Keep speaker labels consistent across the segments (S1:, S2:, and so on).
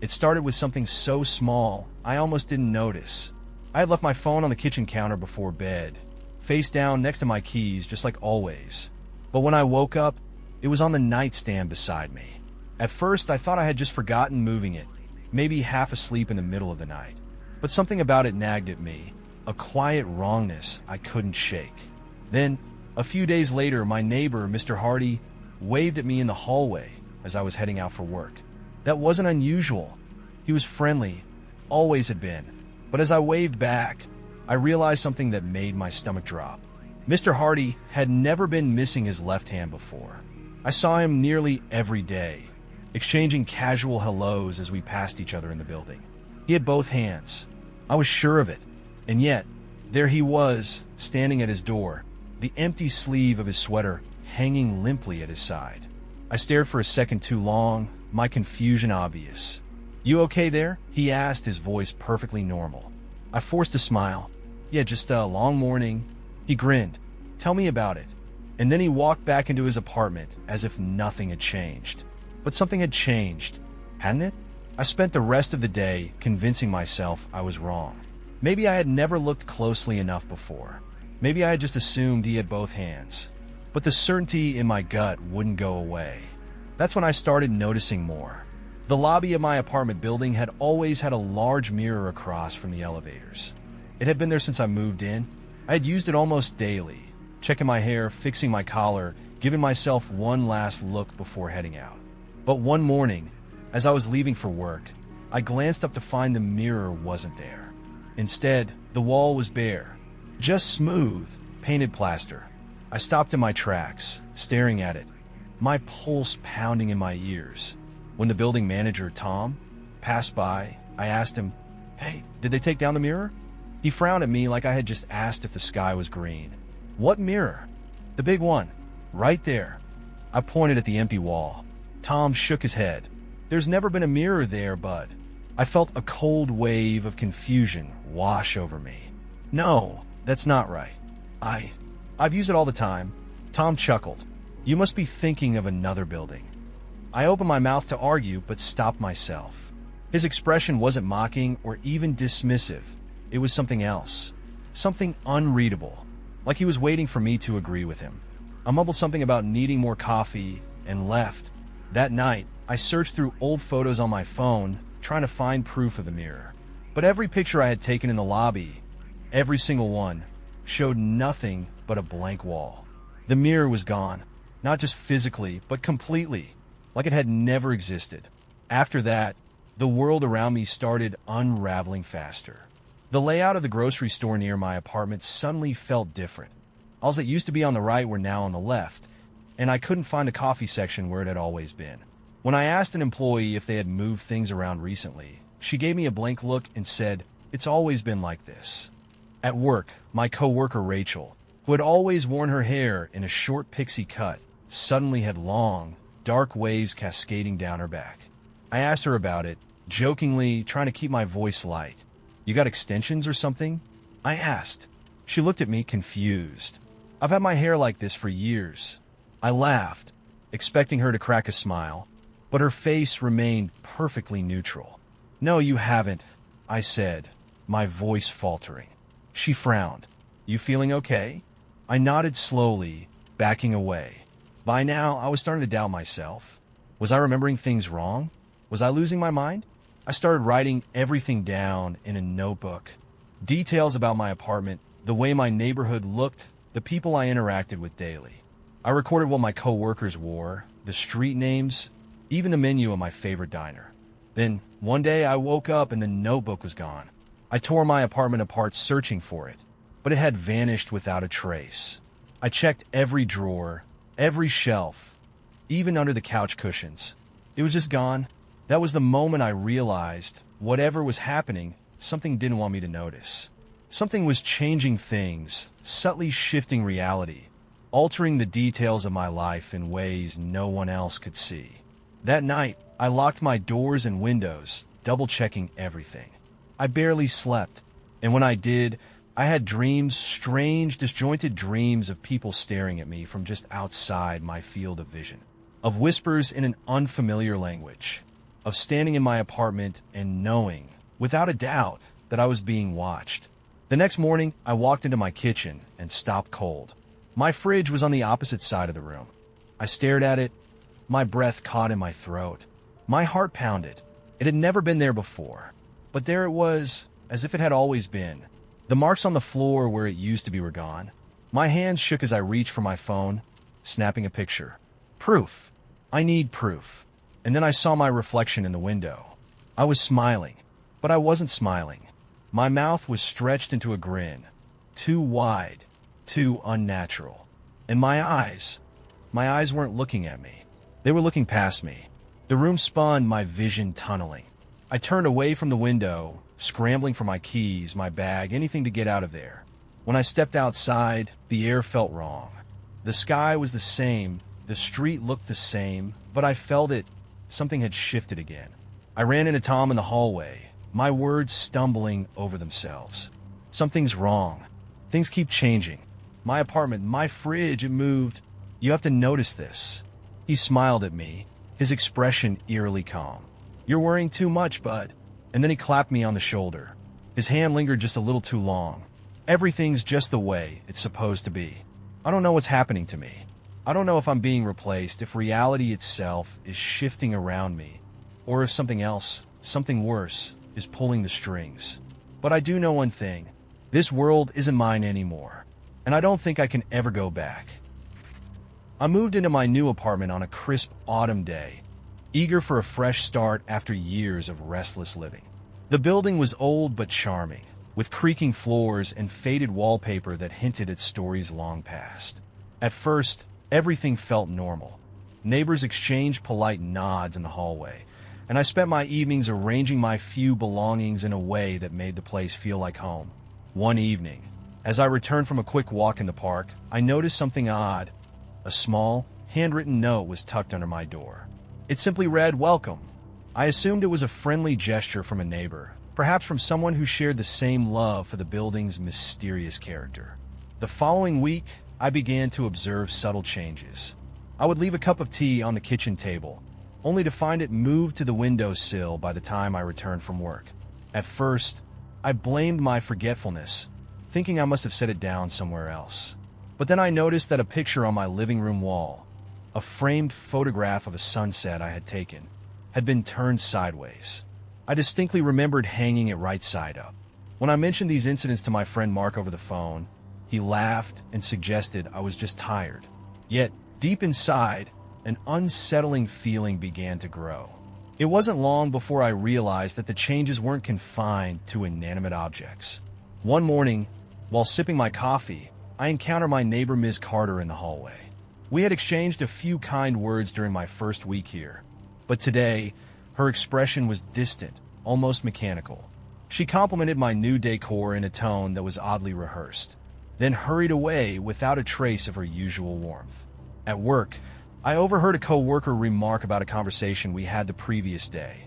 S1: It started with something so small, I almost didn't notice. I had left my phone on the kitchen counter before bed, face down next to my keys, just like always. But when I woke up, it was on the nightstand beside me. At first, I thought I had just forgotten moving it, maybe half asleep in the middle of the night. But something about it nagged at me, a quiet wrongness I couldn't shake. Then, a few days later, my neighbor, Mr. Hardy, waved at me in the hallway as I was heading out for work. That wasn't unusual. He was friendly, always had been. But as I waved back, I realized something that made my stomach drop. Mr. Hardy had never been missing his left hand before. I saw him nearly every day, exchanging casual hellos as we passed each other in the building. He had both hands. I was sure of it. And yet, there he was, standing at his door, the empty sleeve of his sweater hanging limply at his side. I stared for a second too long, my confusion obvious. "You okay there?" he asked, his voice perfectly normal. I forced a smile. "Yeah, just a long morning." He grinned. "Tell me about it." And then he walked back into his apartment as if nothing had changed. But something had changed, hadn't it? I spent the rest of the day convincing myself I was wrong. Maybe I had never looked closely enough before. Maybe I had just assumed he had both hands. But the certainty in my gut wouldn't go away. That's when I started noticing more. The lobby of my apartment building had always had a large mirror across from the elevators. It had been there since I moved in. I had used it almost daily, checking my hair, fixing my collar, giving myself one last look before heading out. But one morning, as I was leaving for work, I glanced up to find the mirror wasn't there. Instead, the wall was bare, just smooth, painted plaster. I stopped in my tracks, staring at it, my pulse pounding in my ears. When the building manager, Tom, passed by, I asked him, "Hey, did they take down the mirror?" He frowned at me like I had just asked if the sky was green. "What mirror?" "The big one, right there." I pointed at the empty wall. Tom shook his head. "There's never been a mirror there, bud." I felt a cold wave of confusion wash over me. "No, that's not right. I've used it all the time." Tom chuckled. "You must be thinking of another building." I opened my mouth to argue, but stopped myself. His expression wasn't mocking or even dismissive. It was something else. Something unreadable. Like he was waiting for me to agree with him. I mumbled something about needing more coffee and left. That night, I searched through old photos on my phone, trying to find proof of the mirror. But every picture I had taken in the lobby, every single one, showed nothing but a blank wall. The mirror was gone, not just physically, but completely, like it had never existed. After that, the world around me started unraveling faster. The layout of the grocery store near my apartment suddenly felt different. Aisles that used to be on the right were now on the left, and I couldn't find a coffee section where it had always been. When I asked an employee if they had moved things around recently, she gave me a blank look and said, "It's always been like this." At work, my coworker Rachel, who had always worn her hair in a short pixie cut, suddenly had long, dark waves cascading down her back. I asked her about it, jokingly trying to keep my voice light. "You got extensions or something?" I asked. She looked at me confused. "I've had my hair like this for years." I laughed, expecting her to crack a smile, but her face remained perfectly neutral. "No, you haven't," I said, my voice faltering. She frowned. "You feeling okay?" I nodded slowly, backing away. By now, I was starting to doubt myself. Was I remembering things wrong? Was I losing my mind? I started writing everything down in a notebook. Details about my apartment, the way my neighborhood looked, the people I interacted with daily. I recorded what my coworkers wore, the street names, even the menu of my favorite diner. Then, one day I woke up and the notebook was gone. I tore my apartment apart searching for it, but it had vanished without a trace. I checked every drawer, every shelf, even under the couch cushions. It was just gone. That was the moment I realized, whatever was happening, something didn't want me to notice. Something was changing things, subtly shifting reality, altering the details of my life in ways no one else could see. That night, I locked my doors and windows, double-checking everything. I barely slept, and when I did, I had dreams, strange, disjointed dreams of people staring at me from just outside my field of vision, of whispers in an unfamiliar language. of standing in my apartment and knowing, without a doubt, that I was being watched. The next morning, I walked into my kitchen and stopped cold. My fridge was on the opposite side of the room. I stared at it, my breath caught in my throat. My heart pounded. It had never been there before, but there it was, as if it had always been. The marks on the floor where it used to be were gone. My hands shook as I reached for my phone, snapping a picture. Proof. I need proof. And then I saw my reflection in the window. I was smiling, but I wasn't smiling. My mouth was stretched into a grin, too wide, too unnatural. And my eyes weren't looking at me. They were looking past me. The room spun, my vision tunneling. I turned away from the window, scrambling for my keys, my bag, anything to get out of there. When I stepped outside, the air felt wrong. The sky was the same, the street looked the same, but I felt it. Something had shifted again. I ran into Tom in the hallway, my words stumbling over themselves. Something's wrong. Things keep changing. My apartment, my fridge, it moved. You have to notice this. He smiled at me, his expression eerily calm. You're worrying too much, bud. And then he clapped me on the shoulder. His hand lingered just a little too long. Everything's just the way it's supposed to be. I don't know what's happening to me. I don't know if I'm being replaced, if reality itself is shifting around me, or if something else, something worse, is pulling the strings. But I do know one thing. This world isn't mine anymore, and I don't think I can ever go back. I moved into my new apartment on a crisp autumn day, eager for a fresh start after years of restless living. The building was old but charming, with creaking floors and faded wallpaper that hinted at stories long past. At first, everything felt normal. Neighbors exchanged polite nods in the hallway, and I spent my evenings arranging my few belongings in a way that made the place feel like home. One evening, as I returned from a quick walk in the park, I noticed something odd. A small, handwritten note was tucked under my door. It simply read, "Welcome." I assumed it was a friendly gesture from a neighbor, perhaps from someone who shared the same love for the building's mysterious character. The following week, I began to observe subtle changes. I would leave a cup of tea on the kitchen table, only to find it moved to the windowsill by the time I returned from work. At first, I blamed my forgetfulness, thinking I must have set it down somewhere else. But then I noticed that a picture on my living room wall, a framed photograph of a sunset I had taken, had been turned sideways. I distinctly remembered hanging it right side up. When I mentioned these incidents to my friend Mark over the phone, he laughed and suggested I was just tired. Yet, deep inside, an unsettling feeling began to grow. It wasn't long before I realized that the changes weren't confined to inanimate objects. One morning, while sipping my coffee, I encountered my neighbor Ms. Carter in the hallway. We had exchanged a few kind words during my first week here, but today, her expression was distant, almost mechanical. She complimented my new decor in a tone that was oddly rehearsed, then hurried away without a trace of her usual warmth. At work, I overheard a coworker remark about a conversation we had the previous day,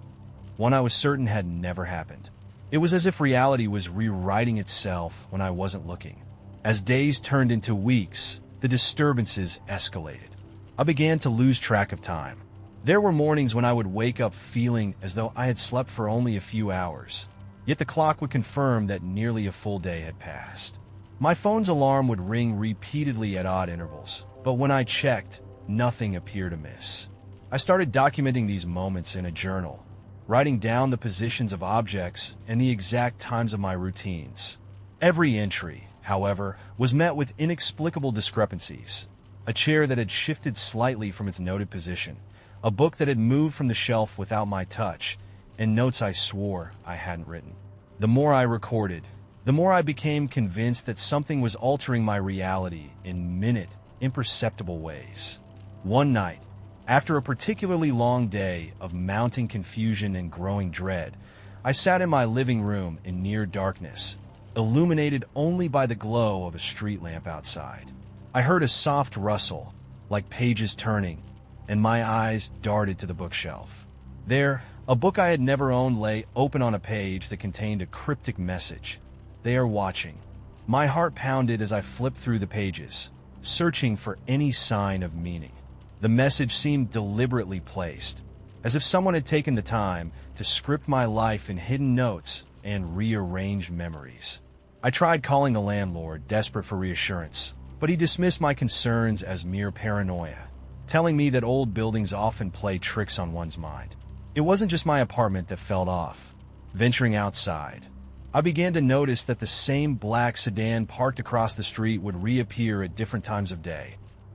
S1: one I was certain had never happened. It was as if reality was rewriting itself when I wasn't looking. As days turned into weeks, the disturbances escalated. I began to lose track of time. There were mornings when I would wake up feeling as though I had slept for only a few hours, yet the clock would confirm that nearly a full day had passed. My phone's alarm would ring repeatedly at odd intervals, but when I checked, nothing appeared amiss. I started documenting these moments in a journal, writing down the positions of objects and the exact times of my routines. Every entry, however, was met with inexplicable discrepancies. A chair that had shifted slightly from its noted position, a book that had moved from the shelf without my touch, and notes I swore I hadn't written. The more I recorded, the more I became convinced that something was altering my reality in minute, imperceptible ways. One night, after a particularly long day of mounting confusion and growing dread, I sat in my living room in near darkness, illuminated only by the glow of a street lamp outside. I heard a soft rustle, like pages turning, and my eyes darted to the bookshelf. There, a book I had never owned lay open on a page that contained a cryptic message. "They are watching." My heart pounded as I flipped through the pages, searching for any sign of meaning. The message seemed deliberately placed, as if someone had taken the time to script my life in hidden notes and rearrange memories. I tried calling the landlord, desperate for reassurance, but he dismissed my concerns as mere paranoia, telling me that old buildings often play tricks on one's mind. It wasn't just my apartment that felt off. Venturing outside, I began to notice that the same black sedan parked across the street would reappear at different times of day,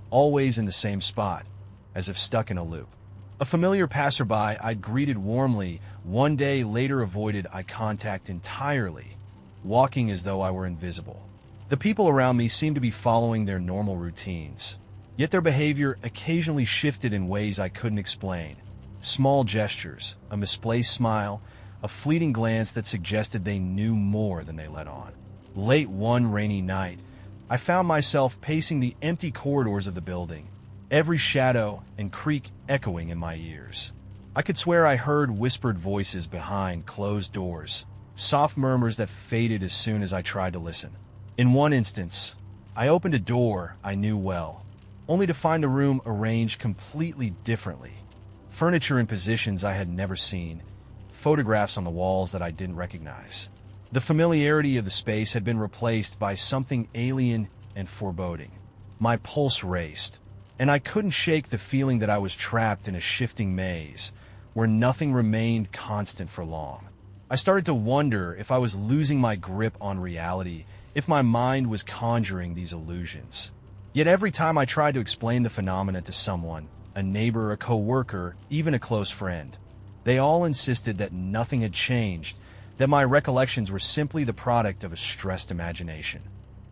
S1: always in the same spot, as if stuck in a loop. A familiar passerby I'd greeted warmly one day later avoided eye contact entirely, walking as though I were invisible. The people around me seemed to be following their normal routines, yet their behavior occasionally shifted in ways I couldn't explain. Small gestures, a misplaced smile, a fleeting glance that suggested they knew more than they let on. Late one rainy night, I found myself pacing the empty corridors of the building, every shadow and creak echoing in my ears. I could swear I heard whispered voices behind closed doors, soft murmurs that faded as soon as I tried to listen. In one instance, I opened a door I knew well, only to find the room arranged completely differently. Furniture in positions I had never seen, photographs on the walls that I didn't recognize. The familiarity of the space had been replaced by something alien and foreboding. My pulse raced, and I couldn't shake the feeling that I was trapped in a shifting maze where nothing remained constant for long. I started to wonder if I was losing my grip on reality, if my mind was conjuring these illusions. Yet every time I tried to explain the phenomena to someone, a neighbor, a coworker, even a close friend, they all insisted that nothing had changed, that my recollections were simply the product of a stressed imagination.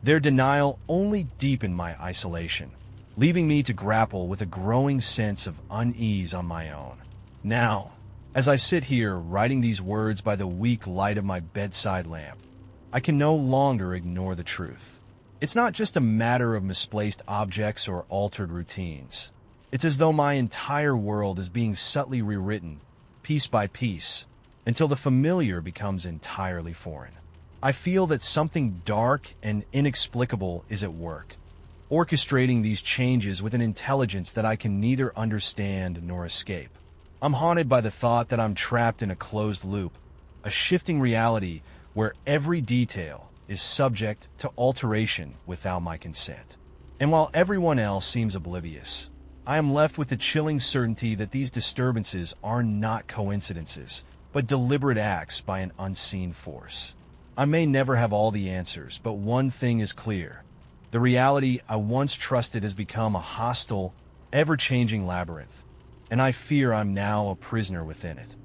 S1: Their denial only deepened my isolation, leaving me to grapple with a growing sense of unease on my own. Now, as I sit here writing these words by the weak light of my bedside lamp, I can no longer ignore the truth. It's not just a matter of misplaced objects or altered routines. It's as though my entire world is being subtly rewritten, piece by piece, until the familiar becomes entirely foreign. I feel that something dark and inexplicable is at work, orchestrating these changes with an intelligence that I can neither understand nor escape. I'm haunted by the thought that I'm trapped in a closed loop, a shifting reality where every detail is subject to alteration without my consent. And while everyone else seems oblivious, I am left with the chilling certainty that these disturbances are not coincidences, but deliberate acts by an unseen force. I may never have all the answers, but one thing is clear. The reality I once trusted has become a hostile, ever-changing labyrinth, and I fear I'm now a prisoner within it.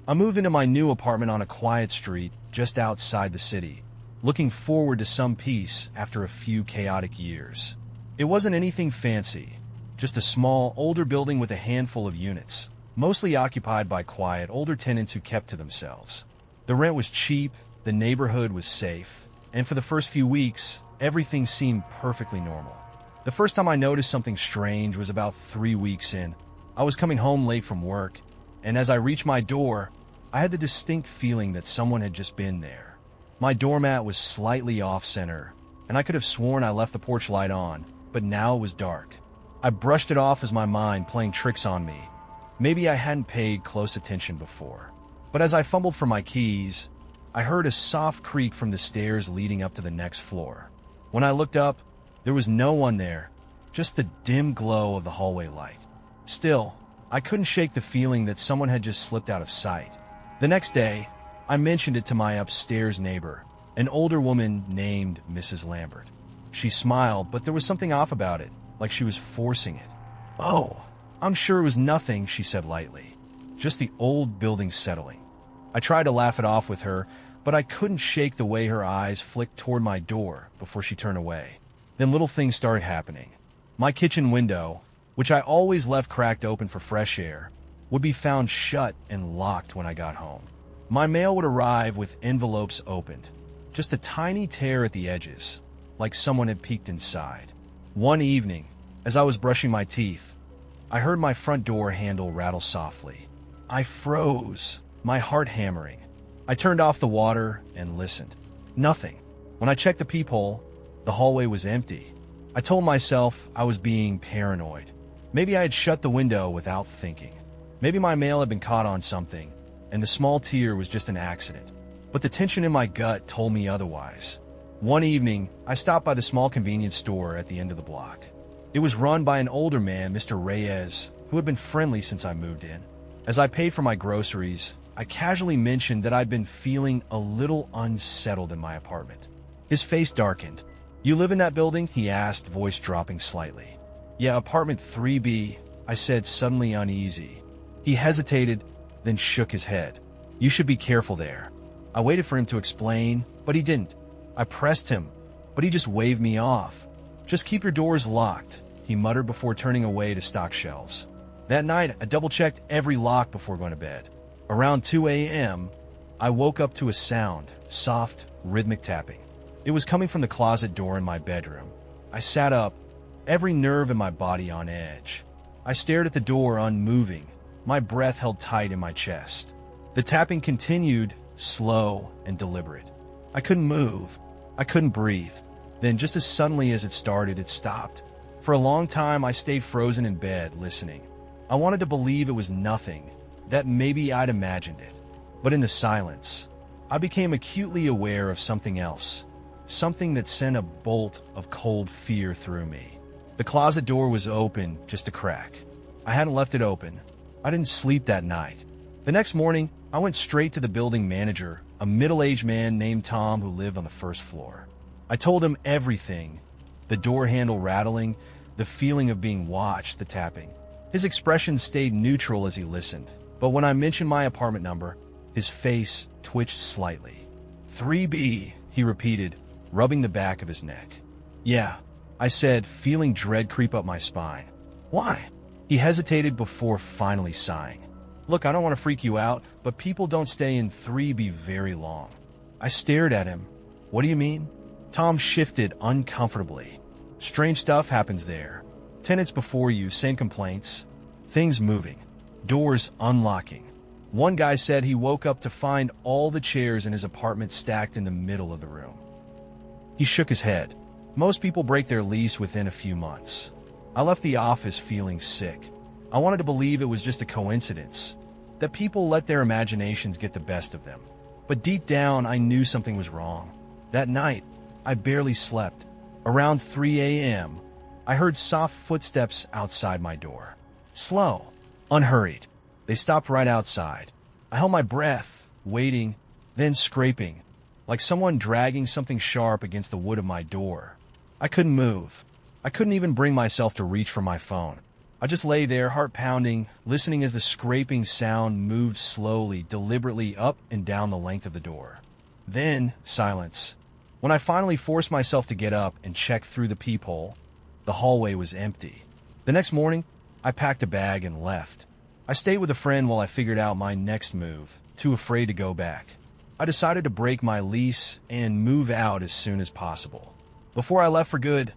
S1: I move into my new apartment on a quiet street just outside the city, looking forward to some peace after a few chaotic years. It wasn't anything fancy, just a small, older building with a handful of units, mostly occupied by quiet, older tenants who kept to themselves. The rent was cheap, the neighborhood was safe, and for the first few weeks, everything seemed perfectly normal. The first time I noticed something strange was about 3 weeks in. I was coming home late from work, and as I reached my door, I had the distinct feeling that someone had just been there. My doormat was slightly off-center, and I could have sworn I left the porch light on, but now it was dark. I brushed it off as my mind playing tricks on me. Maybe I hadn't paid close attention before. But as I fumbled for my keys, I heard a soft creak from the stairs leading up to the next floor. When I looked up, there was no one there, just the dim glow of the hallway light. Still, I couldn't shake the feeling that someone had just slipped out of sight. The next day, I mentioned it to my upstairs neighbor, an older woman named Mrs. Lambert. She smiled, but there was something off about it, like she was forcing it. "Oh, I'm sure it was nothing," she said lightly. "Just the old building settling." I tried to laugh it off with her, but I couldn't shake the way her eyes flicked toward my door before she turned away. Then little things started happening. My kitchen window, which I always left cracked open for fresh air, would be found shut and locked when I got home. My mail would arrive with envelopes opened, just a tiny tear at the edges, like someone had peeked inside. One evening, as I was brushing my teeth, I heard my front door handle rattle softly. I froze, my heart hammering. I turned off the water and listened. Nothing. When I checked the peephole, the hallway was empty. I told myself I was being paranoid. Maybe I had shut the window without thinking. Maybe my mail had been caught on something, and the small tear was just an accident. But the tension in my gut told me otherwise. One evening, I stopped by the small convenience store at the end of the block. It was run by an older man, Mr. Reyes, who had been friendly since I moved in. As I paid for my groceries, I casually mentioned that I'd been feeling a little unsettled in my apartment. His face darkened. "You live in that building?" he asked, voice dropping slightly. "Yeah, apartment 3B, I said, suddenly uneasy. He hesitated, then shook his head. "You should be careful there." I waited for him to explain, but he didn't. I pressed him, but he just waved me off. "Just keep your doors locked," he muttered before turning away to stock shelves. That night, I double-checked every lock before going to bed. Around 2 a.m., I woke up to a sound, soft, rhythmic tapping. It was coming from the closet door in my bedroom. I sat up, every nerve in my body on edge. I stared at the door, unmoving, my breath held tight in my chest. The tapping continued, slow and deliberate. I couldn't move. I couldn't breathe. Then, just as suddenly as it started, it stopped. For a long time, I stayed frozen in bed, listening. I wanted to believe it was nothing, that maybe I'd imagined it. But in the silence, I became acutely aware of something else, something that sent a bolt of cold fear through me. The closet door was open, just a crack. I hadn't left it open. I didn't sleep that night. The next morning, I went straight to the building manager, a middle-aged man named Tom who lived on the first floor. I told him everything, the door handle rattling, the feeling of being watched, the tapping. His expression stayed neutral as he listened, but when I mentioned my apartment number, his face twitched slightly. 3B, he repeated, rubbing the back of his neck. "Yeah," I said, feeling dread creep up my spine. "Why?" He hesitated before finally sighing. "Look, I don't want to freak you out, but people don't stay in 3B very long." I stared at him. "What do you mean?" Tom shifted uncomfortably. "Strange stuff happens there. Tenants before you, same complaints. Things moving. Doors unlocking. One guy said he woke up to find all the chairs in his apartment stacked in the middle of the room." He shook his head. "Most people break their lease within a few months." I left the office feeling sick. I wanted to believe it was just a coincidence, that people let their imaginations get the best of them. But deep down, I knew something was wrong. That night, I barely slept. Around 3 a.m., I heard soft footsteps outside my door. Slow, unhurried. They stopped right outside. I held my breath, waiting, then scraping, like someone dragging something sharp against the wood of my door. I couldn't move. I couldn't even bring myself to reach for my phone. I just lay there, heart pounding, listening as the scraping sound moved slowly, deliberately up and down the length of the door. Then, silence. When I finally forced myself to get up and check through the peephole, the hallway was empty. The next morning, I packed a bag and left. I stayed with a friend while I figured out my next move, too afraid to go back. I decided to break my lease and move out as soon as possible. Before I left for good,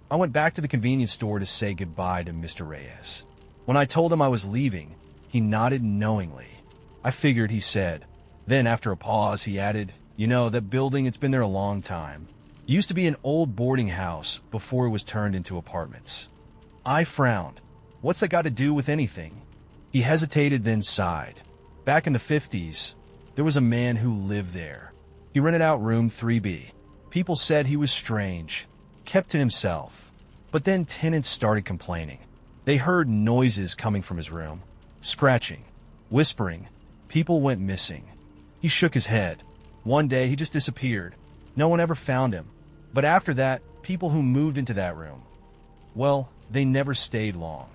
S1: I went back to the convenience store to say goodbye to Mr. Reyes. When I told him I was leaving, he nodded knowingly. "I figured," he said. Then, after a pause, he added, "You know, that building, it's been there a long time. It used to be an old boarding house before it was turned into apartments." I frowned. "What's that got to do with anything?" He hesitated, then sighed. "Back in the 50s, there was a man who lived there. He rented out room 3B. People said he was strange, kept to himself. But then tenants started complaining. They heard noises coming from his room, scratching, whispering. People went missing." He shook his head. "One day, he just disappeared. No one ever found him. But after that, people who moved into that room, well, they never stayed long.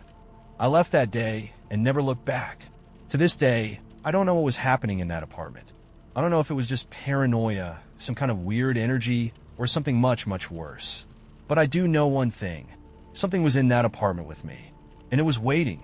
S1: I left that day and never looked back. To this day, I don't know what was happening in that apartment. I don't know if it was just paranoia, some kind of weird energy, or something much, much worse. But I do know one thing. Something was in that apartment with me, and it was waiting."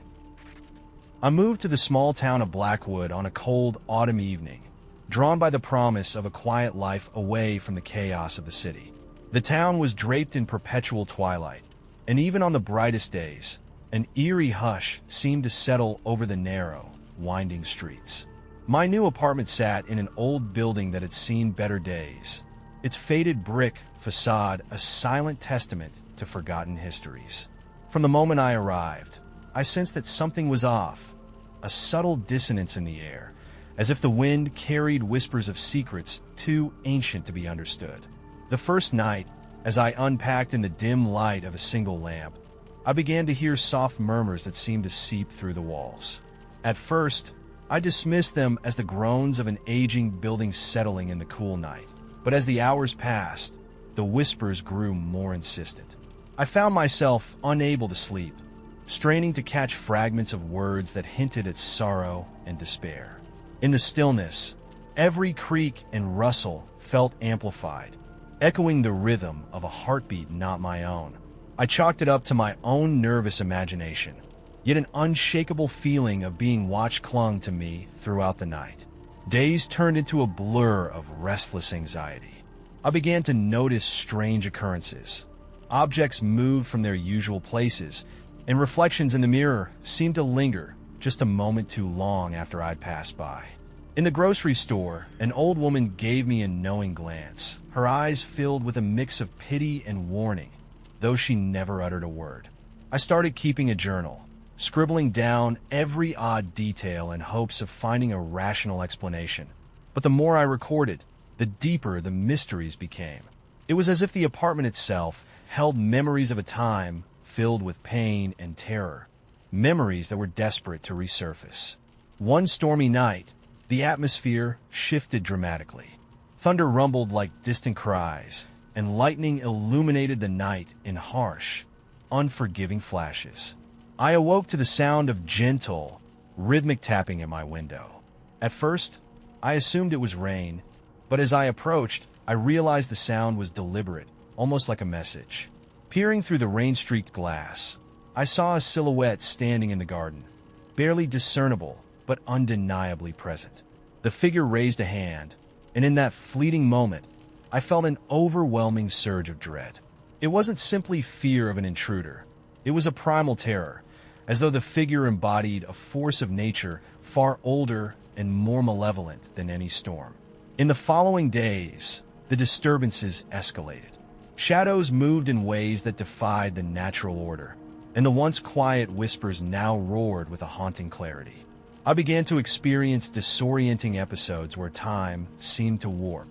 S1: I moved to the small town of Blackwood on a cold autumn evening, drawn by the promise of a quiet life away from the chaos of the city. The town was draped in perpetual twilight, and even on the brightest days, an eerie hush seemed to settle over the narrow, winding streets. My new apartment sat in an old building that had seen better days, its faded brick facade a silent testament to forgotten histories. From the moment I arrived, I sensed that something was off. a subtle dissonance in the air, as if the wind carried whispers of secrets too ancient to be understood. The first night, as I unpacked in the dim light of a single lamp, I began to hear soft murmurs that seemed to seep through the walls. At first, I dismissed them as the groans of an aging building settling in the cool night, but as the hours passed, the whispers grew more insistent. I found myself unable to sleep, straining to catch fragments of words that hinted at sorrow and despair. In the stillness, every creak and rustle felt amplified, echoing the rhythm of a heartbeat not my own. I chalked it up to my own nervous imagination, yet an unshakable feeling of being watched clung to me throughout the night. Days turned into a blur of restless anxiety. I began to notice strange occurrences. Objects moved from their usual places, and reflections in the mirror seemed to linger just a moment too long after I'd passed by. In the grocery store, an old woman gave me a knowing glance, her eyes filled with a mix of pity and warning, though she never uttered a word. I started keeping a journal, scribbling down every odd detail in hopes of finding a rational explanation. But the more I recorded, the deeper the mysteries became. It was as if the apartment itself held memories of a time filled with pain and terror, memories that were desperate to resurface. One stormy night, the atmosphere shifted dramatically. Thunder rumbled like distant cries, and lightning illuminated the night in harsh, unforgiving flashes. I awoke to the sound of gentle, rhythmic tapping at my window. At first, I assumed it was rain, but as I approached, I realized the sound was deliberate, almost like a message. Peering through the rain-streaked glass, I saw a silhouette standing in the garden, barely discernible, but undeniably present. The figure raised a hand, and in that fleeting moment, I felt an overwhelming surge of dread. It wasn't simply fear of an intruder. It was a primal terror, as though the figure embodied a force of nature far older and more malevolent than any storm. In the following days, the disturbances escalated. Shadows moved in ways that defied the natural order, and the once quiet whispers now roared with a haunting clarity. I began to experience disorienting episodes where time seemed to warp.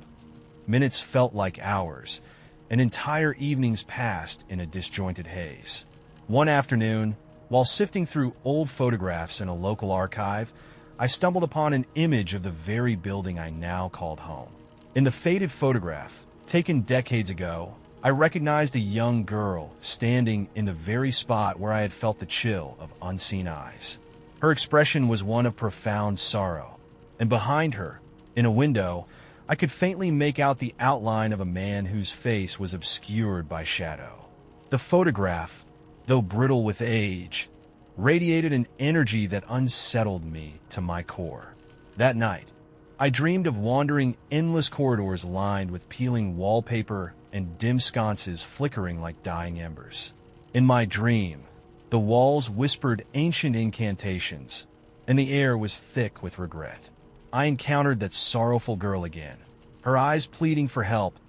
S1: Minutes felt like hours, and entire evenings passed in a disjointed haze. One afternoon, while sifting through old photographs in a local archive, I stumbled upon an image of the very building I now called home. In the faded photograph, taken decades ago, I recognized a young girl standing in the very spot where I had felt the chill of unseen eyes. Her expression was one of profound sorrow, and behind her, in a window, I could faintly make out the outline of a man whose face was obscured by shadow. The photograph, though brittle with age, radiated an energy that unsettled me to my core. That night, I dreamed of wandering endless corridors lined with peeling wallpaper and dim sconces flickering like dying embers. In my dream, the walls whispered ancient incantations, and the air was thick with regret. I encountered that sorrowful girl again, her eyes pleading for help,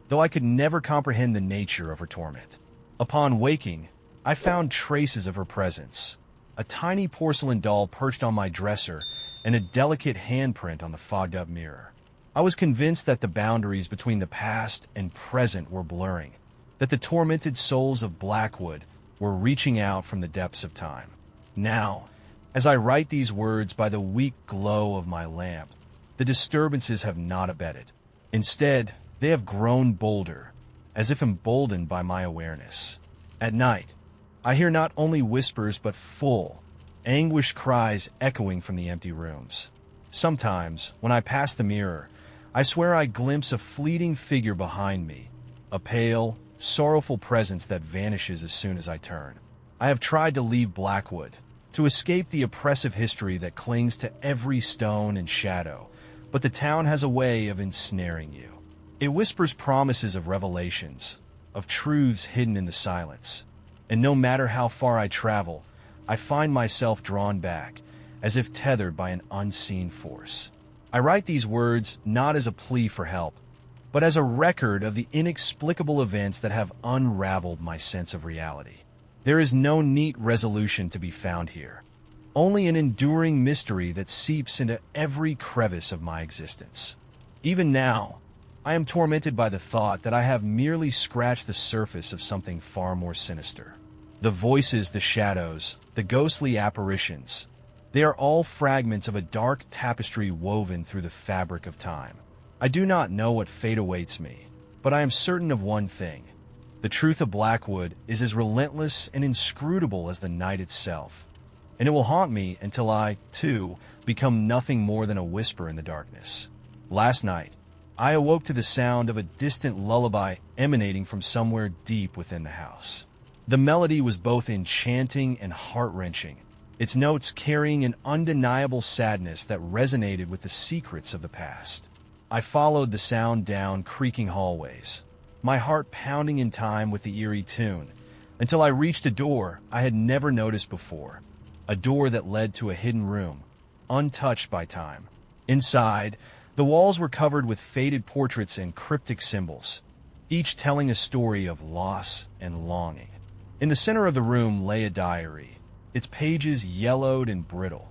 S1: though I could never comprehend the nature of her torment. Upon waking, I found traces of her presence, a tiny porcelain doll perched on my dresser and a delicate handprint on the fogged-up mirror. I was convinced that the boundaries between the past and present were blurring, that the tormented souls of Blackwood were reaching out from the depths of time. Now, as I write these words by the weak glow of my lamp, the disturbances have not abated. Instead, they have grown bolder, as if emboldened by my awareness. At night, I hear not only whispers but full, anguished cries echoing from the empty rooms. Sometimes, when I pass the mirror, I swear I glimpse a fleeting figure behind me, a pale, sorrowful presence that vanishes as soon as I turn. I have tried to leave Blackwood, to escape the oppressive history that clings to every stone and shadow, but the town has a way of ensnaring you. It whispers promises of revelations, of truths hidden in the silence, and no matter how far I travel, I find myself drawn back, as if tethered by an unseen force. I write these words not as a plea for help, but as a record of the inexplicable events that have unraveled my sense of reality. There is no neat resolution to be found here. only an enduring mystery that seeps into every crevice of my existence. Even now, I am tormented by the thought that I have merely scratched the surface of something far more sinister. The voices, the shadows, the ghostly apparitions, they are all fragments of a dark tapestry woven through the fabric of time. I do not know what fate awaits me, but I am certain of one thing. The truth of Blackwood is as relentless and inscrutable as the night itself, and it will haunt me until I, too, become nothing more than a whisper in the darkness. Last night, I awoke to the sound of a distant lullaby emanating from somewhere deep within the house. The melody was both enchanting and heart-wrenching, its notes carrying an undeniable sadness that resonated with the secrets of the past. I followed the sound down creaking hallways, my heart pounding in time with the eerie tune, until I reached a door I had never noticed before, a door that led to a hidden room, untouched by time. Inside, the walls were covered with faded portraits and cryptic symbols, each telling a story of loss and longing. In the center of the room lay a diary, its pages yellowed and brittle,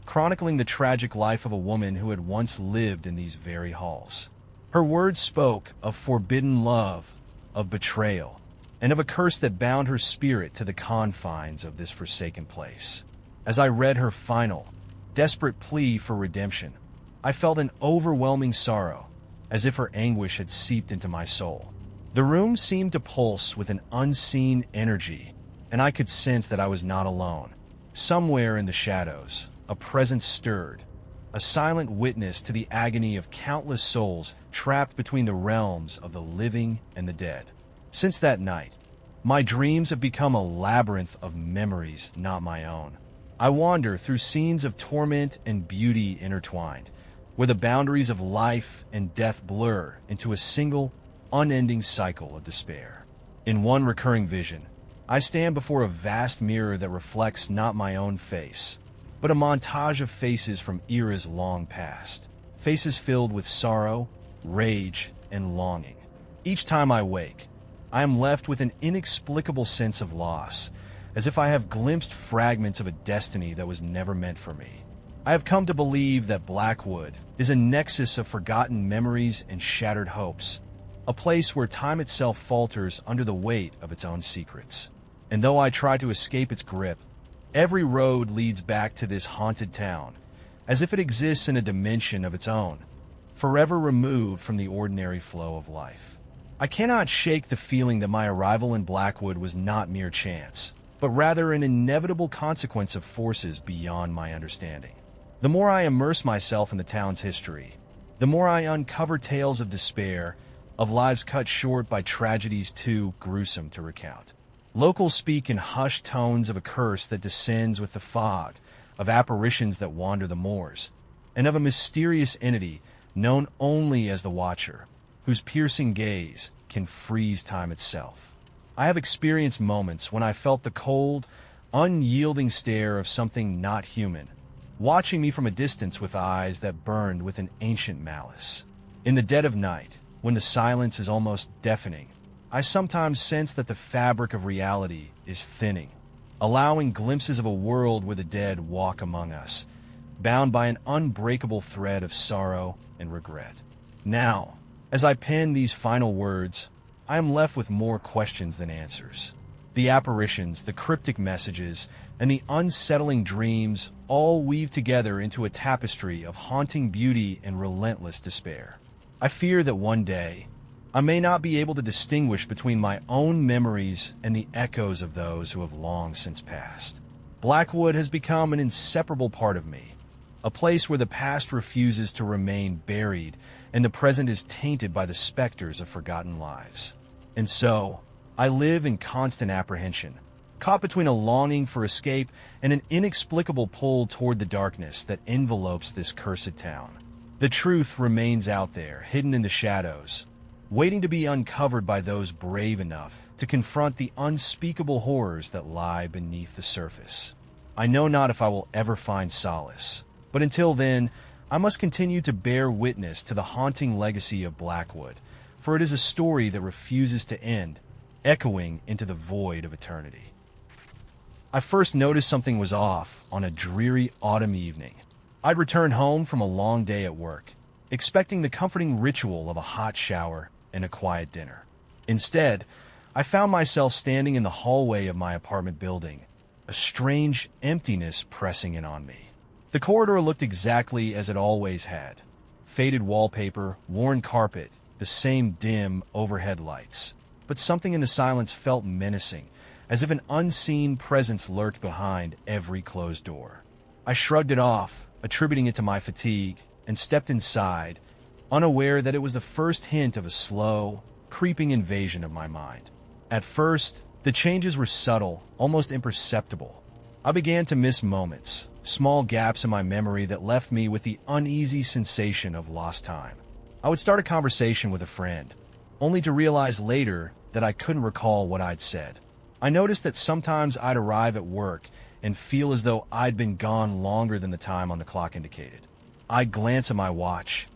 S1: chronicling the tragic life of a woman who had once lived in these very halls. Her words spoke of forbidden love, of betrayal, and of a curse that bound her spirit to the confines of this forsaken place. As I read her final, desperate plea for redemption, I felt an overwhelming sorrow, as if her anguish had seeped into my soul. The room seemed to pulse with an unseen energy, and I could sense that I was not alone. Somewhere in the shadows, a presence stirred, a silent witness to the agony of countless souls trapped between the realms of the living and the dead. Since that night, my dreams have become a labyrinth of memories not my own. I wander through scenes of torment and beauty intertwined, where the boundaries of life and death blur into a single, unending cycle of despair. In one recurring vision, I stand before a vast mirror that reflects not my own face, but a montage of faces from eras long past, faces filled with sorrow, rage, and longing. Each time I wake, I am left with an inexplicable sense of loss, as if I have glimpsed fragments of a destiny that was never meant for me. I have come to believe that Blackwood is a nexus of forgotten memories and shattered hopes, a place where time itself falters under the weight of its own secrets. And though I try to escape its grip, every road leads back to this haunted town, as if it exists in a dimension of its own, forever removed from the ordinary flow of life. I cannot shake the feeling that my arrival in Blackwood was not mere chance, but rather an inevitable consequence of forces beyond my understanding. The more I immerse myself in the town's history, the more I uncover tales of despair, of lives cut short by tragedies too gruesome to recount. Locals speak in hushed tones of a curse that descends with the fog, of apparitions that wander the moors, and of a mysterious entity known only as the Watcher, whose piercing gaze can freeze time itself. I have experienced moments when I felt the cold, unyielding stare of something not human, watching me from a distance with eyes that burned with an ancient malice. In the dead of night, when the silence is almost deafening, I sometimes sense that the fabric of reality is thinning, allowing glimpses of a world where the dead walk among us, bound by an unbreakable thread of sorrow and regret. Now, as I pen these final words, I am left with more questions than answers. The apparitions, the cryptic messages, and the unsettling dreams all weave together into a tapestry of haunting beauty and relentless despair. I fear that one day, I may not be able to distinguish between my own memories and the echoes of those who have long since passed. Blackwood has become an inseparable part of me, a place where the past refuses to remain buried and the present is tainted by the specters of forgotten lives. And so, I live in constant apprehension, caught between a longing for escape and an inexplicable pull toward the darkness that envelopes this cursed town. The truth remains out there, hidden in the shadows, waiting to be uncovered by those brave enough to confront the unspeakable horrors that lie beneath the surface. I know not if I will ever find solace, but until then, I must continue to bear witness to the haunting legacy of Blackwood, for it is a story that refuses to end, echoing into the void of eternity. I first noticed something was off on a dreary autumn evening. I'd returned home from a long day at work, expecting the comforting ritual of a hot shower and a quiet dinner. Instead, I found myself standing in the hallway of my apartment building, a strange emptiness pressing in on me. The corridor looked exactly as it always had. Faded wallpaper, worn carpet, the same dim overhead lights. But something in the silence felt menacing, as if an unseen presence lurked behind every closed door. I shrugged it off, attributing it to my fatigue, and stepped inside, unaware that it was the first hint of a slow, creeping invasion of my mind. At first, the changes were subtle, almost imperceptible. I began to miss moments, small gaps in my memory that left me with the uneasy sensation of lost time. I would start a conversation with a friend, only to realize later that I couldn't recall what I'd said. I noticed that sometimes I'd arrive at work and feel as though I'd been gone longer than the time on the clock indicated. I'd glance at my watch,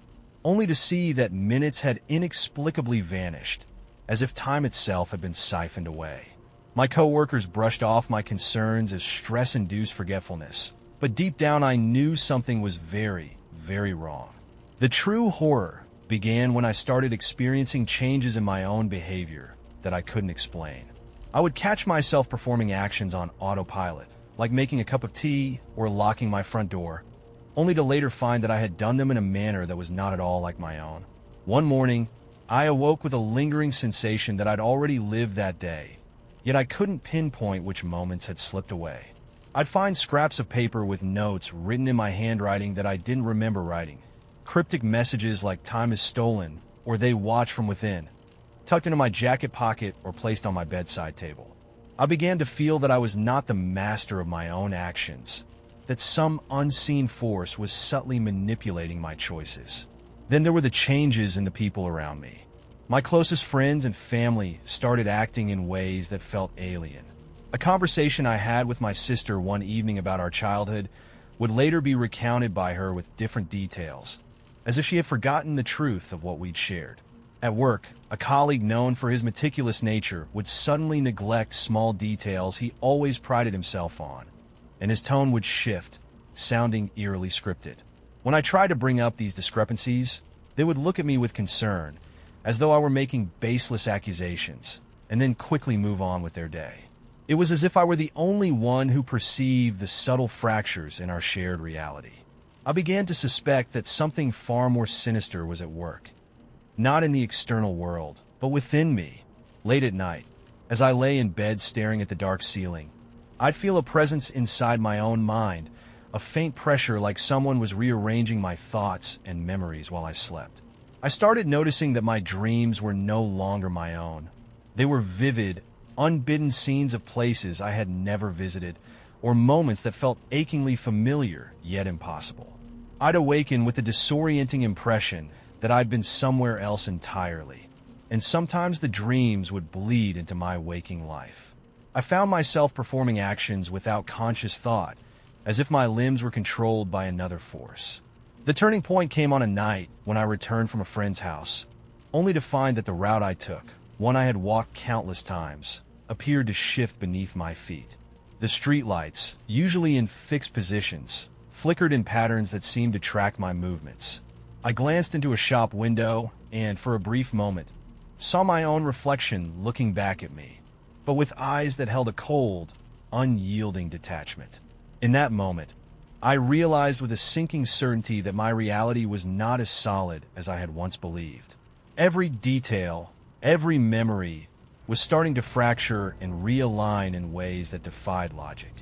S1: only to see that minutes had inexplicably vanished, as if time itself had been siphoned away. My coworkers brushed off my concerns as stress-induced forgetfulness, but deep down I knew something was very, very wrong. The true horror began when I started experiencing changes in my own behavior that I couldn't explain. I would catch myself performing actions on autopilot, like making a cup of tea or locking my front door, only to later find that I had done them in a manner that was not at all like my own. One morning, I awoke with a lingering sensation that I'd already lived that day, yet I couldn't pinpoint which moments had slipped away. I'd find scraps of paper with notes written in my handwriting that I didn't remember writing, cryptic messages like "time is stolen" or "they watch from within," tucked into my jacket pocket or placed on my bedside table. I began to feel that I was not the master of my own actions, that some unseen force was subtly manipulating my choices. Then there were the changes in the people around me. My closest friends and family started acting in ways that felt alien. A conversation I had with my sister one evening about our childhood would later be recounted by her with different details, as if she had forgotten the truth of what we'd shared. At work, a colleague known for his meticulous nature would suddenly neglect small details he always prided himself on, and his tone would shift, sounding eerily scripted. When I tried to bring up these discrepancies, they would look at me with concern, as though I were making baseless accusations, and then quickly move on with their day. It was as if I were the only one who perceived the subtle fractures in our shared reality. I began to suspect that something far more sinister was at work. Not in the external world, but within me. Late at night, as I lay in bed staring at the dark ceiling, I'd feel a presence inside my own mind, a faint pressure like someone was rearranging my thoughts and memories while I slept. I started noticing that my dreams were no longer my own. They were vivid, unbidden scenes of places I had never visited, or moments that felt achingly familiar yet impossible. I'd awaken with the disorienting impression that I'd been somewhere else entirely, and sometimes the dreams would bleed into my waking life. I found myself performing actions without conscious thought, as if my limbs were controlled by another force. The turning point came on a night when I returned from a friend's house, only to find that the route I took, one I had walked countless times, appeared to shift beneath my feet. The streetlights, usually in fixed positions, flickered in patterns that seemed to track my movements. I glanced into a shop window and, for a brief moment, saw my own reflection looking back at me, but with eyes that held a cold, unyielding detachment. In that moment, I realized with a sinking certainty that my reality was not as solid as I had once believed. Every detail, every memory, was starting to fracture and realign in ways that defied logic.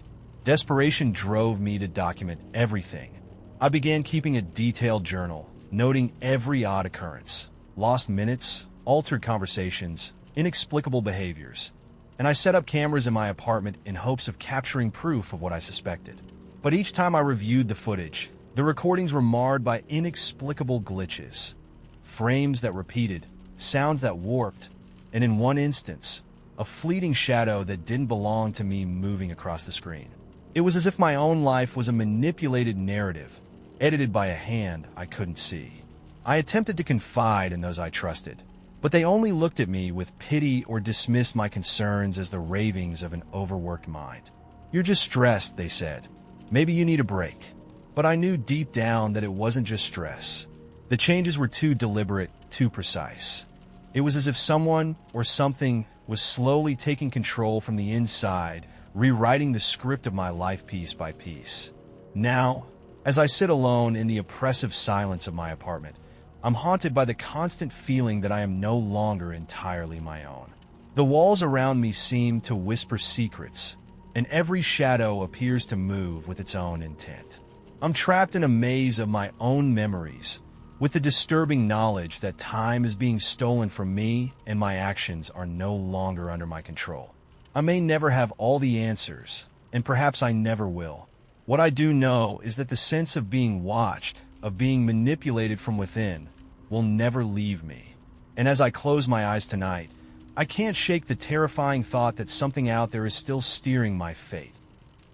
S1: Desperation drove me to document everything. I began keeping a detailed journal, noting every odd occurrence, lost minutes, altered conversations, inexplicable behaviors, and I set up cameras in my apartment in hopes of capturing proof of what I suspected. But each time I reviewed the footage, the recordings were marred by inexplicable glitches, frames that repeated, sounds that warped, and in one instance, a fleeting shadow that didn't belong to me moving across the screen. It was as if my own life was a manipulated narrative, edited by a hand I couldn't see. I attempted to confide in those I trusted, but they only looked at me with pity or dismissed my concerns as the ravings of an overworked mind. "You're just stressed," they said. "Maybe you need a break." But I knew deep down that it wasn't just stress. The changes were too deliberate, too precise. It was as if someone or something was slowly taking control from the inside, rewriting the script of my life piece by piece. Now, as I sit alone in the oppressive silence of my apartment, I'm haunted by the constant feeling that I am no longer entirely my own. The walls around me seem to whisper secrets, and every shadow appears to move with its own intent. I'm trapped in a maze of my own memories, with the disturbing knowledge that time is being stolen from me and my actions are no longer under my control. I may never have all the answers, and perhaps I never will. What I do know is that the sense of being watched, of being manipulated from within, will never leave me. And as I close my eyes tonight, I can't shake the terrifying thought that something out there is still steering my fate,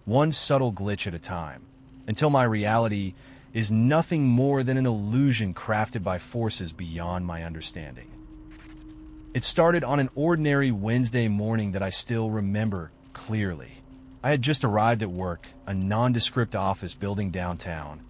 S1: one subtle glitch at a time, until my reality is nothing more than an illusion crafted by forces beyond my understanding. It started on an ordinary Wednesday morning that I still remember clearly. I had just arrived at work, a nondescript office building downtown,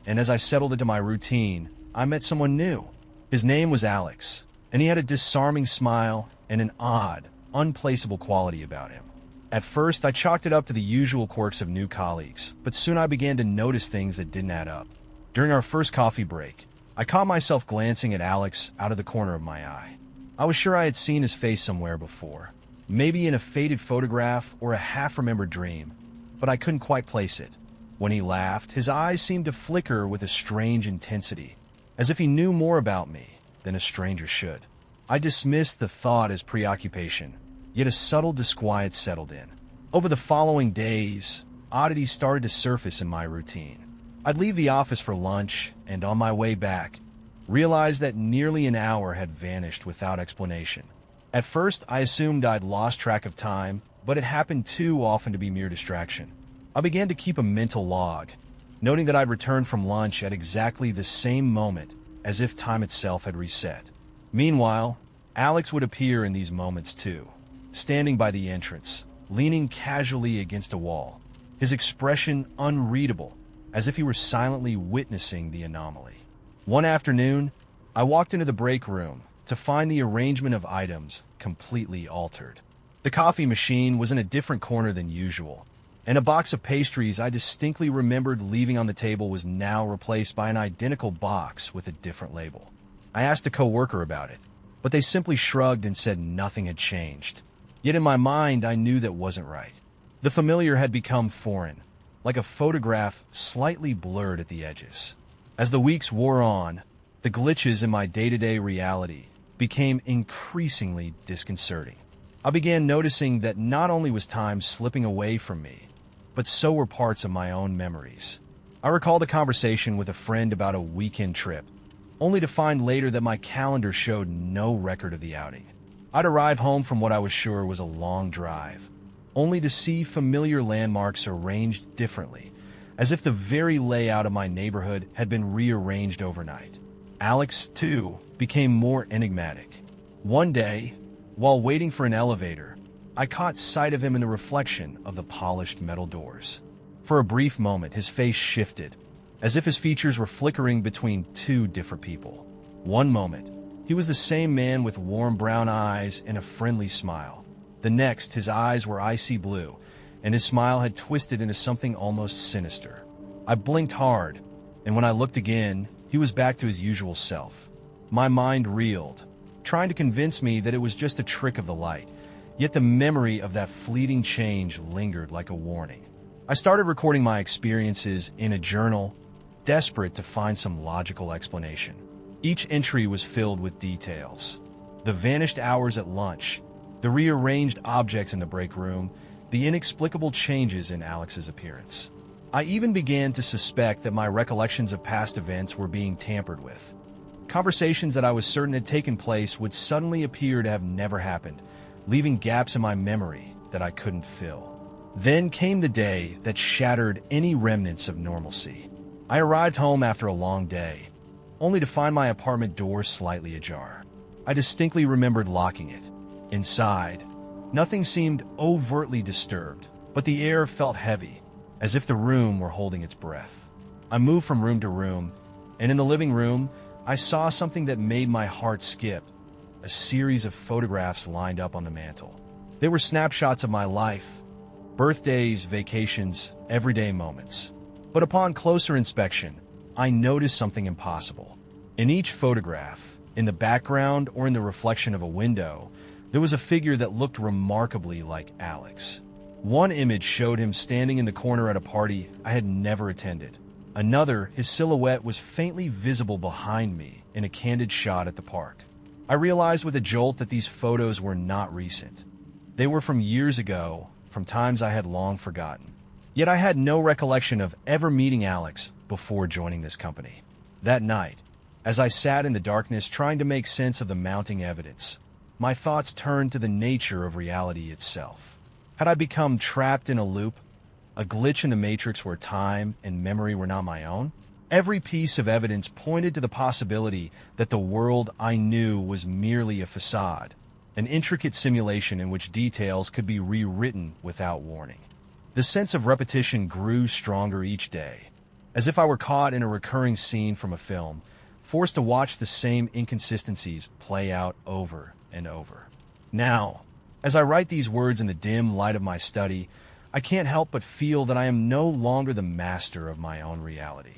S1: and as I settled into my routine, I met someone new. His name was Alex, and he had a disarming smile and an odd, unplaceable quality about him. At first, I chalked it up to the usual quirks of new colleagues, but soon I began to notice things that didn't add up. During our first coffee break, I caught myself glancing at Alex out of the corner of my eye. I was sure I had seen his face somewhere before, maybe in a faded photograph or a half-remembered dream, but I couldn't quite place it. When he laughed, his eyes seemed to flicker with a strange intensity, as if he knew more about me than a stranger should. I dismissed the thought as preoccupation, yet a subtle disquiet settled in. Over the following days, oddities started to surface in my routine. I'd leave the office for lunch, and on my way back, realized that nearly an hour had vanished without explanation. At first, I assumed I'd lost track of time, but it happened too often to be mere distraction. I began to keep a mental log, noting that I'd returned from lunch at exactly the same moment, as if time itself had reset. Meanwhile, Alex would appear in these moments too, standing by the entrance, leaning casually against a wall, his expression unreadable, as if he were silently witnessing the anomaly. One afternoon, I walked into the break room to find the arrangement of items completely altered. The coffee machine was in a different corner than usual, and a box of pastries I distinctly remembered leaving on the table was now replaced by an identical box with a different label. I asked a coworker about it, but they simply shrugged and said nothing had changed. Yet in my mind, I knew that wasn't right. The familiar had become foreign, like a photograph slightly blurred at the edges. As the weeks wore on, the glitches in my day-to-day reality became increasingly disconcerting. I began noticing that not only was time slipping away from me, but so were parts of my own memories. I recalled a conversation with a friend about a weekend trip, only to find later that my calendar showed no record of the outing. I'd arrive home from what I was sure was a long drive, only to see familiar landmarks arranged differently, as if the very layout of my neighborhood had been rearranged overnight. Alex, too, became more enigmatic. One day, while waiting for an elevator, I caught sight of him in the reflection of the polished metal doors. For a brief moment, his face shifted, as if his features were flickering between two different people. One moment, he was the same man with warm brown eyes and a friendly smile. The next, his eyes were icy blue, and his smile had twisted into something almost sinister. I blinked hard, and when I looked again, he was back to his usual self. My mind reeled, trying to convince me that it was just a trick of the light, yet the memory of that fleeting change lingered like a warning. I started recording my experiences in a journal, desperate to find some logical explanation. Each entry was filled with details: the vanished hours at lunch, the rearranged objects in the break room, the inexplicable changes in Alex's appearance. I even began to suspect that my recollections of past events were being tampered with. Conversations that I was certain had taken place would suddenly appear to have never happened, leaving gaps in my memory that I couldn't fill. Then came the day that shattered any remnants of normalcy. I arrived home after a long day, only to find my apartment door slightly ajar. I distinctly remembered locking it. Inside, nothing seemed overtly disturbed, but the air felt heavy, as if the room were holding its breath. I moved from room to room, and in the living room, I saw something that made my heart skip: a series of photographs lined up on the mantel. They were snapshots of my life, birthdays, vacations, everyday moments. But upon closer inspection, I noticed something impossible. In each photograph, in the background or in the reflection of a window, there was a figure that looked remarkably like Alex. One image showed him standing in the corner at a party I had never attended. Another, his silhouette was faintly visible behind me in a candid shot at the park. I realized with a jolt that these photos were not recent. They were from years ago, from times I had long forgotten. Yet I had no recollection of ever meeting Alex before joining this company. That night, as I sat in the darkness trying to make sense of the mounting evidence, my thoughts turned to the nature of reality itself. Had I become trapped in a loop, a glitch in the matrix where time and memory were not my own? Every piece of evidence pointed to the possibility that the world I knew was merely a facade, an intricate simulation in which details could be rewritten without warning. The sense of repetition grew stronger each day, as if I were caught in a recurring scene from a film, forced to watch the same inconsistencies play out over and over. Now, as I write these words in the dim light of my study, I can't help but feel that I am no longer the master of my own reality.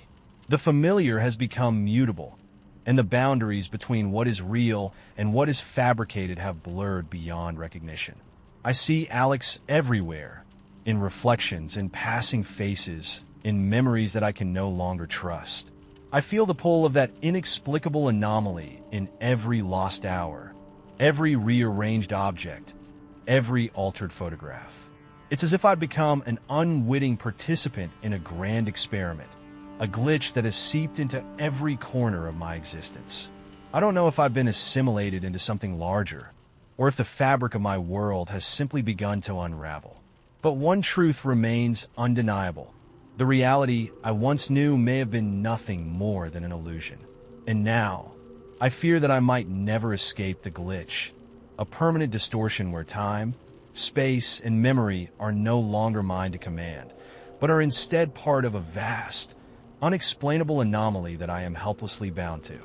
S1: The familiar has become mutable, and the boundaries between what is real and what is fabricated have blurred beyond recognition. I see Alex everywhere, in reflections, in passing faces, in memories that I can no longer trust. I feel the pull of that inexplicable anomaly in every lost hour, every rearranged object, every altered photograph. It's as if I'd become an unwitting participant in a grand experiment, a glitch that has seeped into every corner of my existence. I don't know if I've been assimilated into something larger, or if the fabric of my world has simply begun to unravel. But one truth remains undeniable. The reality I once knew may have been nothing more than an illusion. And now, I fear that I might never escape the glitch, a permanent distortion where time, space, and memory are no longer mine to command, but are instead part of a vast, unexplainable anomaly that I am helplessly bound to.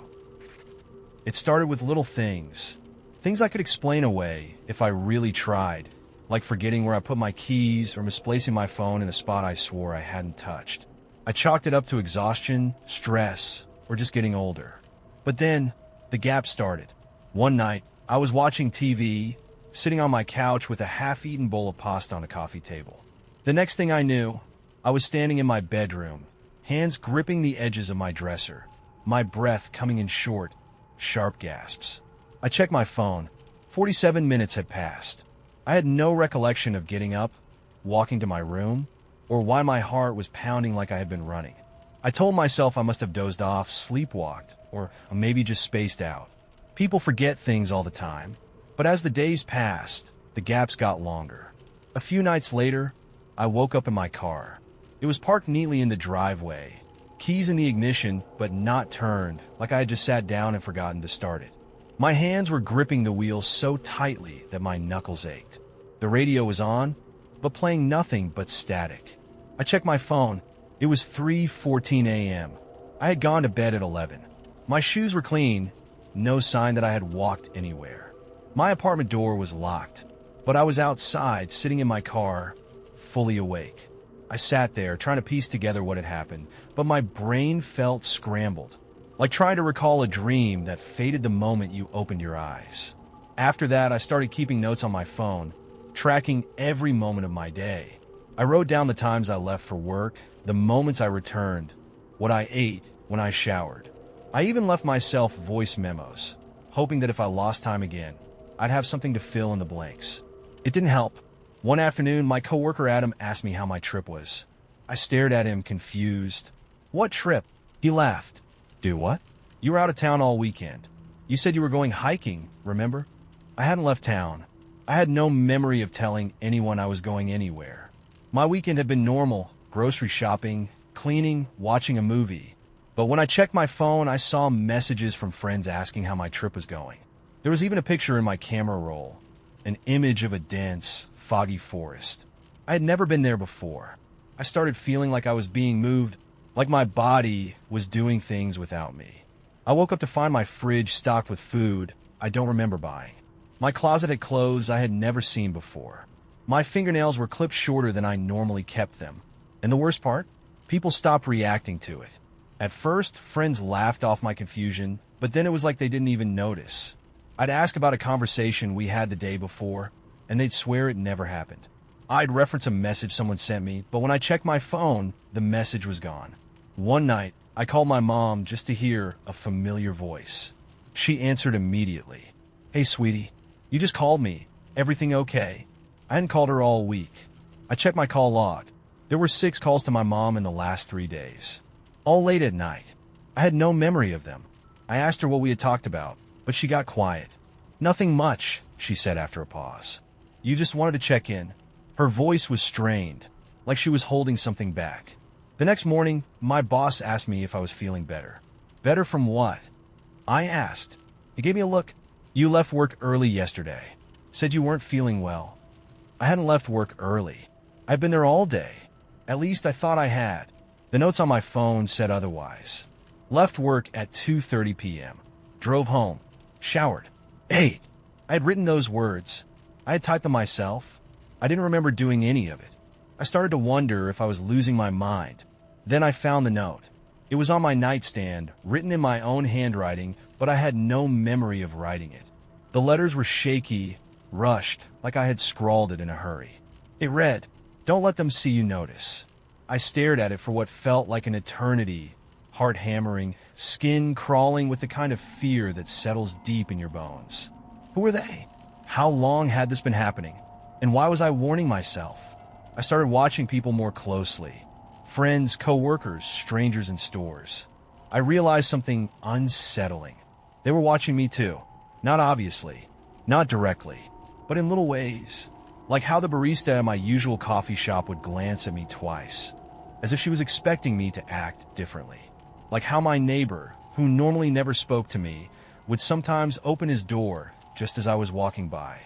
S1: It started with little things I could explain away if I really tried, like forgetting where I put my keys or misplacing my phone in a spot I swore I hadn't touched. I chalked it up to exhaustion, stress, or just getting older. But then, the gap started. One night, I was watching TV, sitting on my couch with a half-eaten bowl of pasta on a coffee table. The next thing I knew, I was standing in my bedroom, hands gripping the edges of my dresser, my breath coming in short, sharp gasps. I checked my phone. 47 minutes had passed. I had no recollection of getting up, walking to my room, or why my heart was pounding like I had been running. I told myself I must have dozed off, sleepwalked, or maybe just spaced out. People forget things all the time. But as the days passed, the gaps got longer. A few nights later, I woke up in my car. It was parked neatly in the driveway, keys in the ignition, but not turned, like I had just sat down and forgotten to start it. My hands were gripping the wheel so tightly that my knuckles ached. The radio was on, but playing nothing but static. I checked my phone. It was 3:14 a.m. I had gone to bed at 11. My shoes were clean, no sign that I had walked anywhere. My apartment door was locked, but I was outside, sitting in my car, fully awake. I sat there, trying to piece together what had happened, but my brain felt scrambled, like trying to recall a dream that faded the moment you opened your eyes. After that, I started keeping notes on my phone, tracking every moment of my day. I wrote down the times I left for work, the moments I returned, what I ate, when I showered. I even left myself voice memos, hoping that if I lost time again, I'd have something to fill in the blanks. It didn't help. One afternoon, my coworker Adam asked me how my trip was. I stared at him, confused. "What trip?" He laughed. "Do what?" "You were out of town all weekend. You said you were going hiking, remember?" I hadn't left town. I had no memory of telling anyone I was going anywhere. My weekend had been normal, grocery shopping, cleaning, watching a movie. But when I checked my phone, I saw messages from friends asking how my trip was going. There was even a picture in my camera roll, an image of a dense, foggy forest. I had never been there before. I started feeling like I was being moved, like my body was doing things without me. I woke up to find my fridge stocked with food I don't remember buying. My closet had clothes I had never seen before. My fingernails were clipped shorter than I normally kept them. And the worst part? People stopped reacting to it. At first, friends laughed off my confusion, but then it was like they didn't even notice. I'd ask about a conversation we had the day before, and they'd swear it never happened. I'd reference a message someone sent me, but when I checked my phone, the message was gone. One night, I called my mom just to hear a familiar voice. She answered immediately. "Hey, sweetie, you just called me. Everything okay?" I hadn't called her all week. I checked my call log. There were 6 calls to my mom in the last 3 days. All late at night. I had no memory of them. I asked her what we had talked about, but she got quiet. "Nothing much," she said after a pause. "You just wanted to check in." Her voice was strained, like she was holding something back. The next morning, my boss asked me if I was feeling better. Better from what? I asked. He gave me a look. "You left work early yesterday. Said you weren't feeling well." I hadn't left work early. I'd been there all day. At least I thought I had. The notes on my phone said otherwise. Left work at 2:30 p.m. Drove home. Showered. Ate. I had written those words. I had typed them myself. I didn't remember doing any of it. I started to wonder if I was losing my mind. Then I found the note. It was on my nightstand, written in my own handwriting, but I had no memory of writing it. The letters were shaky, rushed, like I had scrawled it in a hurry. It read, "Don't let them see you notice." I stared at it for what felt like an eternity, heart hammering, skin crawling with the kind of fear that settles deep in your bones. Who were they? How long had this been happening? And why was I warning myself? I started watching people more closely. Friends, co-workers, strangers in stores. I realized something unsettling. They were watching me too. Not obviously, not directly, but in little ways. Like how the barista at my usual coffee shop would glance at me twice, as if she was expecting me to act differently. Like how my neighbor, who normally never spoke to me, would sometimes open his door just as I was walking by,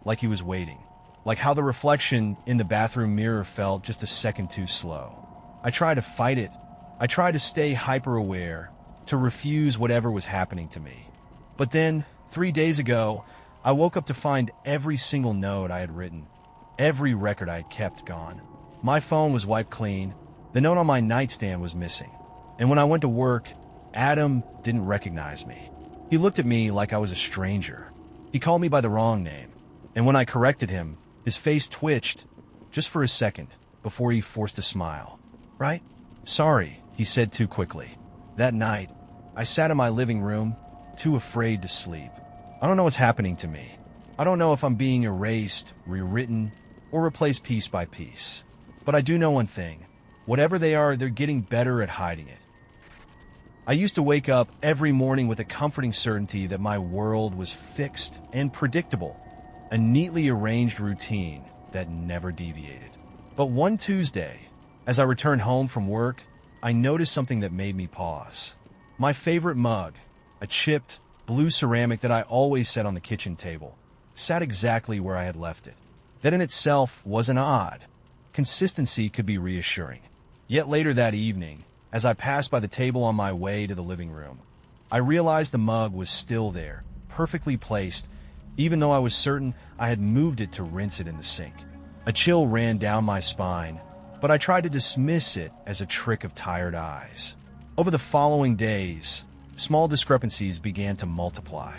S1: like he was waiting. Like how the reflection in the bathroom mirror felt just a second too slow. I tried to fight it. I tried to stay hyper-aware, to refuse whatever was happening to me. But then, 3 days ago, I woke up to find every single note I had written, every record I had kept gone. My phone was wiped clean. The note on my nightstand was missing. And when I went to work, Adam didn't recognize me. He looked at me like I was a stranger. He called me by the wrong name. And when I corrected him, his face twitched, just for a second, before he forced a smile. "Right? Sorry," he said too quickly. That night, I sat in my living room, too afraid to sleep. I don't know what's happening to me. I don't know if I'm being erased, rewritten, or replaced piece by piece. But I do know one thing. Whatever they are, they're getting better at hiding it. I used to wake up every morning with a comforting certainty that my world was fixed and predictable, a neatly arranged routine that never deviated. But one Tuesday, as I returned home from work, I noticed something that made me pause. My favorite mug, a chipped, blue ceramic that I always set on the kitchen table, sat exactly where I had left it. That in itself wasn't odd. Consistency could be reassuring. Yet later that evening, as I passed by the table on my way to the living room, I realized the mug was still there, perfectly placed, even though I was certain I had moved it to rinse it in the sink. A chill ran down my spine, but I tried to dismiss it as a trick of tired eyes. Over the following days, small discrepancies began to multiply.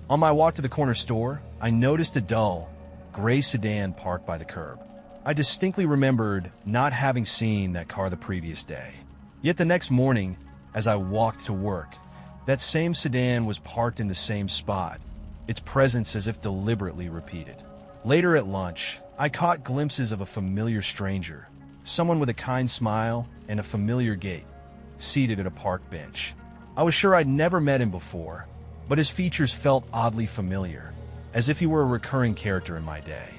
S1: On my walk to the corner store, I noticed a dull, gray sedan parked by the curb. I distinctly remembered not having seen that car the previous day. Yet the next morning, as I walked to work, that same sedan was parked in the same spot, its presence as if deliberately repeated. Later at lunch, I caught glimpses of a familiar stranger, someone with a kind smile and a familiar gait, seated at a park bench. I was sure I'd never met him before, but his features felt oddly familiar, as if he were a recurring character in my day.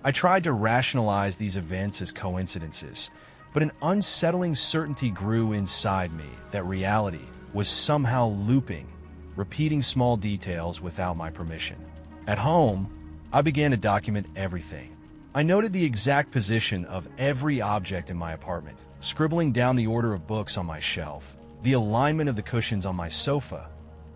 S1: I tried to rationalize these events as coincidences, but an unsettling certainty grew inside me that reality was somehow looping, repeating small details without my permission. At home, I began to document everything. I noted the exact position of every object in my apartment, scribbling down the order of books on my shelf, the alignment of the cushions on my sofa,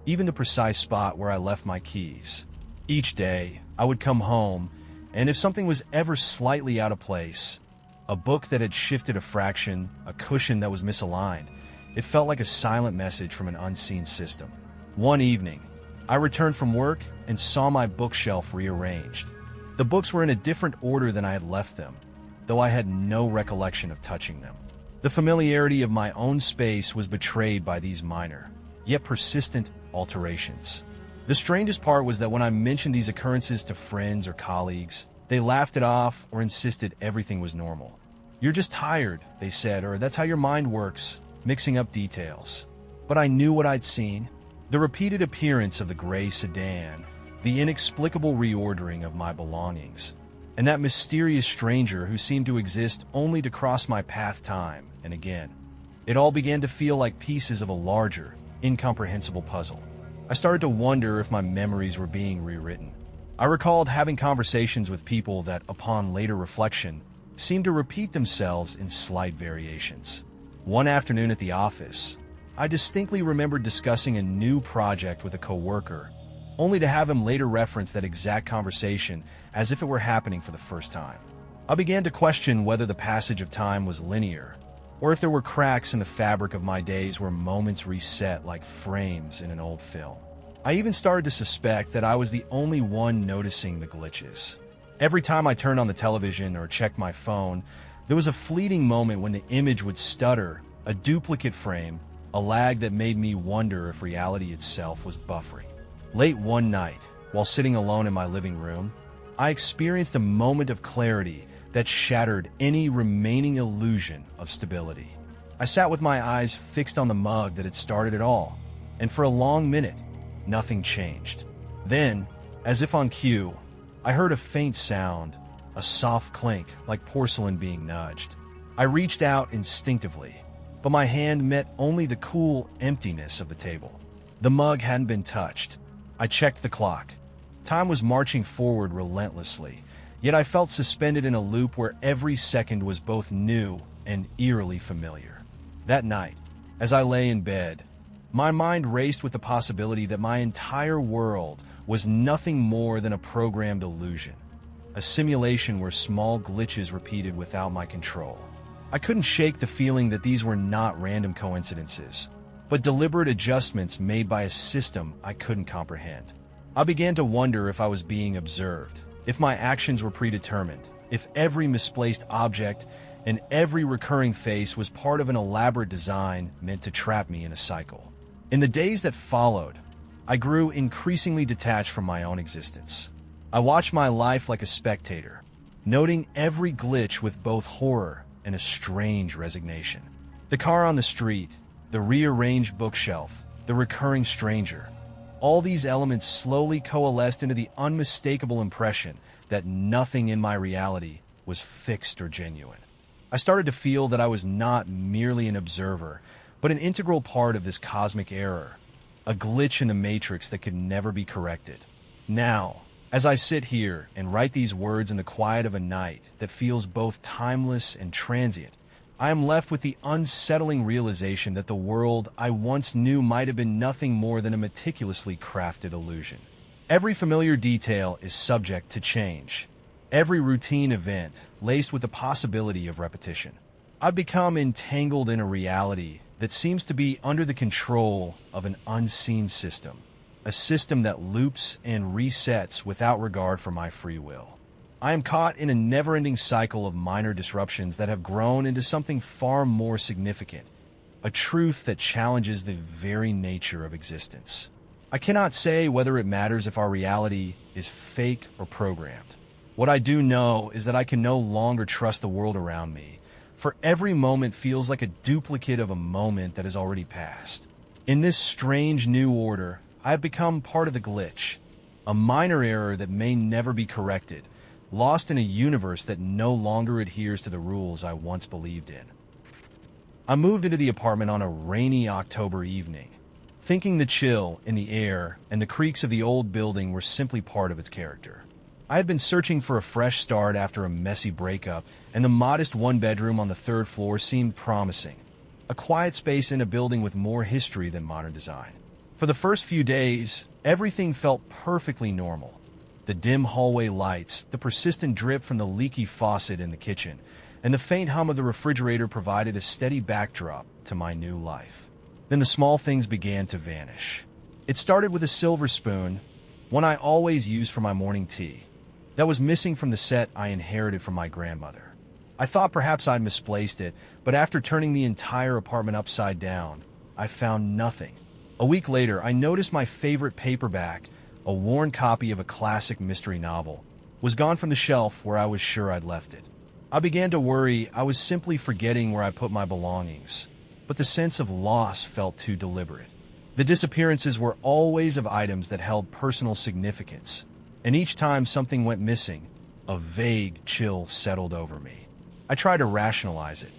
S1: even the precise spot where I left my keys. Each day, I would come home, and if something was ever slightly out of place, a book that had shifted a fraction, a cushion that was misaligned, it felt like a silent message from an unseen system. One evening, I returned from work and saw my bookshelf rearranged. The books were in a different order than I had left them, though I had no recollection of touching them. The familiarity of my own space was betrayed by these minor, yet persistent alterations. The strangest part was that when I mentioned these occurrences to friends or colleagues, they laughed it off or insisted everything was normal. "You're just tired," they said, or "that's how your mind works," mixing up details. But I knew what I'd seen. The repeated appearance of the gray sedan, the inexplicable reordering of my belongings, and that mysterious stranger who seemed to exist only to cross my path time and again. It all began to feel like pieces of a larger, incomprehensible puzzle. I started to wonder if my memories were being rewritten. I recalled having conversations with people that, upon later reflection, seemed to repeat themselves in slight variations. One afternoon at the office, I distinctly remembered discussing a new project with a coworker, only to have him later reference that exact conversation as if it were happening for the first time. I began to question whether the passage of time was linear, or if there were cracks in the fabric of my days where moments reset like frames in an old film. I even started to suspect that I was the only one noticing the glitches. Every time I turned on the television or checked my phone, there was a fleeting moment when the image would stutter, a duplicate frame, a lag that made me wonder if reality itself was buffering. Late one night, while sitting alone in my living room, I experienced a moment of clarity that shattered any remaining illusion of stability. I sat with my eyes fixed on the mug that had started it all, and for a long minute, nothing changed. Then, as if on cue, I heard a faint sound, a soft clink like porcelain being nudged. I reached out instinctively, but my hand met only the cool emptiness of the table. The mug hadn't been touched. I checked the clock. Time was marching forward relentlessly, yet I felt suspended in a loop where every second was both new and eerily familiar. That night, as I lay in bed, my mind raced with the possibility that my entire world was nothing more than a programmed illusion, a simulation where small glitches repeated without my control. I couldn't shake the feeling that these were not random coincidences, but deliberate adjustments made by a system I couldn't comprehend. I began to wonder if I was being observed, if my actions were predetermined, if every misplaced object and every recurring face was part of an elaborate design meant to trap me in a cycle. In the days that followed, I grew increasingly detached from my own existence. I watched my life like a spectator, noting every glitch with both horror and a strange resignation. The car on the street, the rearranged bookshelf, the recurring stranger, all these elements slowly coalesced into the unmistakable impression that nothing in my reality was fixed or genuine. I started to feel that I was not merely an observer, but an integral part of this cosmic error, a glitch in the matrix that could never be corrected. Now, as I sit here and write these words in the quiet of a night that feels both timeless and transient, I am left with the unsettling realization that the world I once knew might have been nothing more than a meticulously crafted illusion. Every familiar detail is subject to change. Every routine event laced with the possibility of repetition. I've become entangled in a reality that seems to be under the control of an unseen system, a system that loops and resets without regard for my free will. I am caught in a never-ending cycle of minor disruptions that have grown into something far more significant, a truth that challenges the very nature of existence. I cannot say whether it matters if our reality is fake or programmed. What I do know is that I can no longer trust the world around me, for every moment feels like a duplicate of a moment that has already passed. In this strange new order, I have become part of the glitch, a minor error that may never be corrected, lost in a universe that no longer adheres to the rules I once believed in. I moved into the apartment on a rainy October evening, thinking the chill in the air and the creaks of the old building were simply part of its character. I had been searching for a fresh start after a messy breakup, and the modest one-bedroom on the third floor seemed promising. A quiet space in a building with more history than modern design. For the first few days, everything felt perfectly normal. The dim hallway lights, the persistent drip from the leaky faucet in the kitchen, and the faint hum of the refrigerator provided a steady backdrop to my new life. Then the small things began to vanish. It started with a silver spoon, one I always used for my morning tea, that was missing from the set I inherited from my grandmother. I thought perhaps I'd misplaced it, but after turning the entire apartment upside down, I found nothing. A week later, I noticed my favorite paperback, a worn copy of a classic mystery novel, was gone from the shelf where I was sure I'd left it. I began to worry I was simply forgetting where I put my belongings, but the sense of loss felt too deliberate. The disappearances were always of items that held personal significance, and each time something went missing, a vague chill settled over me. I tried to rationalize it.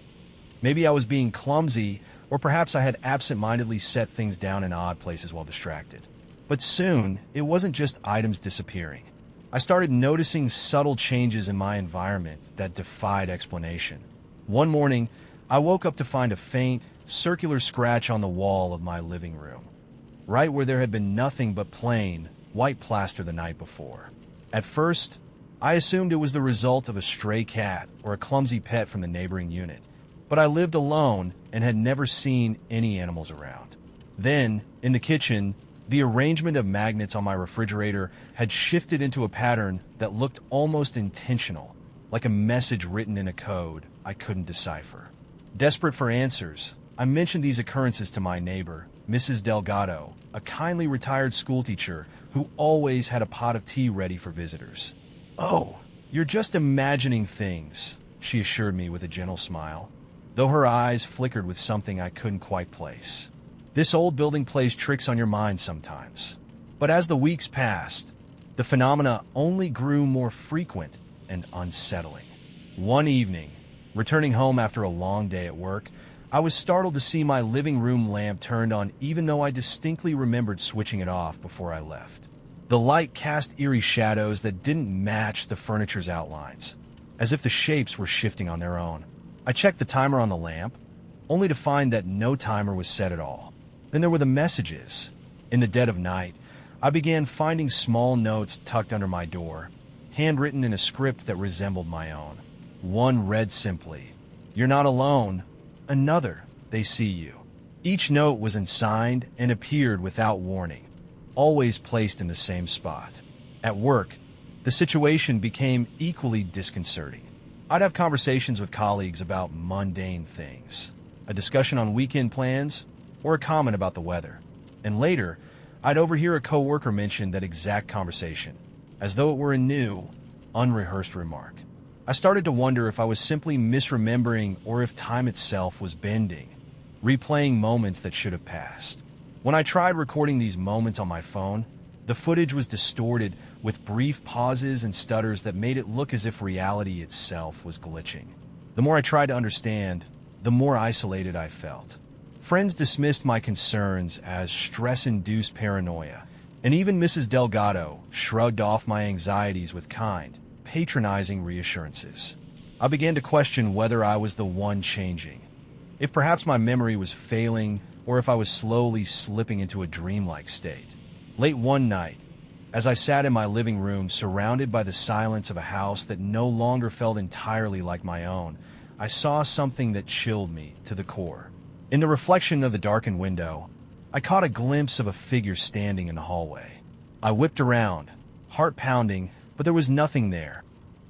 S1: Maybe I was being clumsy, or perhaps I had absent-mindedly set things down in odd places while distracted. But soon, it wasn't just items disappearing. I started noticing subtle changes in my environment that defied explanation. One morning, I woke up to find a faint, circular scratch on the wall of my living room, right where there had been nothing but plain, white plaster the night before. At first, I assumed it was the result of a stray cat or a clumsy pet from the neighboring unit, but I lived alone and had never seen any animals around. Then, in the kitchen, the arrangement of magnets on my refrigerator had shifted into a pattern that looked almost intentional, like a message written in a code I couldn't decipher. Desperate for answers, I mentioned these occurrences to my neighbor, Mrs. Delgado, a kindly retired schoolteacher who always had a pot of tea ready for visitors. "Oh, you're just imagining things," she assured me with a gentle smile, though her eyes flickered with something I couldn't quite place. This old building plays tricks on your mind sometimes. But as the weeks passed, the phenomena only grew more frequent and unsettling. One evening, returning home after a long day at work, I was startled to see my living room lamp turned on even though I distinctly remembered switching it off before I left. The light cast eerie shadows that didn't match the furniture's outlines, as if the shapes were shifting on their own. I checked the timer on the lamp, only to find that no timer was set at all. Then there were the messages. In the dead of night, I began finding small notes tucked under my door, handwritten in a script that resembled my own. One read simply, "You're not alone." Another, "They see you." Each note was unsigned and appeared without warning, always placed in the same spot. At work, the situation became equally disconcerting. I'd have conversations with colleagues about mundane things, a discussion on weekend plans, or a comment about the weather. And later, I'd overhear a coworker mention that exact conversation, as though it were a new, unrehearsed remark. I started to wonder if I was simply misremembering or if time itself was bending, replaying moments that should have passed. When I tried recording these moments on my phone, the footage was distorted with brief pauses and stutters that made it look as if reality itself was glitching. The more I tried to understand, the more isolated I felt. Friends dismissed my concerns as stress-induced paranoia, and even Mrs. Delgado shrugged off my anxieties with kind, patronizing reassurances. I began to question whether I was the one changing, if perhaps my memory was failing, or if I was slowly slipping into a dreamlike state. Late one night, as I sat in my living room surrounded by the silence of a house that no longer felt entirely like my own, I saw something that chilled me to the core. In the reflection of the darkened window, I caught a glimpse of a figure standing in the hallway. I whipped around, heart pounding, but there was nothing there,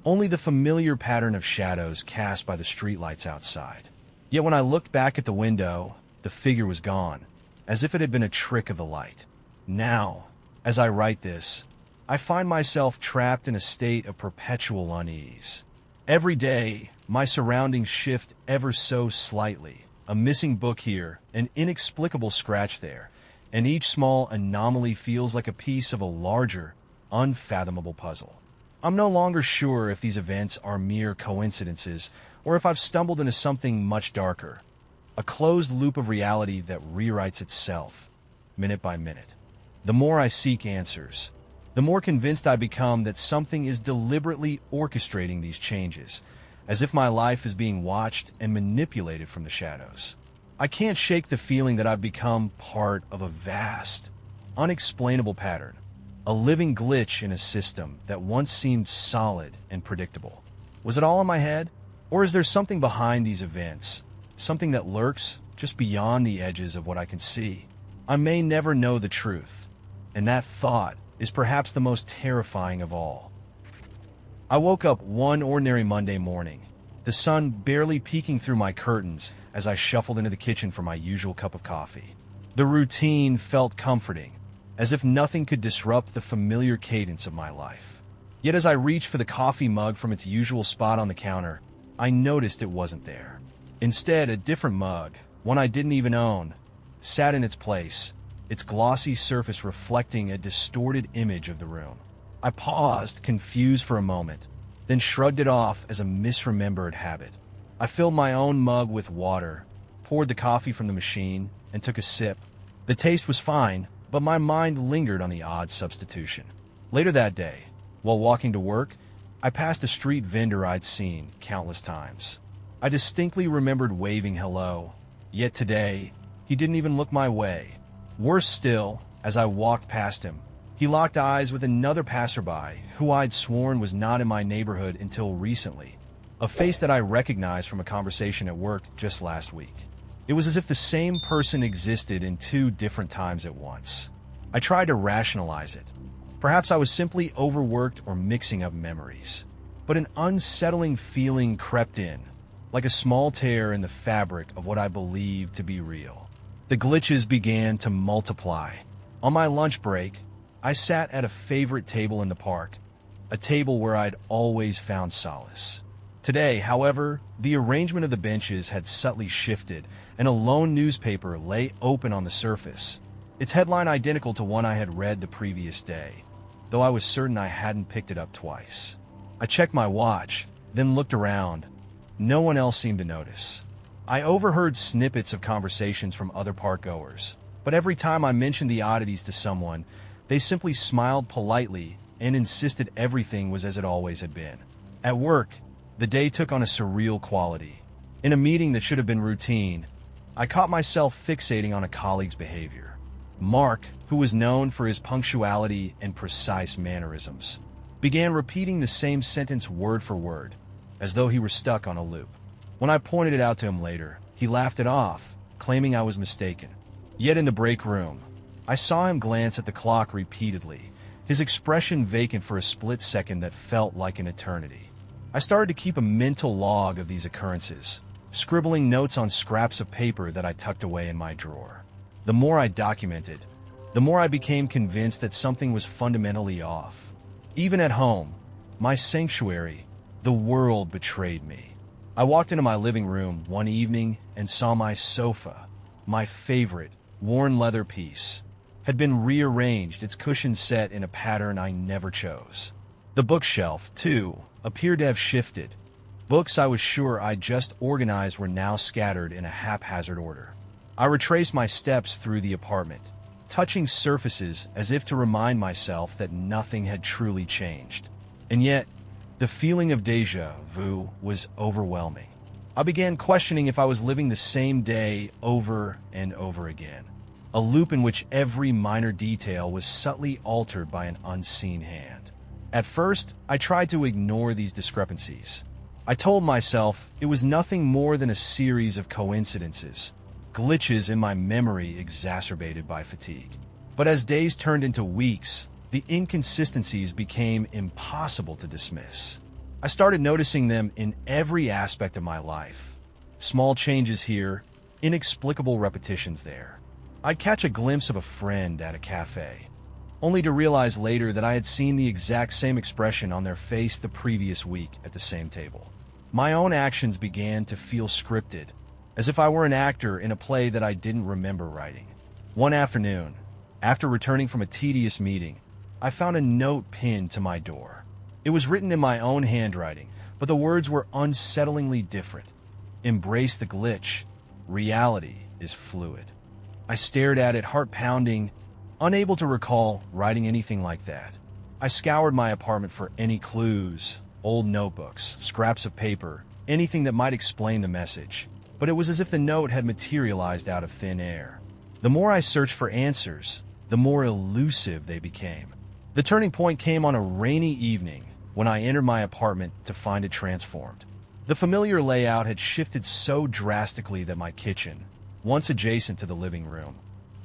S1: only the familiar pattern of shadows cast by the streetlights outside. Yet when I looked back at the window, the figure was gone, as if it had been a trick of the light. Now, as I write this, I find myself trapped in a state of perpetual unease. Every day, my surroundings shift ever so slightly. A missing book here, an inexplicable scratch there, and each small anomaly feels like a piece of a larger, unfathomable puzzle. I'm no longer sure if these events are mere coincidences or if I've stumbled into something much darker, a closed loop of reality that rewrites itself, minute by minute. The more I seek answers, the more convinced I become that something is deliberately orchestrating these changes, as if my life is being watched and manipulated from the shadows. I can't shake the feeling that I've become part of a vast, unexplainable pattern, a living glitch in a system that once seemed solid and predictable. Was it all in my head? Or is there something behind these events, something that lurks just beyond the edges of what I can see? I may never know the truth, and that thought is perhaps the most terrifying of all. I woke up one ordinary Monday morning, the sun barely peeking through my curtains as I shuffled into the kitchen for my usual cup of coffee. The routine felt comforting, as if nothing could disrupt the familiar cadence of my life. Yet as I reached for the coffee mug from its usual spot on the counter, I noticed it wasn't there. Instead, a different mug, one I didn't even own, sat in its place, its glossy surface reflecting a distorted image of the room. I paused, confused for a moment, then shrugged it off as a misremembered habit. I filled my own mug with water, poured the coffee from the machine, and took a sip. The taste was fine, but my mind lingered on the odd substitution. Later that day, while walking to work, I passed a street vendor I'd seen countless times. I distinctly remembered waving hello, yet today, he didn't even look my way. Worse still, as I walked past him, he locked eyes with another passerby who I'd sworn was not in my neighborhood until recently, a face that I recognized from a conversation at work just last week. It was as if the same person existed in two different times at once. I tried to rationalize it. Perhaps I was simply overworked or mixing up memories. But an unsettling feeling crept in, like a small tear in the fabric of what I believed to be real. The glitches began to multiply. On my lunch break, I sat at a favorite table in the park, a table where I'd always found solace. Today, however, the arrangement of the benches had subtly shifted, and a lone newspaper lay open on the surface, its headline identical to one I had read the previous day, though I was certain I hadn't picked it up twice. I checked my watch, then looked around. No one else seemed to notice. I overheard snippets of conversations from other park-goers, but every time I mentioned the oddities to someone, they simply smiled politely and insisted everything was as it always had been. At work, the day took on a surreal quality. In a meeting that should have been routine, I caught myself fixating on a colleague's behavior. Mark, who was known for his punctuality and precise mannerisms, began repeating the same sentence word for word, as though he were stuck on a loop. When I pointed it out to him later, he laughed it off, claiming I was mistaken. Yet in the break room, I saw him glance at the clock repeatedly, his expression vacant for a split second that felt like an eternity. I started to keep a mental log of these occurrences, scribbling notes on scraps of paper that I tucked away in my drawer. The more I documented, the more I became convinced that something was fundamentally off. Even at home, my sanctuary, the world betrayed me. I walked into my living room one evening and saw my sofa, my favorite, worn leather piece, had been rearranged, its cushions set in a pattern I never chose. The bookshelf, too, appeared to have shifted. Books I was sure I'd just organized were now scattered in a haphazard order. I retraced my steps through the apartment, touching surfaces as if to remind myself that nothing had truly changed. And yet, the feeling of déjà vu was overwhelming. I began questioning if I was living the same day over and over again, a loop in which every minor detail was subtly altered by an unseen hand. At first, I tried to ignore these discrepancies. I told myself it was nothing more than a series of coincidences, glitches in my memory exacerbated by fatigue. But as days turned into weeks, the inconsistencies became impossible to dismiss. I started noticing them in every aspect of my life. Small changes here, inexplicable repetitions there. I'd catch a glimpse of a friend at a cafe, only to realize later that I had seen the exact same expression on their face the previous week at the same table. My own actions began to feel scripted, as if I were an actor in a play that I didn't remember writing. One afternoon, after returning from a tedious meeting, I found a note pinned to my door. It was written in my own handwriting, but the words were unsettlingly different. Embrace the glitch. Reality is fluid. I stared at it, heart pounding, unable to recall writing anything like that. I scoured my apartment for any clues, old notebooks, scraps of paper, anything that might explain the message. But it was as if the note had materialized out of thin air. The more I searched for answers, the more elusive they became. The turning point came on a rainy evening when I entered my apartment to find it transformed. The familiar layout had shifted so drastically that my kitchen, once adjacent to the living room,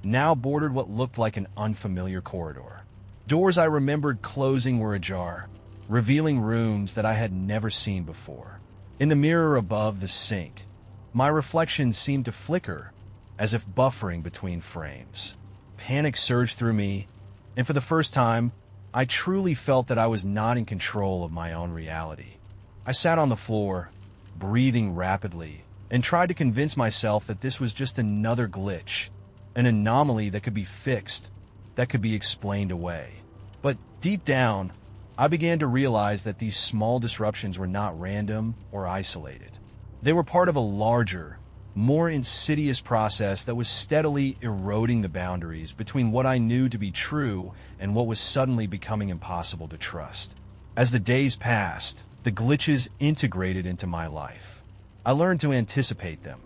S1: now bordered what looked like an unfamiliar corridor. Doors I remembered closing were ajar, revealing rooms that I had never seen before. In the mirror above the sink, my reflection seemed to flicker, as if buffering between frames. Panic surged through me, and for the first time, I truly felt that I was not in control of my own reality. I sat on the floor, breathing rapidly, and tried to convince myself that this was just another glitch, an anomaly that could be fixed, that could be explained away. But deep down, I began to realize that these small disruptions were not random or isolated. They were part of a larger, more insidious process that was steadily eroding the boundaries between what I knew to be true and what was suddenly becoming impossible to trust. As the days passed, the glitches integrated into my life. I learned to anticipate them.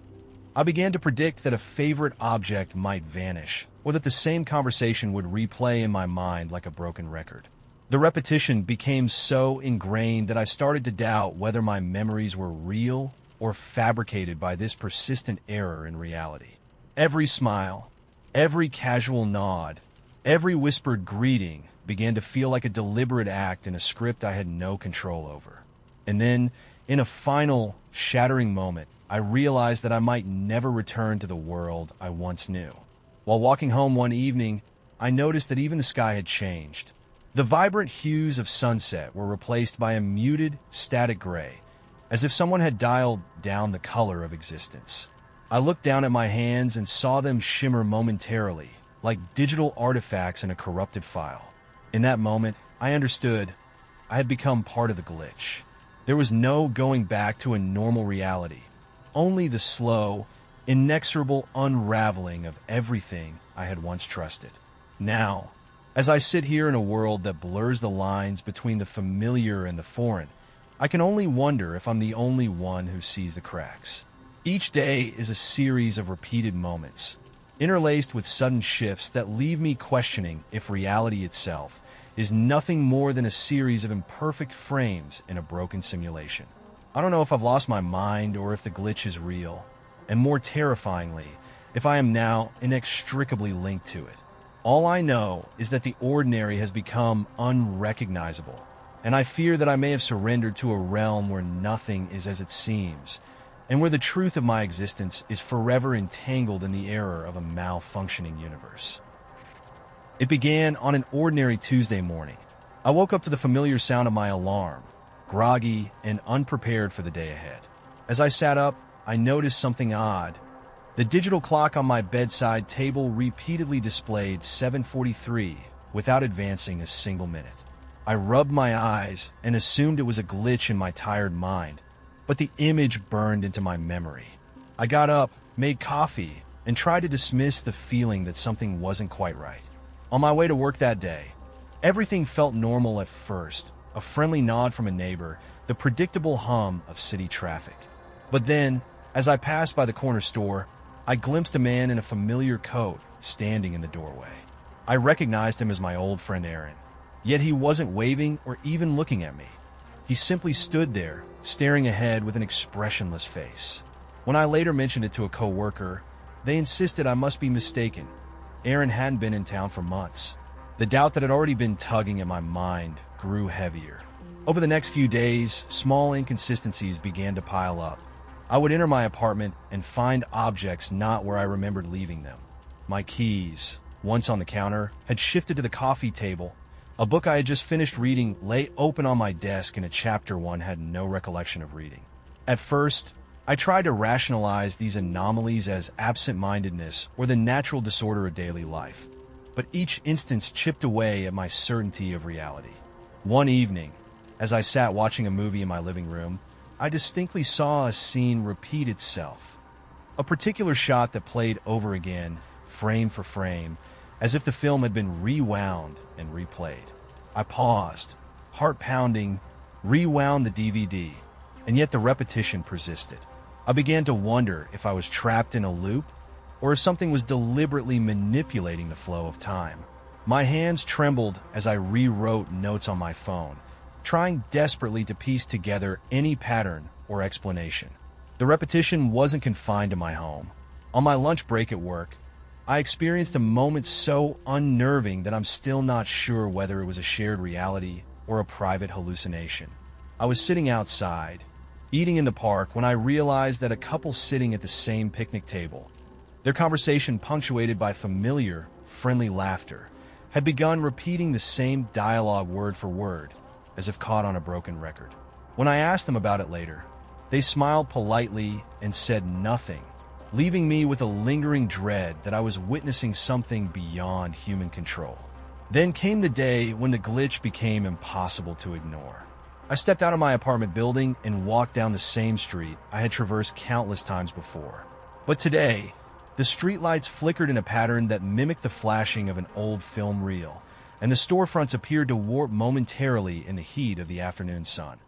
S1: I began to predict that a favorite object might vanish, or that the same conversation would replay in my mind like a broken record. The repetition became so ingrained that I started to doubt whether my memories were real or fabricated by this persistent error in reality. Every smile, every casual nod, every whispered greeting began to feel like a deliberate act in a script I had no control over. And then, in a final, shattering moment, I realized that I might never return to the world I once knew. While walking home one evening, I noticed that even the sky had changed. The vibrant hues of sunset were replaced by a muted, static gray, as if someone had dialed down the color of existence. I looked down at my hands and saw them shimmer momentarily, like digital artifacts in a corrupted file. In that moment, I understood I had become part of the glitch. There was no going back to a normal reality, only the slow, inexorable unraveling of everything I had once trusted. Now, as I sit here in a world that blurs the lines between the familiar and the foreign, I can only wonder if I'm the only one who sees the cracks. Each day is a series of repeated moments, interlaced with sudden shifts that leave me questioning if reality itself is nothing more than a series of imperfect frames in a broken simulation. I don't know if I've lost my mind or if the glitch is real, and more terrifyingly, if I am now inextricably linked to it. All I know is that the ordinary has become unrecognizable, and I fear that I may have surrendered to a realm where nothing is as it seems, and where the truth of my existence is forever entangled in the error of a malfunctioning universe. It began on an ordinary Tuesday morning. I woke up to the familiar sound of my alarm, groggy and unprepared for the day ahead. As I sat up, I noticed something odd. The digital clock on my bedside table repeatedly displayed 7:43 without advancing a single minute. I rubbed my eyes and assumed it was a glitch in my tired mind, but the image burned into my memory. I got up, made coffee, and tried to dismiss the feeling that something wasn't quite right. On my way to work that day, everything felt normal at first. A friendly nod from a neighbor, the predictable hum of city traffic. But then, as I passed by the corner store, I glimpsed a man in a familiar coat standing in the doorway. I recognized him as my old friend Aaron, yet he wasn't waving or even looking at me. He simply stood there, staring ahead with an expressionless face. When I later mentioned it to a coworker, they insisted I must be mistaken. Aaron hadn't been in town for months. The doubt that had already been tugging at my mind grew heavier. Over the next few days, small inconsistencies began to pile up. I would enter my apartment and find objects not where I remembered leaving them. My keys, once on the counter, had shifted to the coffee table. A book I had just finished reading lay open on my desk in a chapter one had no recollection of reading. At first, I tried to rationalize these anomalies as absent-mindedness or the natural disorder of daily life, but each instance chipped away at my certainty of reality. One evening, as I sat watching a movie in my living room, I distinctly saw a scene repeat itself. A particular shot that played over again, frame for frame, as if the film had been rewound and replayed. I paused, heart pounding, rewound the DVD, and yet the repetition persisted. I began to wonder if I was trapped in a loop or if something was deliberately manipulating the flow of time. My hands trembled as I rewrote notes on my phone, trying desperately to piece together any pattern or explanation. The repetition wasn't confined to my home. On my lunch break at work, I experienced a moment so unnerving that I'm still not sure whether it was a shared reality or a private hallucination. I was sitting outside, eating in the park, when I realized that a couple sitting at the same picnic table, their conversation punctuated by familiar, friendly laughter, had begun repeating the same dialogue word for word, as if caught on a broken record. When I asked them about it later, they smiled politely and said nothing, leaving me with a lingering dread that I was witnessing something beyond human control. Then came the day when the glitch became impossible to ignore. I stepped out of my apartment building and walked down the same street I had traversed countless times before. But today, the streetlights flickered in a pattern that mimicked the flashing of an old film reel, and the storefronts appeared to warp momentarily in the heat of the afternoon sun.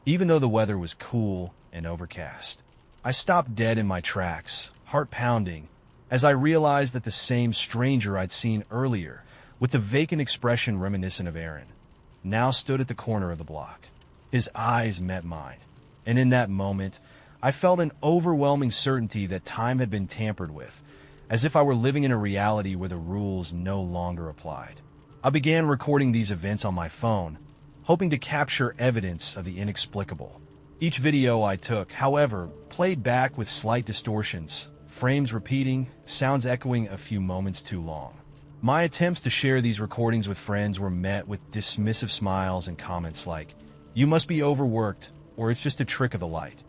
S1: Even though the weather was cool and overcast, I stopped dead in my tracks, heart pounding, as I realized that the same stranger I'd seen earlier, with the vacant expression reminiscent of Aaron, now stood at the corner of the block. His eyes met mine, and in that moment, I felt an overwhelming certainty that time had been tampered with, as if I were living in a reality where the rules no longer applied. I began recording these events on my phone, hoping to capture evidence of the inexplicable. Each video I took, however, played back with slight distortions, frames repeating, sounds echoing a few moments too long. My attempts to share these recordings with friends were met with dismissive smiles and comments like, "You must be overworked," or "It's just a trick of the light."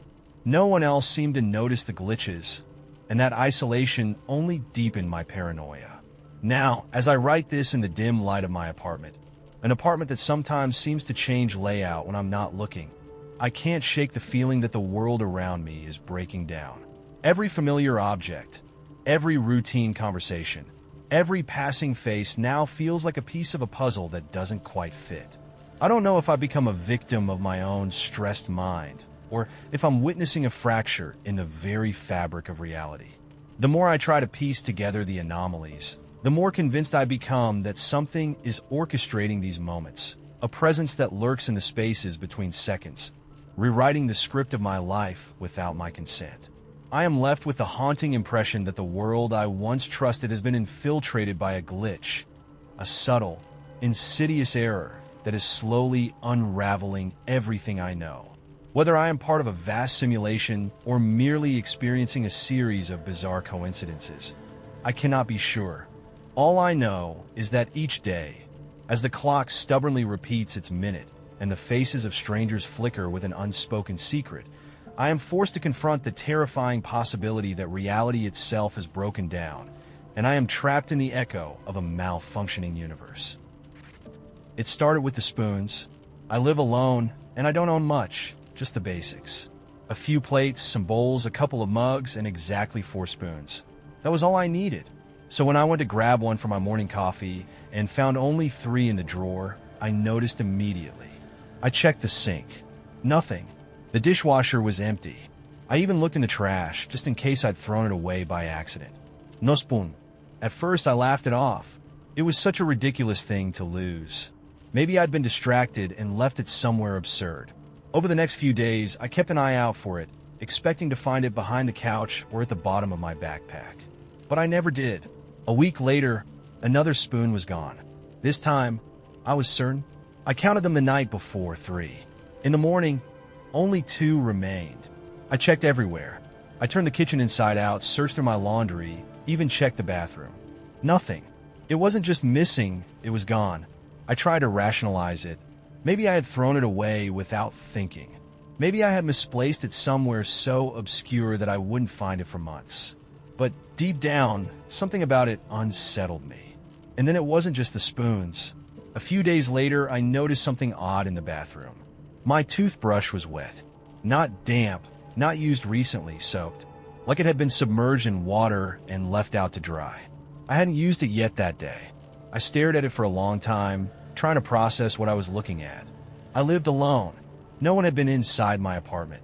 S1: No one else seemed to notice the glitches, and that isolation only deepened my paranoia. Now, as I write this in the dim light of my apartment, an apartment that sometimes seems to change layout when I'm not looking, I can't shake the feeling that the world around me is breaking down. Every familiar object, every routine conversation, every passing face now feels like a piece of a puzzle that doesn't quite fit. I don't know if I've become a victim of my own stressed mind, or if I'm witnessing a fracture in the very fabric of reality. The more I try to piece together the anomalies, the more convinced I become that something is orchestrating these moments, a presence that lurks in the spaces between seconds, rewriting the script of my life without my consent. I am left with the haunting impression that the world I once trusted has been infiltrated by a glitch, a subtle, insidious error that is slowly unraveling everything I know. Whether I am part of a vast simulation or merely experiencing a series of bizarre coincidences, I cannot be sure. All I know is that each day, as the clock stubbornly repeats its minute and the faces of strangers flicker with an unspoken secret, I am forced to confront the terrifying possibility that reality itself has broken down, and I am trapped in the echo of a malfunctioning universe. It started with the spoons. I live alone, and I don't own much. Just the basics. A few plates, some bowls, a couple of mugs, and exactly 4 spoons. That was all I needed. So when I went to grab one for my morning coffee and found only 3 in the drawer, I noticed immediately. I checked the sink. Nothing. The dishwasher was empty. I even looked in the trash, just in case I'd thrown it away by accident. No spoon. At first, I laughed it off. It was such a ridiculous thing to lose. Maybe I'd been distracted and left it somewhere absurd. Over the next few days, I kept an eye out for it, expecting to find it behind the couch or at the bottom of my backpack. But I never did. A week later, another spoon was gone. This time, I was certain. I counted them the night before, 3. In the morning, only 2 remained. I checked everywhere. I turned the kitchen inside out, searched through my laundry, even checked the bathroom. Nothing. It wasn't just missing, it was gone. I tried to rationalize it. Maybe I had thrown it away without thinking. Maybe I had misplaced it somewhere so obscure that I wouldn't find it for months. But deep down, something about it unsettled me. And then it wasn't just the spoons. A few days later, I noticed something odd in the bathroom. My toothbrush was wet. Not damp, not used recently, soaked. Like it had been submerged in water and left out to dry. I hadn't used it yet that day. I stared at it for a long time, trying to process what I was looking at. I lived alone. No one had been inside my apartment.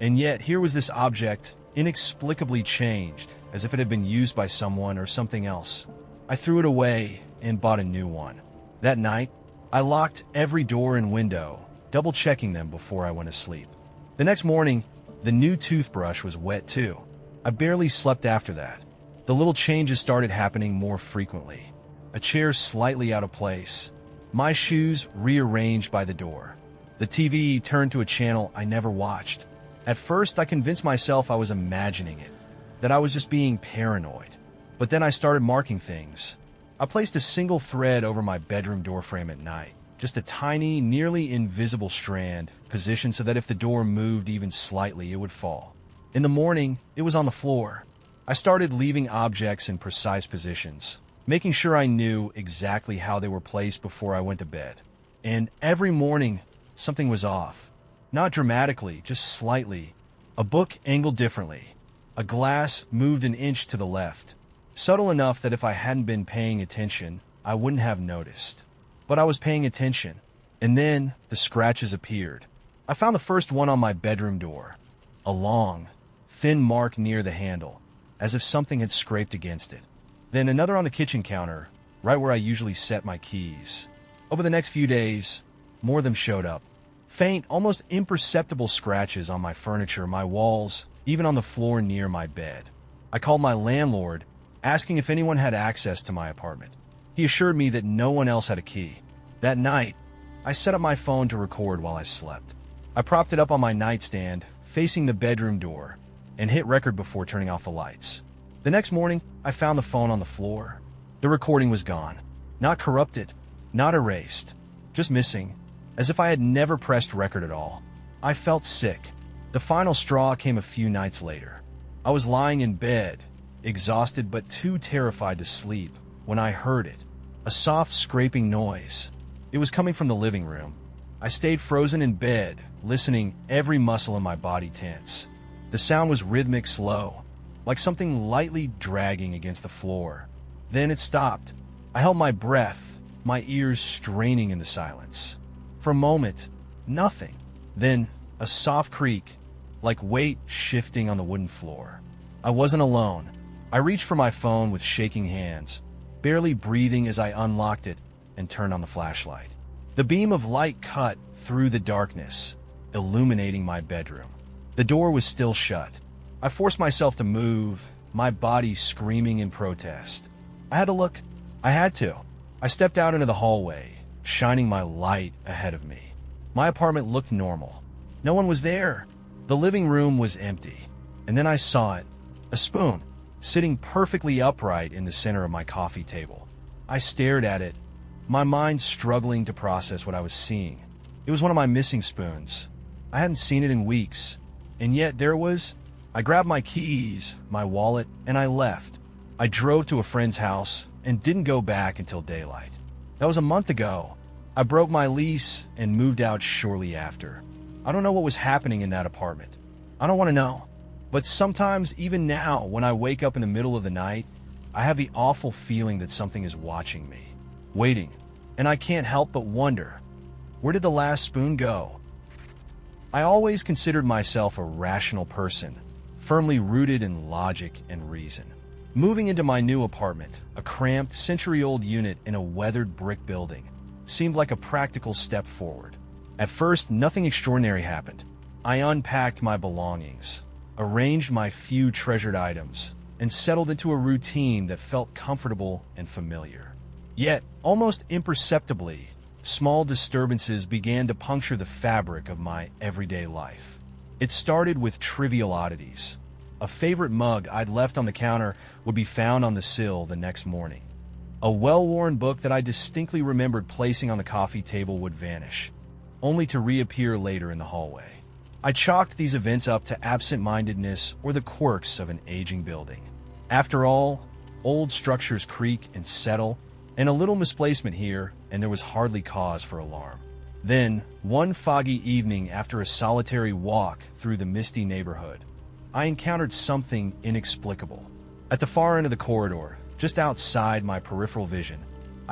S1: And yet, here was this object, inexplicably changed, as if it had been used by someone or something else. I threw it away and bought a new one. That night, I locked every door and window, double-checking them before I went to sleep. The next morning, the new toothbrush was wet too. I barely slept after that. The little changes started happening more frequently. A chair slightly out of place. My shoes rearranged by the door. The TV turned to a channel I never watched. At first, I convinced myself I was imagining it, that I was just being paranoid. But then I started marking things. I placed a single thread over my bedroom doorframe at night, just a tiny, nearly invisible strand, positioned so that if the door moved even slightly, it would fall. In the morning, it was on the floor. I started leaving objects in precise positions, making sure I knew exactly how they were placed before I went to bed. And every morning, something was off. Not dramatically, just slightly. A book angled differently. A glass moved an inch to the left. Subtle enough that if I hadn't been paying attention, I wouldn't have noticed. But I was paying attention. And then the scratches appeared. I found the first one on my bedroom door. A long, thin mark near the handle, as if something had scraped against it. Then another on the kitchen counter, right where I usually set my keys. Over the next few days, more of them showed up. Faint, almost imperceptible scratches on my furniture, my walls, even on the floor near my bed. I called my landlord, asking if anyone had access to my apartment. He assured me that no one else had a key. That night, I set up my phone to record while I slept. I propped it up on my nightstand, facing the bedroom door, and hit record before turning off the lights. The next morning, I found the phone on the floor. The recording was gone. Not corrupted, not erased, just missing, as if I had never pressed record at all. I felt sick. The final straw came a few nights later. I was lying in bed, exhausted but too terrified to sleep, when I heard it. A soft scraping noise. It was coming from the living room. I stayed frozen in bed, listening, every muscle in my body tense. The sound was rhythmic, slow, like something lightly dragging against the floor. Then it stopped. I held my breath, my ears straining in the silence. For a moment, nothing. Then a soft creak, like weight shifting on the wooden floor. I wasn't alone. I reached for my phone with shaking hands, barely breathing as I unlocked it and turned on the flashlight. The beam of light cut through the darkness, illuminating my bedroom. The door was still shut. I forced myself to move, my body screaming in protest. I had to look. I had to. I stepped out into the hallway, shining my light ahead of me. My apartment looked normal. No one was there. The living room was empty. And then I saw it. A spoon, sitting perfectly upright in the center of my coffee table. I stared at it, my mind struggling to process what I was seeing. It was one of my missing spoons. I hadn't seen it in weeks. And yet there it was. I grabbed my keys, my wallet, and I left. I drove to a friend's house and didn't go back until daylight. That was a month ago. I broke my lease and moved out shortly after. I don't know what was happening in that apartment. I don't want to know. But sometimes, even now, when I wake up in the middle of the night, I have the awful feeling that something is watching me, waiting, and I can't help but wonder, where did the last spoon go? I always considered myself a rational person, firmly rooted in logic and reason. Moving into my new apartment, a cramped, century-old unit in a weathered brick building, seemed like a practical step forward. At first, nothing extraordinary happened. I unpacked my belongings, arranged my few treasured items, and settled into a routine that felt comfortable and familiar. Yet, almost imperceptibly, small disturbances began to puncture the fabric of my everyday life. It started with trivial oddities. A favorite mug I'd left on the counter would be found on the sill the next morning. A well-worn book that I distinctly remembered placing on the coffee table would vanish, only to reappear later in the hallway. I chalked these events up to absent-mindedness or the quirks of an aging building. After all, old structures creak and settle, and a little misplacement here, and there was hardly cause for alarm. Then, one foggy evening after a solitary walk through the misty neighborhood, I encountered something inexplicable. At the far end of the corridor, just outside my peripheral vision,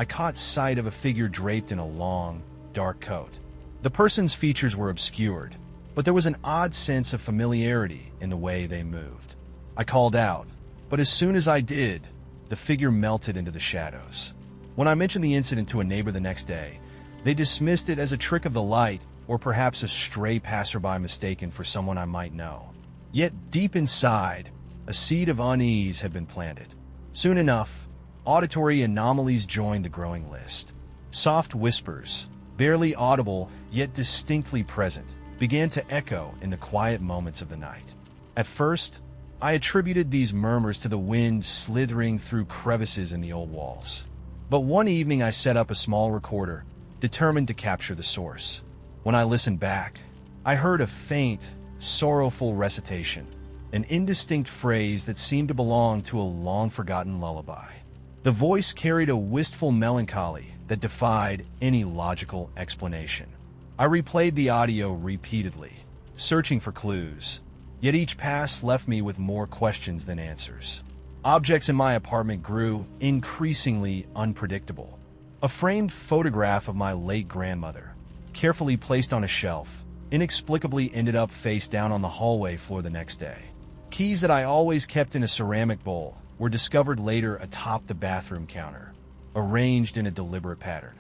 S1: I caught sight of a figure draped in a long, dark coat. The person's features were obscured, but there was an odd sense of familiarity in the way they moved. I called out, but as soon as I did, the figure melted into the shadows. When I mentioned the incident to a neighbor the next day, they dismissed it as a trick of the light or perhaps a stray passerby mistaken for someone I might know. Yet deep inside, a seed of unease had been planted. Soon enough, auditory anomalies joined the growing list. Soft whispers, barely audible yet distinctly present, began to echo in the quiet moments of the night. At first, I attributed these murmurs to the wind slithering through crevices in the old walls. But one evening I set up a small recorder, determined to capture the source. When I listened back, I heard a faint, sorrowful recitation, an indistinct phrase that seemed to belong to a long-forgotten lullaby. The voice carried a wistful melancholy that defied any logical explanation. I replayed the audio repeatedly, searching for clues, yet each pass left me with more questions than answers. Objects in my apartment grew increasingly unpredictable. A framed photograph of my late grandmother, carefully placed on a shelf, inexplicably ended up face down on the hallway floor the next day. Keys that I always kept in a ceramic bowl were discovered later atop the bathroom counter, arranged in a deliberate pattern.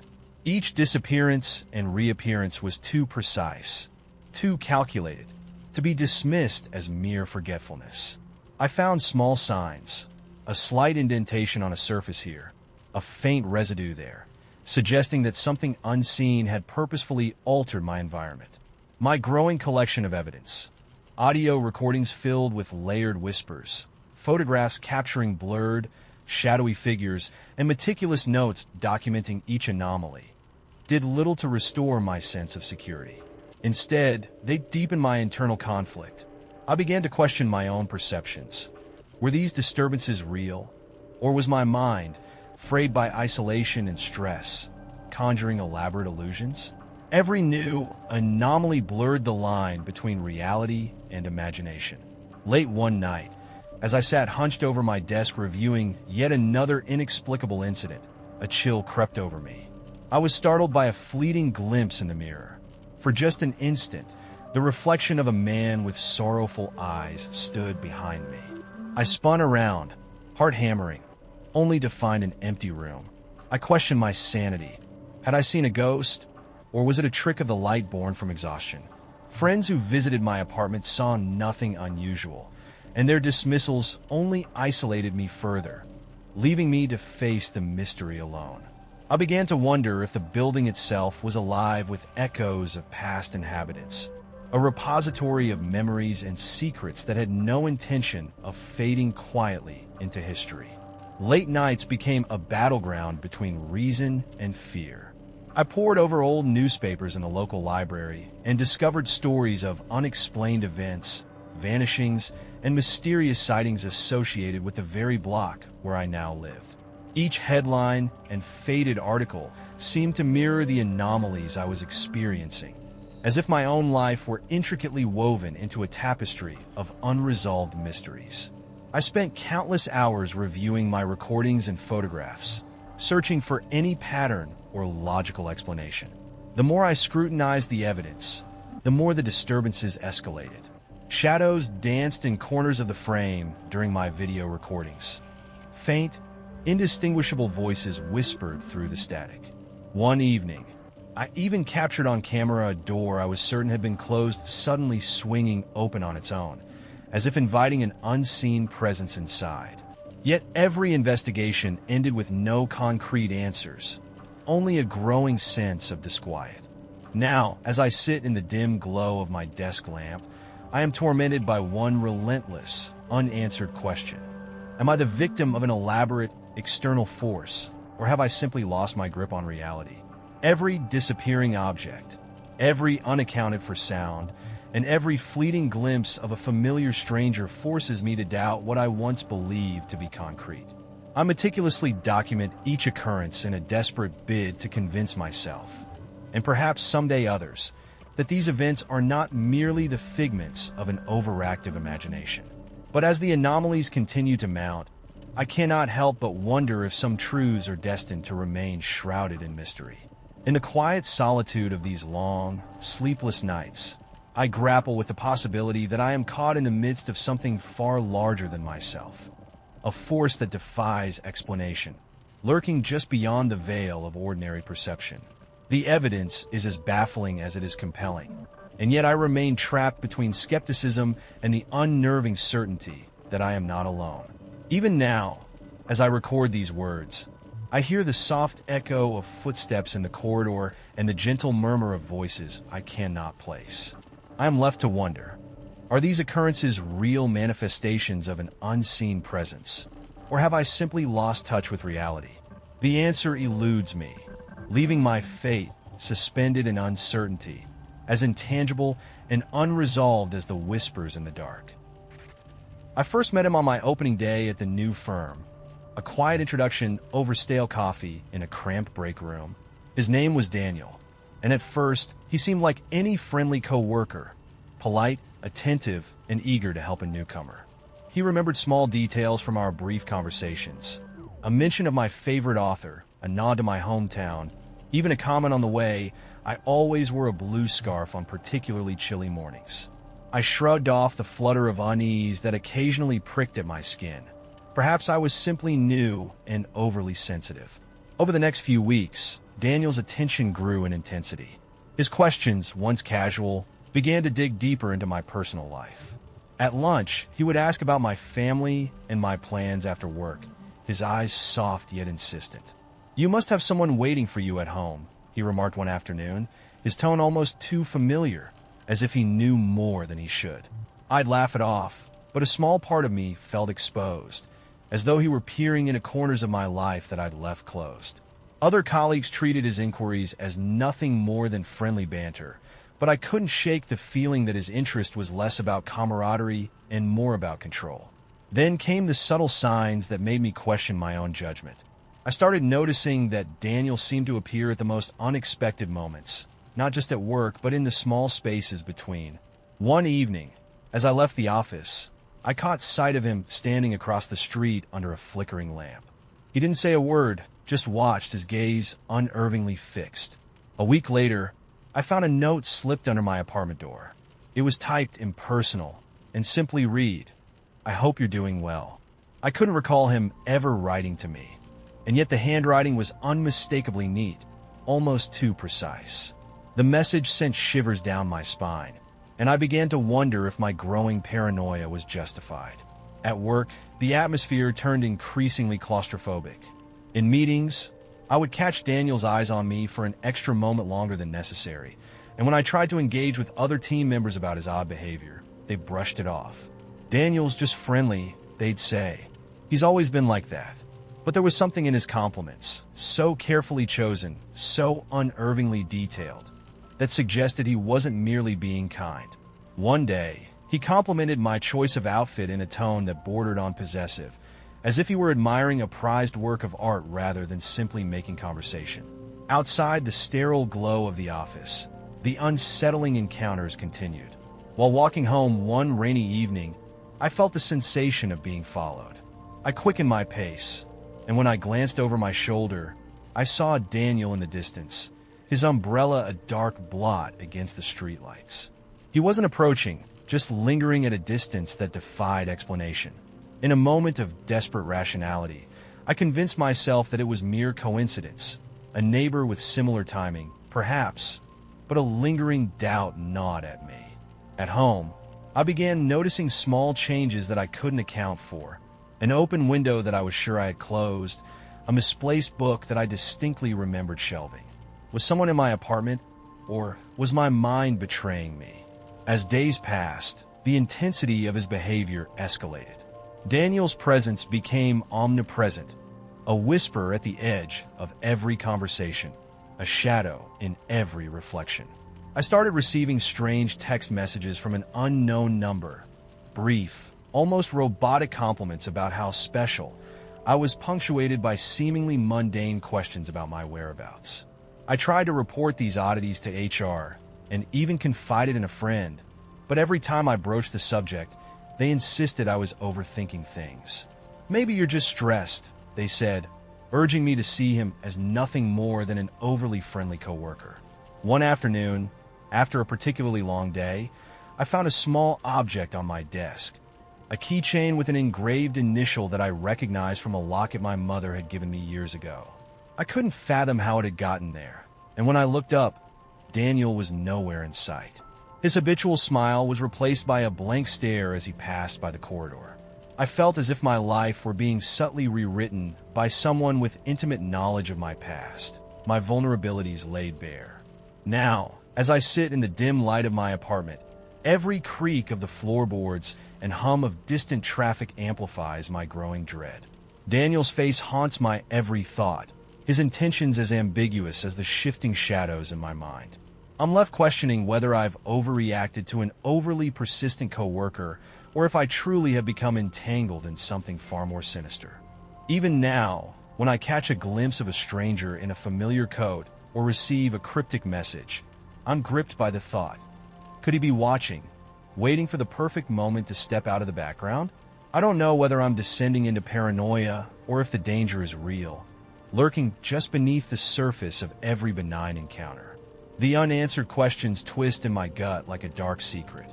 S1: Each disappearance and reappearance was too precise, too calculated, to be dismissed as mere forgetfulness. I found small signs, a slight indentation on a surface here, a faint residue there, suggesting that something unseen had purposefully altered my environment. My growing collection of evidence, audio recordings filled with layered whispers, photographs capturing blurred, shadowy figures, and meticulous notes documenting each anomaly, did little to restore my sense of security. Instead, they deepened my internal conflict. I began to question my own perceptions. Were these disturbances real? Or was my mind, frayed by isolation and stress, conjuring elaborate illusions? Every new anomaly blurred the line between reality and imagination. Late one night, as I sat hunched over my desk reviewing yet another inexplicable incident, a chill crept over me. I was startled by a fleeting glimpse in the mirror. For just an instant, the reflection of a man with sorrowful eyes stood behind me. I spun around, heart hammering, only to find an empty room. I questioned my sanity. Had I seen a ghost, or was it a trick of the light born from exhaustion? Friends who visited my apartment saw nothing unusual, and their dismissals only isolated me further, leaving me to face the mystery alone. I began to wonder if the building itself was alive with echoes of past inhabitants, a repository of memories and secrets that had no intention of fading quietly into history. Late nights became a battleground between reason and fear. I pored over old newspapers in the local library and discovered stories of unexplained events, vanishings, and mysterious sightings associated with the very block where I now lived. Each headline and faded article seemed to mirror the anomalies I was experiencing, as if my own life were intricately woven into a tapestry of unresolved mysteries. I spent countless hours reviewing my recordings and photographs, searching for any pattern or logical explanation. The more I scrutinized the evidence, the more the disturbances escalated. Shadows danced in corners of the frame during my video recordings. Faint, indistinguishable voices whispered through the static. One evening, I even captured on camera a door I was certain had been closed suddenly swinging open on its own, as if inviting an unseen presence inside. Yet every investigation ended with no concrete answers, only a growing sense of disquiet. Now, as I sit in the dim glow of my desk lamp, I am tormented by one relentless, unanswered question. Am I the victim of an elaborate, external force, or have I simply lost my grip on reality? Every disappearing object, every unaccounted for sound, and every fleeting glimpse of a familiar stranger forces me to doubt what I once believed to be concrete. I meticulously document each occurrence in a desperate bid to convince myself, and perhaps someday others, that these events are not merely the figments of an overactive imagination. But as the anomalies continue to mount, I cannot help but wonder if some truths are destined to remain shrouded in mystery. In the quiet solitude of these long, sleepless nights, I grapple with the possibility that I am caught in the midst of something far larger than myself, a force that defies explanation, lurking just beyond the veil of ordinary perception. The evidence is as baffling as it is compelling, and yet I remain trapped between skepticism and the unnerving certainty that I am not alone. Even now, as I record these words, I hear the soft echo of footsteps in the corridor and the gentle murmur of voices I cannot place. I am left to wonder, are these occurrences real manifestations of an unseen presence, or have I simply lost touch with reality? The answer eludes me, leaving my fate suspended in uncertainty, as intangible and unresolved as the whispers in the dark. I first met him on my opening day at the new firm, a quiet introduction over stale coffee in a cramped break room. His name was Daniel, and at first he seemed like any friendly co-worker, polite, attentive, and eager to help a newcomer. He remembered small details from our brief conversations, a mention of my favorite author, a nod to my hometown, even a comment on the way I always wore a blue scarf on particularly chilly mornings. I shrugged off the flutter of unease that occasionally pricked at my skin. Perhaps I was simply new and overly sensitive. Over the next few weeks, Daniel's attention grew in intensity. His questions, once casual, began to dig deeper into my personal life. At lunch, he would ask about my family and my plans after work, his eyes soft yet insistent. "You must have someone waiting for you at home," he remarked one afternoon, his tone almost too familiar, as if he knew more than he should. I'd laugh it off, but a small part of me felt exposed, as though he were peering into corners of my life that I'd left closed. Other colleagues treated his inquiries as nothing more than friendly banter, but I couldn't shake the feeling that his interest was less about camaraderie and more about control. Then came the subtle signs that made me question my own judgment. I started noticing that Daniel seemed to appear at the most unexpected moments, not just at work, but in the small spaces between. One evening, as I left the office, I caught sight of him standing across the street under a flickering lamp. He didn't say a word, just watched, his gaze unervingly fixed. A week later, I found a note slipped under my apartment door. It was typed impersonal and simply read, "I hope you're doing well." I couldn't recall him ever writing to me, and yet the handwriting was unmistakably neat, almost too precise. The message sent shivers down my spine, and I began to wonder if my growing paranoia was justified. At work, the atmosphere turned increasingly claustrophobic. In meetings, I would catch Daniel's eyes on me for an extra moment longer than necessary, and when I tried to engage with other team members about his odd behavior, they brushed it off. "Daniel's just friendly," they'd say. "He's always been like that." But there was something in his compliments, so carefully chosen, so unnervingly detailed, that suggested he wasn't merely being kind. One day, he complimented my choice of outfit in a tone that bordered on possessive, as if he were admiring a prized work of art rather than simply making conversation. Outside the sterile glow of the office, the unsettling encounters continued. While walking home one rainy evening, I felt the sensation of being followed. I quickened my pace, and when I glanced over my shoulder, I saw Daniel in the distance, his umbrella a dark blot against the streetlights. He wasn't approaching, just lingering at a distance that defied explanation. In a moment of desperate rationality, I convinced myself that it was mere coincidence, a neighbor with similar timing, perhaps, but a lingering doubt gnawed at me. At home, I began noticing small changes that I couldn't account for. An open window that I was sure I had closed, a misplaced book that I distinctly remembered shelving. Was someone in my apartment, or was my mind betraying me? As days passed, the intensity of his behavior escalated. Daniel's presence became omnipresent, a whisper at the edge of every conversation, a shadow in every reflection. I started receiving strange text messages from an unknown number, brief, almost robotic compliments about how special I was, punctuated by seemingly mundane questions about my whereabouts. I tried to report these oddities to HR and even confided in a friend, but every time I broached the subject, they insisted I was overthinking things. "Maybe you're just stressed," they said, urging me to see him as nothing more than an overly friendly coworker. One afternoon, after a particularly long day, I found a small object on my desk, a keychain with an engraved initial that I recognized from a locket my mother had given me years ago. I couldn't fathom how it had gotten there, and when I looked up, Daniel was nowhere in sight. His habitual smile was replaced by a blank stare as he passed by the corridor. I felt as if my life were being subtly rewritten by someone with intimate knowledge of my past, my vulnerabilities laid bare. Now, as I sit in the dim light of my apartment, every creak of the floorboards and hum of distant traffic amplifies my growing dread. Daniel's face haunts my every thought, his intentions as ambiguous as the shifting shadows in my mind. I'm left questioning whether I've overreacted to an overly persistent coworker or if I truly have become entangled in something far more sinister. Even now, when I catch a glimpse of a stranger in a familiar coat or receive a cryptic message, I'm gripped by the thought, could he be watching, waiting for the perfect moment to step out of the background? I don't know whether I'm descending into paranoia or if the danger is real, lurking just beneath the surface of every benign encounter. The unanswered questions twist in my gut like a dark secret.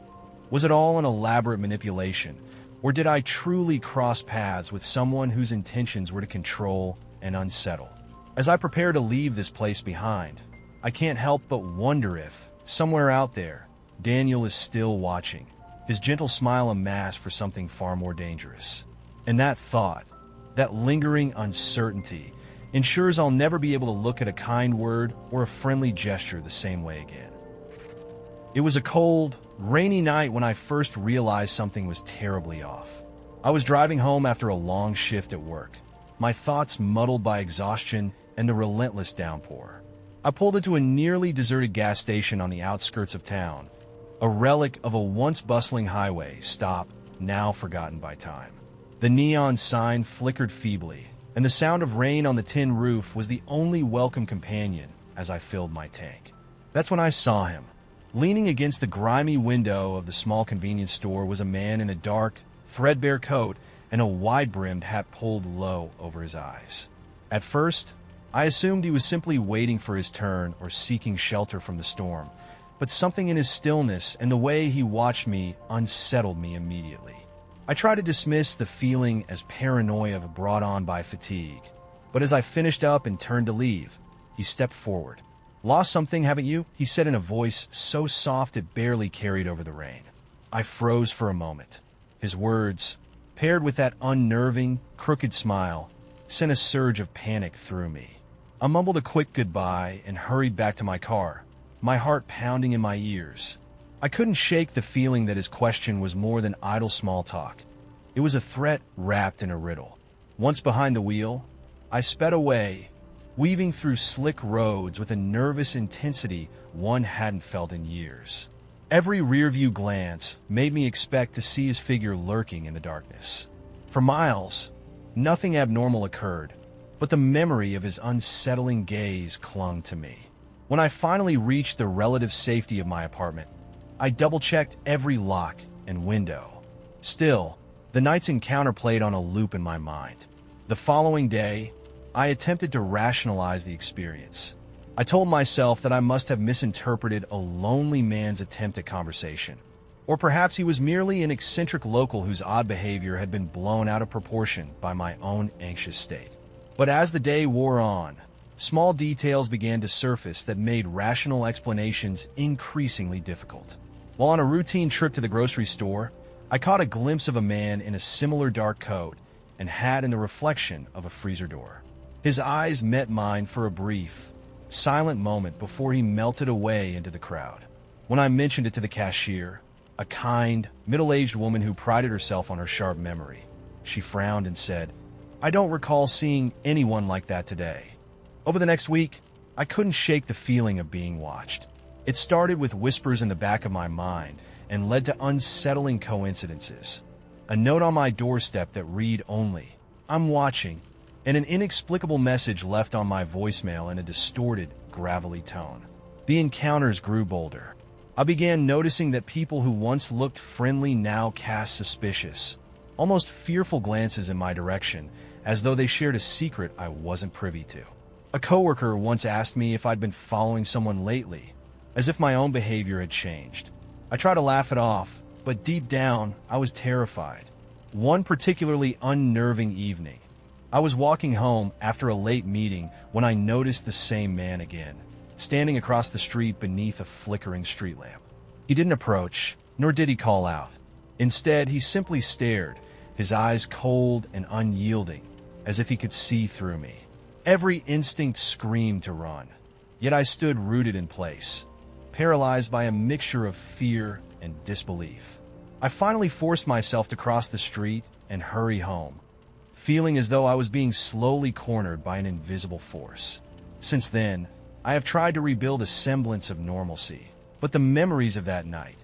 S1: Was it all an elaborate manipulation, or did I truly cross paths with someone whose intentions were to control and unsettle? As I prepare to leave this place behind, I can't help but wonder if, somewhere out there, Daniel is still watching, his gentle smile a mask for something far more dangerous. And that thought, that lingering uncertainty, ensures I'll never be able to look at a kind word or a friendly gesture the same way again. It was a cold, rainy night when I first realized something was terribly off. I was driving home after a long shift at work, my thoughts muddled by exhaustion and the relentless downpour. I pulled into a nearly deserted gas station on the outskirts of town, a relic of a once bustling highway stop now forgotten by time. The neon sign flickered feebly, and the sound of rain on the tin roof was the only welcome companion as I filled my tank. That's when I saw him. Leaning against the grimy window of the small convenience store was a man in a dark, threadbare coat and a wide-brimmed hat pulled low over his eyes. At first, I assumed he was simply waiting for his turn or seeking shelter from the storm, but something in his stillness and the way he watched me unsettled me immediately. I tried to dismiss the feeling as paranoia brought on by fatigue, but as I finished up and turned to leave, he stepped forward. "Lost something, haven't you?" he said in a voice so soft it barely carried over the rain. I froze for a moment. His words, paired with that unnerving, crooked smile, sent a surge of panic through me. I mumbled a quick goodbye and hurried back to my car, my heart pounding in my ears. I couldn't shake the feeling that his question was more than idle small talk. It was a threat wrapped in a riddle. Once behind the wheel, I sped away, weaving through slick roads with a nervous intensity one hadn't felt in years. Every rearview glance made me expect to see his figure lurking in the darkness. For miles, nothing abnormal occurred, but the memory of his unsettling gaze clung to me. When I finally reached the relative safety of my apartment, I double-checked every lock and window. Still, the night's encounter played on a loop in my mind. The following day, I attempted to rationalize the experience. I told myself that I must have misinterpreted a lonely man's attempt at conversation. Or perhaps he was merely an eccentric local whose odd behavior had been blown out of proportion by my own anxious state. But as the day wore on, small details began to surface that made rational explanations increasingly difficult. While on a routine trip to the grocery store, I caught a glimpse of a man in a similar dark coat and hat in the reflection of a freezer door. His eyes met mine for a brief, silent moment before he melted away into the crowd. When I mentioned it to the cashier, a kind, middle-aged woman who prided herself on her sharp memory, she frowned and said, "I don't recall seeing anyone like that today." Over the next week, I couldn't shake the feeling of being watched. It started with whispers in the back of my mind and led to unsettling coincidences. A note on my doorstep that read only, "I'm watching," and an inexplicable message left on my voicemail in a distorted, gravelly tone. The encounters grew bolder. I began noticing that people who once looked friendly now cast suspicious, almost fearful glances in my direction, as though they shared a secret I wasn't privy to. A coworker once asked me if I'd been following someone lately, as if my own behavior had changed. I tried to laugh it off, but deep down, I was terrified. One particularly unnerving evening, I was walking home after a late meeting when I noticed the same man again, standing across the street beneath a flickering street lamp. He didn't approach, nor did he call out. Instead, he simply stared, his eyes cold and unyielding, as if he could see through me. Every instinct screamed to run, yet I stood rooted in place, paralyzed by a mixture of fear and disbelief. I finally forced myself to cross the street and hurry home, feeling as though I was being slowly cornered by an invisible force. Since then, I have tried to rebuild a semblance of normalcy, but the memories of that night,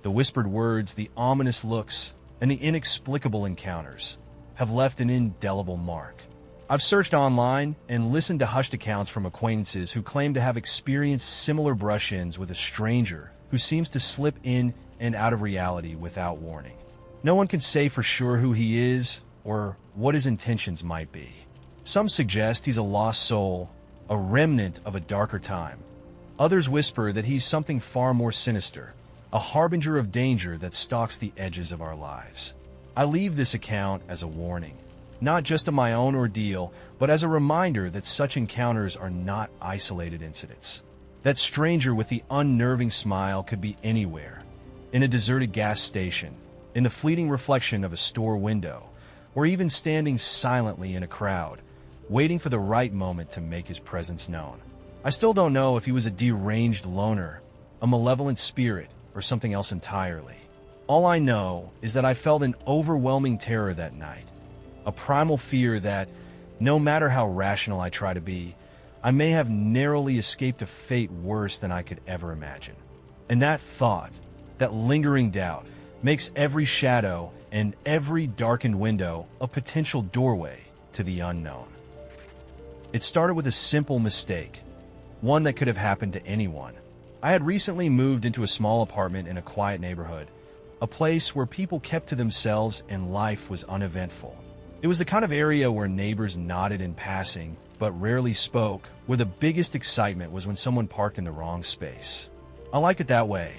S1: the whispered words, the ominous looks, and the inexplicable encounters have left an indelible mark. I've searched online and listened to hushed accounts from acquaintances who claim to have experienced similar brush-ins with a stranger who seems to slip in and out of reality without warning. No one can say for sure who he is or what his intentions might be. Some suggest he's a lost soul, a remnant of a darker time. Others whisper that he's something far more sinister, a harbinger of danger that stalks the edges of our lives. I leave this account as a warning, not just of my own ordeal, but as a reminder that such encounters are not isolated incidents. That stranger with the unnerving smile could be anywhere, in a deserted gas station, in the fleeting reflection of a store window, or even standing silently in a crowd, waiting for the right moment to make his presence known. I still don't know if he was a deranged loner, a malevolent spirit, or something else entirely. All I know is that I felt an overwhelming terror that night, a primal fear that, no matter how rational I try to be, I may have narrowly escaped a fate worse than I could ever imagine. And that thought, that lingering doubt, makes every shadow and every darkened window a potential doorway to the unknown. It started with a simple mistake, one that could have happened to anyone. I had recently moved into a small apartment in a quiet neighborhood, a place where people kept to themselves and life was uneventful. It was the kind of area where neighbors nodded in passing, but rarely spoke, where the biggest excitement was when someone parked in the wrong space. I liked it that way.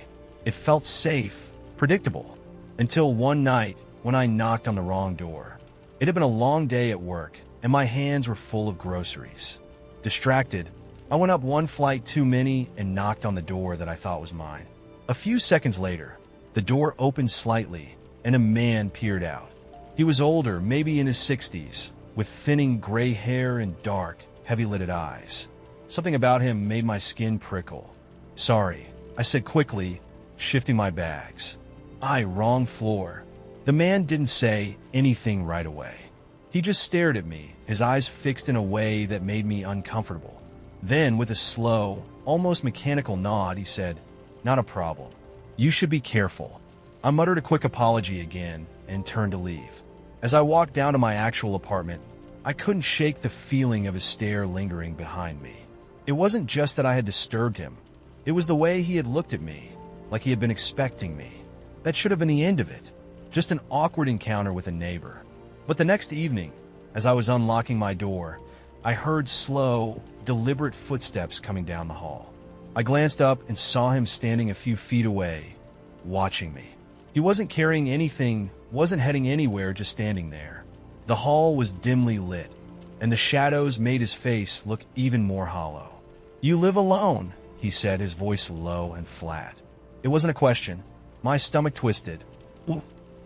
S1: It felt safe, predictable, until one night when I knocked on the wrong door. It had been a long day at work, and my hands were full of groceries. Distracted, I went up one flight too many and knocked on the door that I thought was mine. A few seconds later, the door opened slightly, and a man peered out. He was older, maybe in his 60s, with thinning gray hair and dark, heavy-lidded eyes. Something about him made my skin prickle. "Sorry," I said quickly, shifting my bags. Wrong floor." The man didn't say anything right away. He just stared at me, his eyes fixed in a way that made me uncomfortable. Then, with a slow, almost mechanical nod, he said, "Not a problem. You should be careful." I muttered a quick apology again and turned to leave. As I walked down to my actual apartment, I couldn't shake the feeling of his stare lingering behind me. It wasn't just that I had disturbed him. It was the way he had looked at me, like he had been expecting me. That should have been the end of it. Just an awkward encounter with a neighbor. But the next evening, as I was unlocking my door, I heard slow, deliberate footsteps coming down the hall. I glanced up and saw him standing a few feet away, watching me. He wasn't carrying anything, wasn't heading anywhere, just standing there. The hall was dimly lit, and the shadows made his face look even more hollow. "You live alone," he said, his voice low and flat. It wasn't a question. My stomach twisted.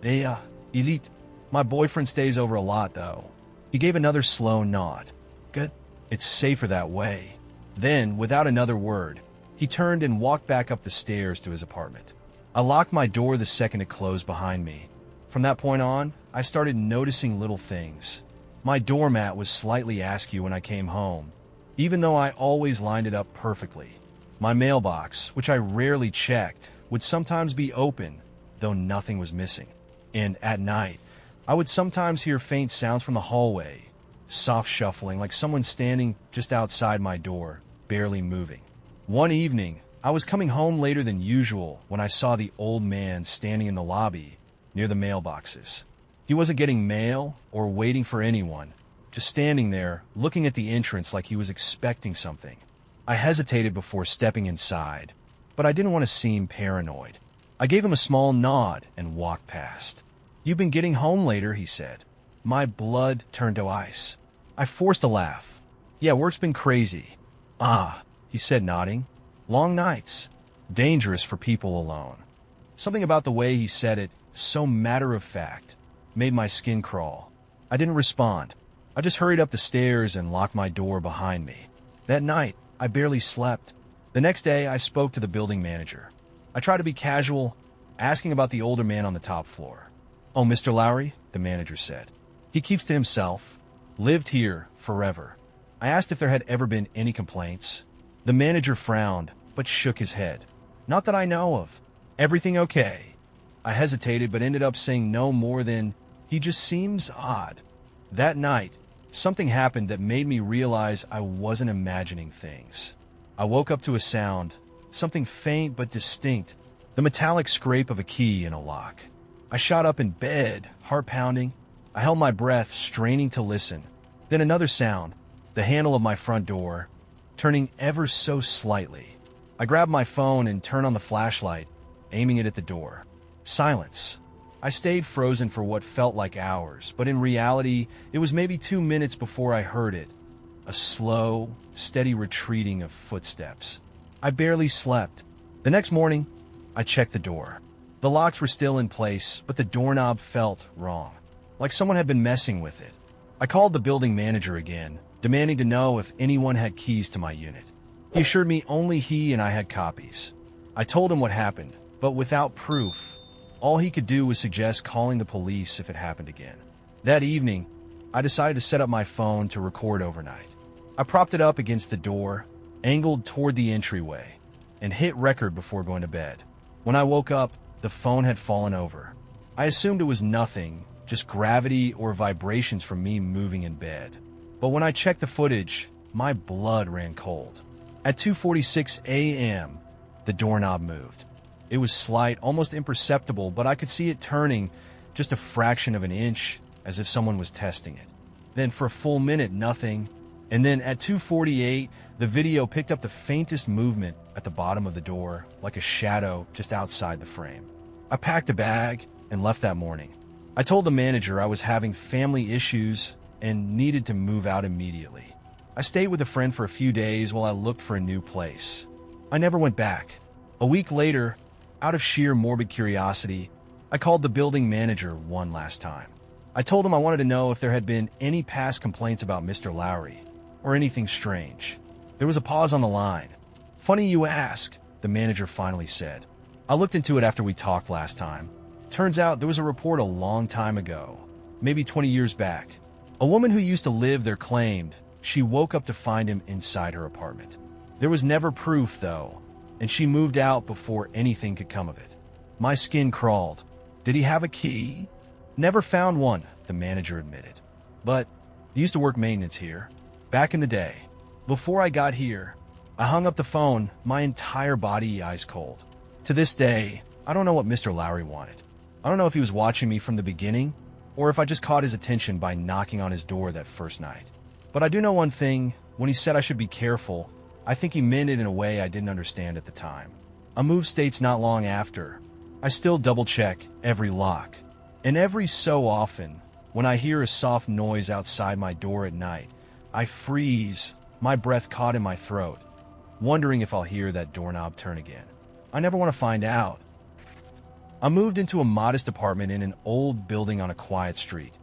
S1: Elite. My boyfriend stays over a lot, though." He gave another slow nod. "Good. It's safer that way." Then, without another word, he turned and walked back up the stairs to his apartment. I locked my door the second it closed behind me. From that point on, I started noticing little things. My doormat was slightly askew when I came home, even though I always lined it up perfectly. My mailbox, which I rarely checked, would sometimes be open, though nothing was missing. And at night, I would sometimes hear faint sounds from the hallway, soft shuffling, like someone standing just outside my door, barely moving. One evening, I was coming home later than usual when I saw the old man standing in the lobby near the mailboxes. He wasn't getting mail or waiting for anyone, just standing there, looking at the entrance like he was expecting something. I hesitated before stepping inside, but I didn't want to seem paranoid. I gave him a small nod and walked past. "You've been getting home later," he said. My blood turned to ice. I forced a laugh. "Yeah, work's been crazy." "Ah," he said, nodding. "Long nights. Dangerous for people alone." Something about the way he said it, so matter-of-fact, made my skin crawl. I didn't respond. I just hurried up the stairs and locked my door behind me. That night, I barely slept. The next day, I spoke to the building manager. I tried to be casual, asking about the older man on the top floor. "Oh, Mr. Lowry," the manager said. "He keeps to himself. Lived here forever." I asked if there had ever been any complaints. The manager frowned, but shook his head. "Not that I know of. Everything okay?" I hesitated, but ended up saying no more than, "He just seems odd." That night, something happened that made me realize I wasn't imagining things. I woke up to a sound, something faint but distinct, the metallic scrape of a key in a lock. I shot up in bed, heart pounding. I held my breath, straining to listen. Then another sound, the handle of my front door, turning ever so slightly. I grabbed my phone and turned on the flashlight, aiming it at the door. Silence. I stayed frozen for what felt like hours, but in reality, it was maybe 2 minutes before I heard it. A slow, steady retreating of footsteps. I barely slept. The next morning, I checked the door. The locks were still in place, but the doorknob felt wrong, like someone had been messing with it. I called the building manager again, demanding to know if anyone had keys to my unit. He assured me only he and I had copies. I told him what happened, but without proof. All he could do was suggest calling the police if it happened again. That evening, I decided to set up my phone to record overnight. I propped it up against the door, angled toward the entryway, and hit record before going to bed. When I woke up, the phone had fallen over. I assumed it was nothing, just gravity or vibrations from me moving in bed. But when I checked the footage, my blood ran cold. At 2:46 a.m., the doorknob moved. It was slight, almost imperceptible, but I could see it turning just a fraction of an inch, as if someone was testing it. Then for a full minute, nothing. And then at 2:48, the video picked up the faintest movement at the bottom of the door, like a shadow just outside the frame. I packed a bag and left that morning. I told the manager I was having family issues and needed to move out immediately. I stayed with a friend for a few days while I looked for a new place. I never went back. A week later, out of sheer morbid curiosity, I called the building manager one last time. I told him I wanted to know if there had been any past complaints about Mr. Lowry, or anything strange. There was a pause on the line. "Funny you ask," the manager finally said. "I looked into it after we talked last time. Turns out there was a report a long time ago, maybe 20 years back. A woman who used to live there claimed she woke up to find him inside her apartment. There was never proof, though, and she moved out before anything could come of it." My skin crawled. Did he have a key? "Never found one," the manager admitted. "But he used to work maintenance here, back in the day. Before I got here." I hung up the phone, my entire body ice cold. To this day, I don't know what Mr. Lowry wanted. I don't know if he was watching me from the beginning, or if I just caught his attention by knocking on his door that first night. But I do know one thing: when he said I should be careful, I think he meant it in a way I didn't understand at the time. I moved states not long after. I still double-check every lock. And every so often, when I hear a soft noise outside my door at night, I freeze, my breath caught in my throat, wondering if I'll hear that doorknob turn again. I never want to find out. I moved into a modest apartment in an old building on a quiet street,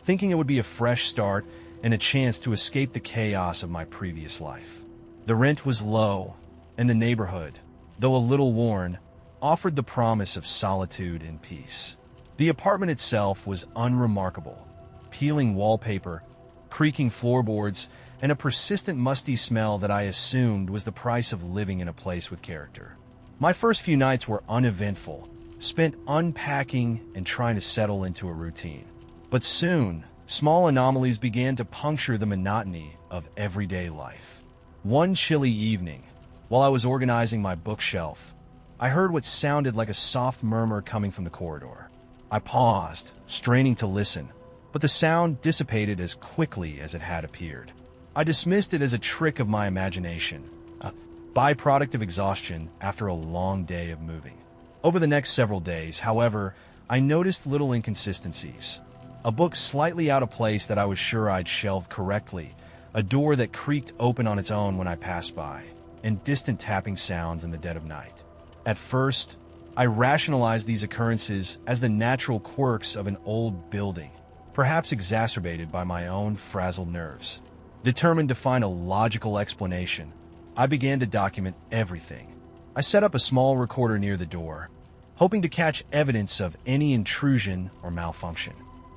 S1: thinking it would be a fresh start and a chance to escape the chaos of my previous life. The rent was low, and the neighborhood, though a little worn, offered the promise of solitude and peace. The apartment itself was unremarkable: peeling wallpaper, creaking floorboards, and a persistent musty smell that I assumed was the price of living in a place with character. My first few nights were uneventful, spent unpacking and trying to settle into a routine. But soon, small anomalies began to puncture the monotony of everyday life. One chilly evening, while I was organizing my bookshelf, I heard what sounded like a soft murmur coming from the corridor. I paused, straining to listen, but the sound dissipated as quickly as it had appeared. I dismissed it as a trick of my imagination, a byproduct of exhaustion after a long day of moving. Over the next several days, however, I noticed little inconsistencies. A book slightly out of place that I was sure I'd shelved correctly, a door that creaked open on its own when I passed by, and distant tapping sounds in the dead of night. At first, I rationalized these occurrences as the natural quirks of an old building, perhaps exacerbated by my own frazzled nerves. Determined to find a logical explanation, I began to document everything. I set up a small recorder near the door, hoping to catch evidence of any intrusion or malfunction.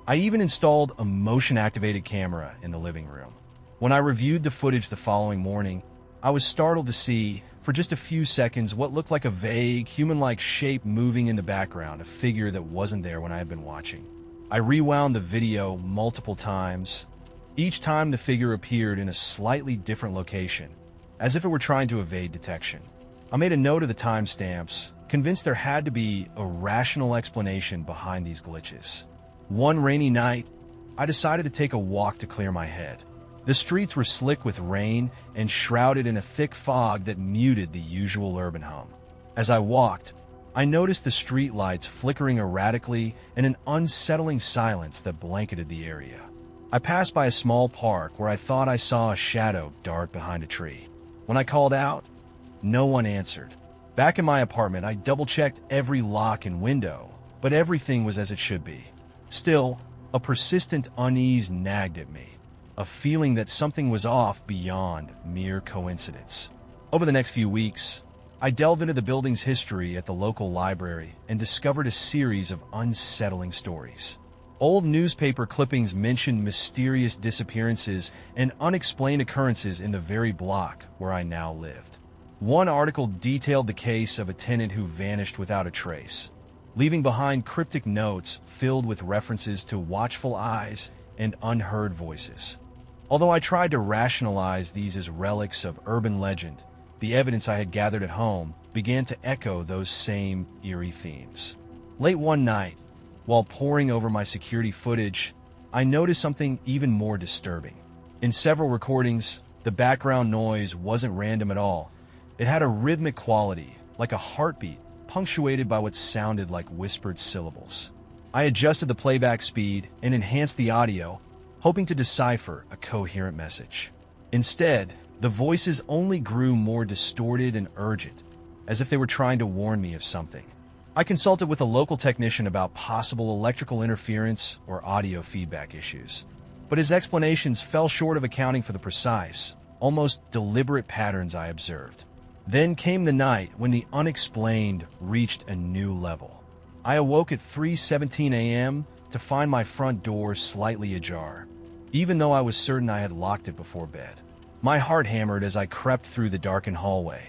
S1: I even installed a motion-activated camera in the living room. When I reviewed the footage the following morning, I was startled to see, for just a few seconds, what looked like a vague, human-like shape moving in the background, a figure that wasn't there when I had been watching. I rewound the video multiple times. Each time the figure appeared in a slightly different location, as if it were trying to evade detection. I made a note of the timestamps, convinced there had to be a rational explanation behind these glitches. One rainy night, I decided to take a walk to clear my head. The streets were slick with rain and shrouded in a thick fog that muted the usual urban hum. As I walked, I noticed the street lights flickering erratically and an unsettling silence that blanketed the area. I passed by a small park where I thought I saw a shadow dart behind a tree. When I called out, no one answered. Back in my apartment, I double-checked every lock and window, but everything was as it should be. Still, a persistent unease nagged at me, a feeling that something was off beyond mere coincidence. Over the next few weeks, I delved into the building's history at the local library and discovered a series of unsettling stories. Old newspaper clippings mentioned mysterious disappearances and unexplained occurrences in the very block where I now lived. One article detailed the case of a tenant who vanished without a trace, leaving behind cryptic notes filled with references to watchful eyes and unheard voices. Although I tried to rationalize these as relics of urban legend, the evidence I had gathered at home began to echo those same eerie themes. Late one night, while poring over my security footage, I noticed something even more disturbing. In several recordings, the background noise wasn't random at all. It had a rhythmic quality, like a heartbeat, punctuated by what sounded like whispered syllables. I adjusted the playback speed and enhanced the audio, hoping to decipher a coherent message. Instead, the voices only grew more distorted and urgent, as if they were trying to warn me of something. I consulted with a local technician about possible electrical interference or audio feedback issues, but his explanations fell short of accounting for the precise, almost deliberate patterns I observed. Then came the night when the unexplained reached a new level. I awoke at 3:17 a.m. to find my front door slightly ajar, even though I was certain I had locked it before bed. My heart hammered as I crept through the darkened hallway,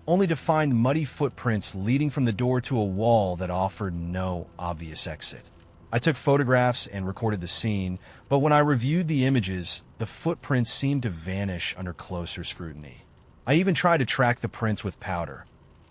S1: only to find muddy footprints leading from the door to a wall that offered no obvious exit. I took photographs and recorded the scene, but when I reviewed the images, the footprints seemed to vanish under closer scrutiny. I even tried to track the prints with powder,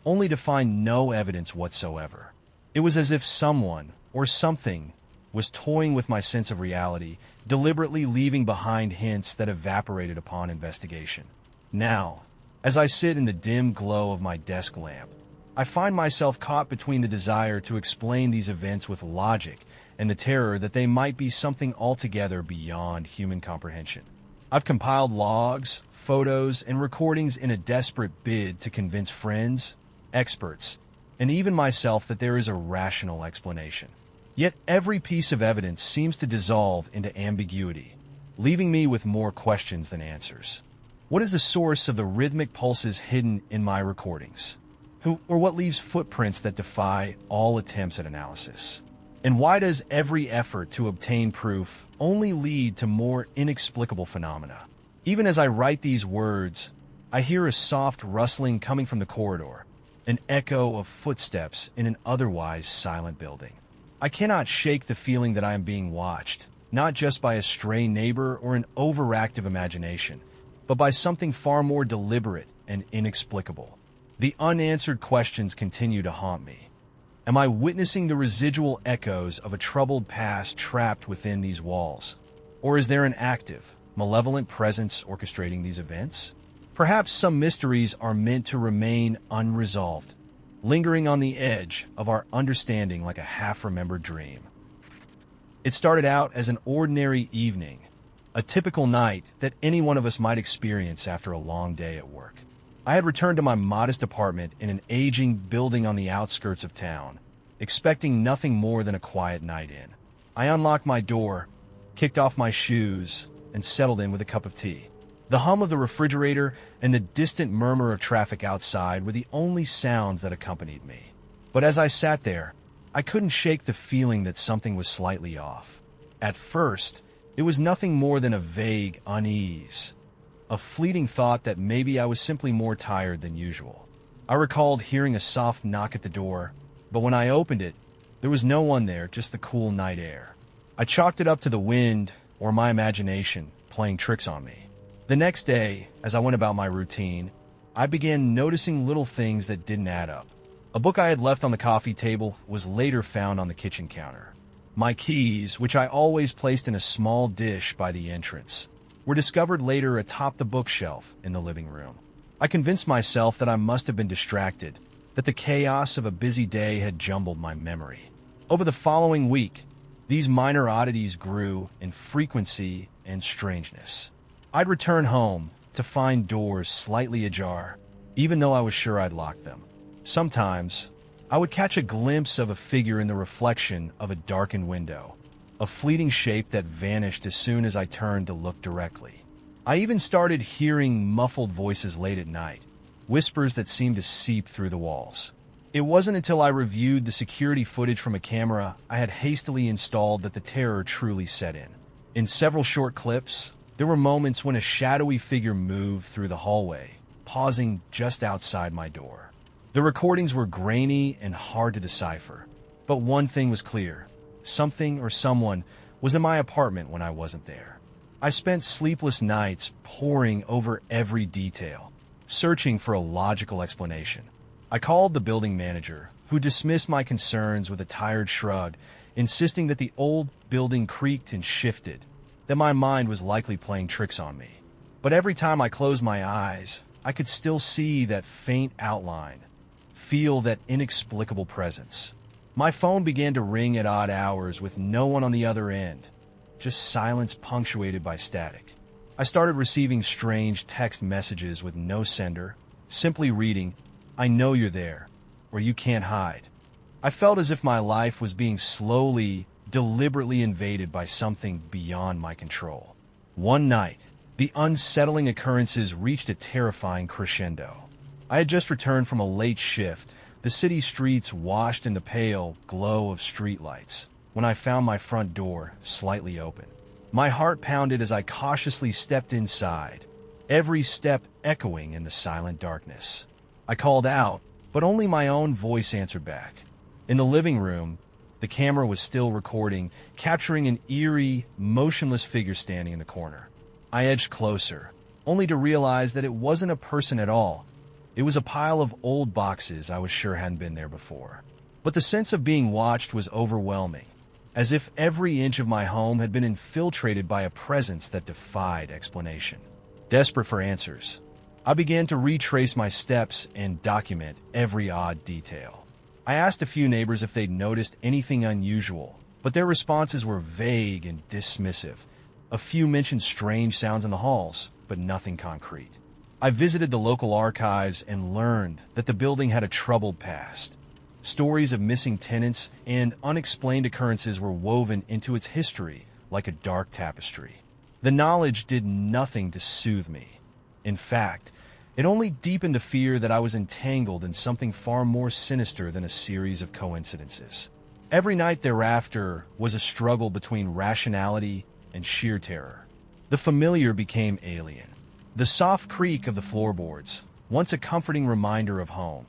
S1: only to find no evidence whatsoever. It was as if someone, or something, was toying with my sense of reality, deliberately leaving behind hints that evaporated upon investigation. Now, as I sit in the dim glow of my desk lamp, I find myself caught between the desire to explain these events with logic and the terror that they might be something altogether beyond human comprehension. I've compiled logs, photos, and recordings in a desperate bid to convince friends, experts, and even myself that there is a rational explanation. Yet every piece of evidence seems to dissolve into ambiguity, leaving me with more questions than answers. What is the source of the rhythmic pulses hidden in my recordings? Who or what leaves footprints that defy all attempts at analysis? And why does every effort to obtain proof only lead to more inexplicable phenomena? Even as I write these words, I hear a soft rustling coming from the corridor, an echo of footsteps in an otherwise silent building. I cannot shake the feeling that I am being watched, not just by a stray neighbor or an overactive imagination, but by something far more deliberate and inexplicable. The unanswered questions continue to haunt me. Am I witnessing the residual echoes of a troubled past trapped within these walls? Or is there an active, malevolent presence orchestrating these events? Perhaps some mysteries are meant to remain unresolved, lingering on the edge of our understanding like a half-remembered dream. It started out as an ordinary evening, a typical night that any one of us might experience after a long day at work. I had returned to my modest apartment in an aging building on the outskirts of town, expecting nothing more than a quiet night in. I unlocked my door, kicked off my shoes, and settled in with a cup of tea. The hum of the refrigerator and the distant murmur of traffic outside were the only sounds that accompanied me. But as I sat there, I couldn't shake the feeling that something was slightly off. At first, it was nothing more than a vague unease, a fleeting thought that maybe I was simply more tired than usual. I recalled hearing a soft knock at the door, but when I opened it, there was no one there, just the cool night air. I chalked it up to the wind or my imagination playing tricks on me. The next day, as I went about my routine, I began noticing little things that didn't add up. A book I had left on the coffee table was later found on the kitchen counter. My keys, which I always placed in a small dish by the entrance, were discovered later atop the bookshelf in the living room. I convinced myself that I must have been distracted, that the chaos of a busy day had jumbled my memory. Over the following week, these minor oddities grew in frequency and strangeness. I'd return home to find doors slightly ajar, even though I was sure I'd locked them. Sometimes, I would catch a glimpse of a figure in the reflection of a darkened window, a fleeting shape that vanished as soon as I turned to look directly. I even started hearing muffled voices late at night, whispers that seemed to seep through the walls. It wasn't until I reviewed the security footage from a camera I had hastily installed that the terror truly set in. In several short clips, there were moments when a shadowy figure moved through the hallway, pausing just outside my door. The recordings were grainy and hard to decipher, but one thing was clear. Something or someone was in my apartment when I wasn't there. I spent sleepless nights poring over every detail, searching for a logical explanation. I called the building manager, who dismissed my concerns with a tired shrug, insisting that the old building creaked and shifted, that my mind was likely playing tricks on me. But every time I closed my eyes, I could still see that faint outline, feel that inexplicable presence. My phone began to ring at odd hours with no one on the other end, just silence punctuated by static. I started receiving strange text messages with no sender, simply reading, "I know you're there," or "You can't hide." I felt as if my life was being slowly, deliberately invaded by something beyond my control. One night, the unsettling occurrences reached a terrifying crescendo. I had just returned from a late shift, the city streets washed in the pale glow of streetlights, when I found my front door slightly open. My heart pounded as I cautiously stepped inside, every step echoing in the silent darkness. I called out, but only my own voice answered back. In the living room, the camera was still recording, capturing an eerie, motionless figure standing in the corner. I edged closer, only to realize that it wasn't a person at all. It was a pile of old boxes I was sure hadn't been there before. But the sense of being watched was overwhelming, as if every inch of my home had been infiltrated by a presence that defied explanation. Desperate for answers, I began to retrace my steps and document every odd detail. I asked a few neighbors if they'd noticed anything unusual, but their responses were vague and dismissive. A few mentioned strange sounds in the halls, but nothing concrete. I visited the local archives and learned that the building had a troubled past. Stories of missing tenants and unexplained occurrences were woven into its history like a dark tapestry. The knowledge did nothing to soothe me. In fact, it only deepened the fear that I was entangled in something far more sinister than a series of coincidences. Every night thereafter was a struggle between rationality and sheer terror. The familiar became alien. The soft creak of the floorboards, once a comforting reminder of home,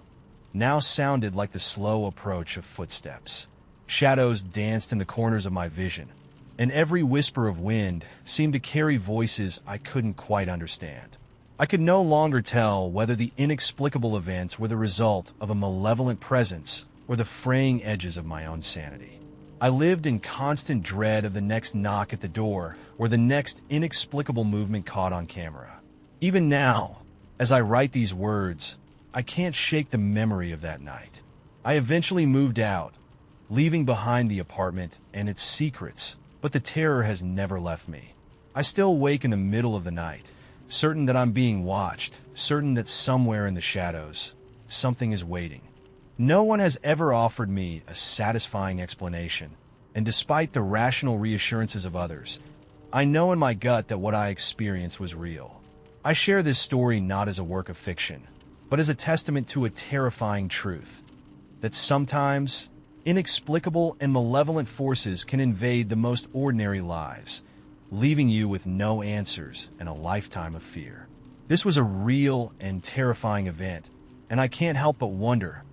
S1: now sounded like the slow approach of footsteps. Shadows danced in the corners of my vision, and every whisper of wind seemed to carry voices I couldn't quite understand. I could no longer tell whether the inexplicable events were the result of a malevolent presence or the fraying edges of my own sanity. I lived in constant dread of the next knock at the door or the next inexplicable movement caught on camera. Even now, as I write these words, I can't shake the memory of that night. I eventually moved out, leaving behind the apartment and its secrets, but the terror has never left me. I still wake in the middle of the night, certain that I'm being watched, certain that somewhere in the shadows, something is waiting. No one has ever offered me a satisfying explanation, and despite the rational reassurances of others, I know in my gut that what I experienced was real. I share this story not as a work of fiction, but as a testament to a terrifying truth, that sometimes inexplicable and malevolent forces can invade the most ordinary lives, leaving you with no answers and a lifetime of fear. This was a real and terrifying event, and I can't help but wonder,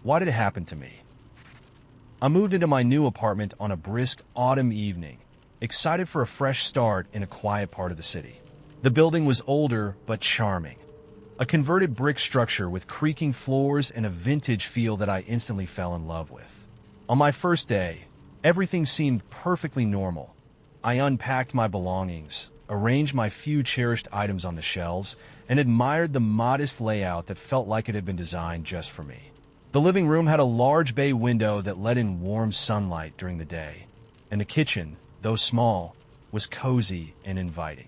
S1: why did it happen to me? I moved into my new apartment on a brisk autumn evening, excited for a fresh start in a quiet part of the city. The building was older but charming, a converted brick structure with creaking floors and a vintage feel that I instantly fell in love with. On my first day, everything seemed perfectly normal. I unpacked my belongings, arranged my few cherished items on the shelves, and admired the modest layout that felt like it had been designed just for me. The living room had a large bay window that let in warm sunlight during the day, and the kitchen, though small, was cozy and inviting.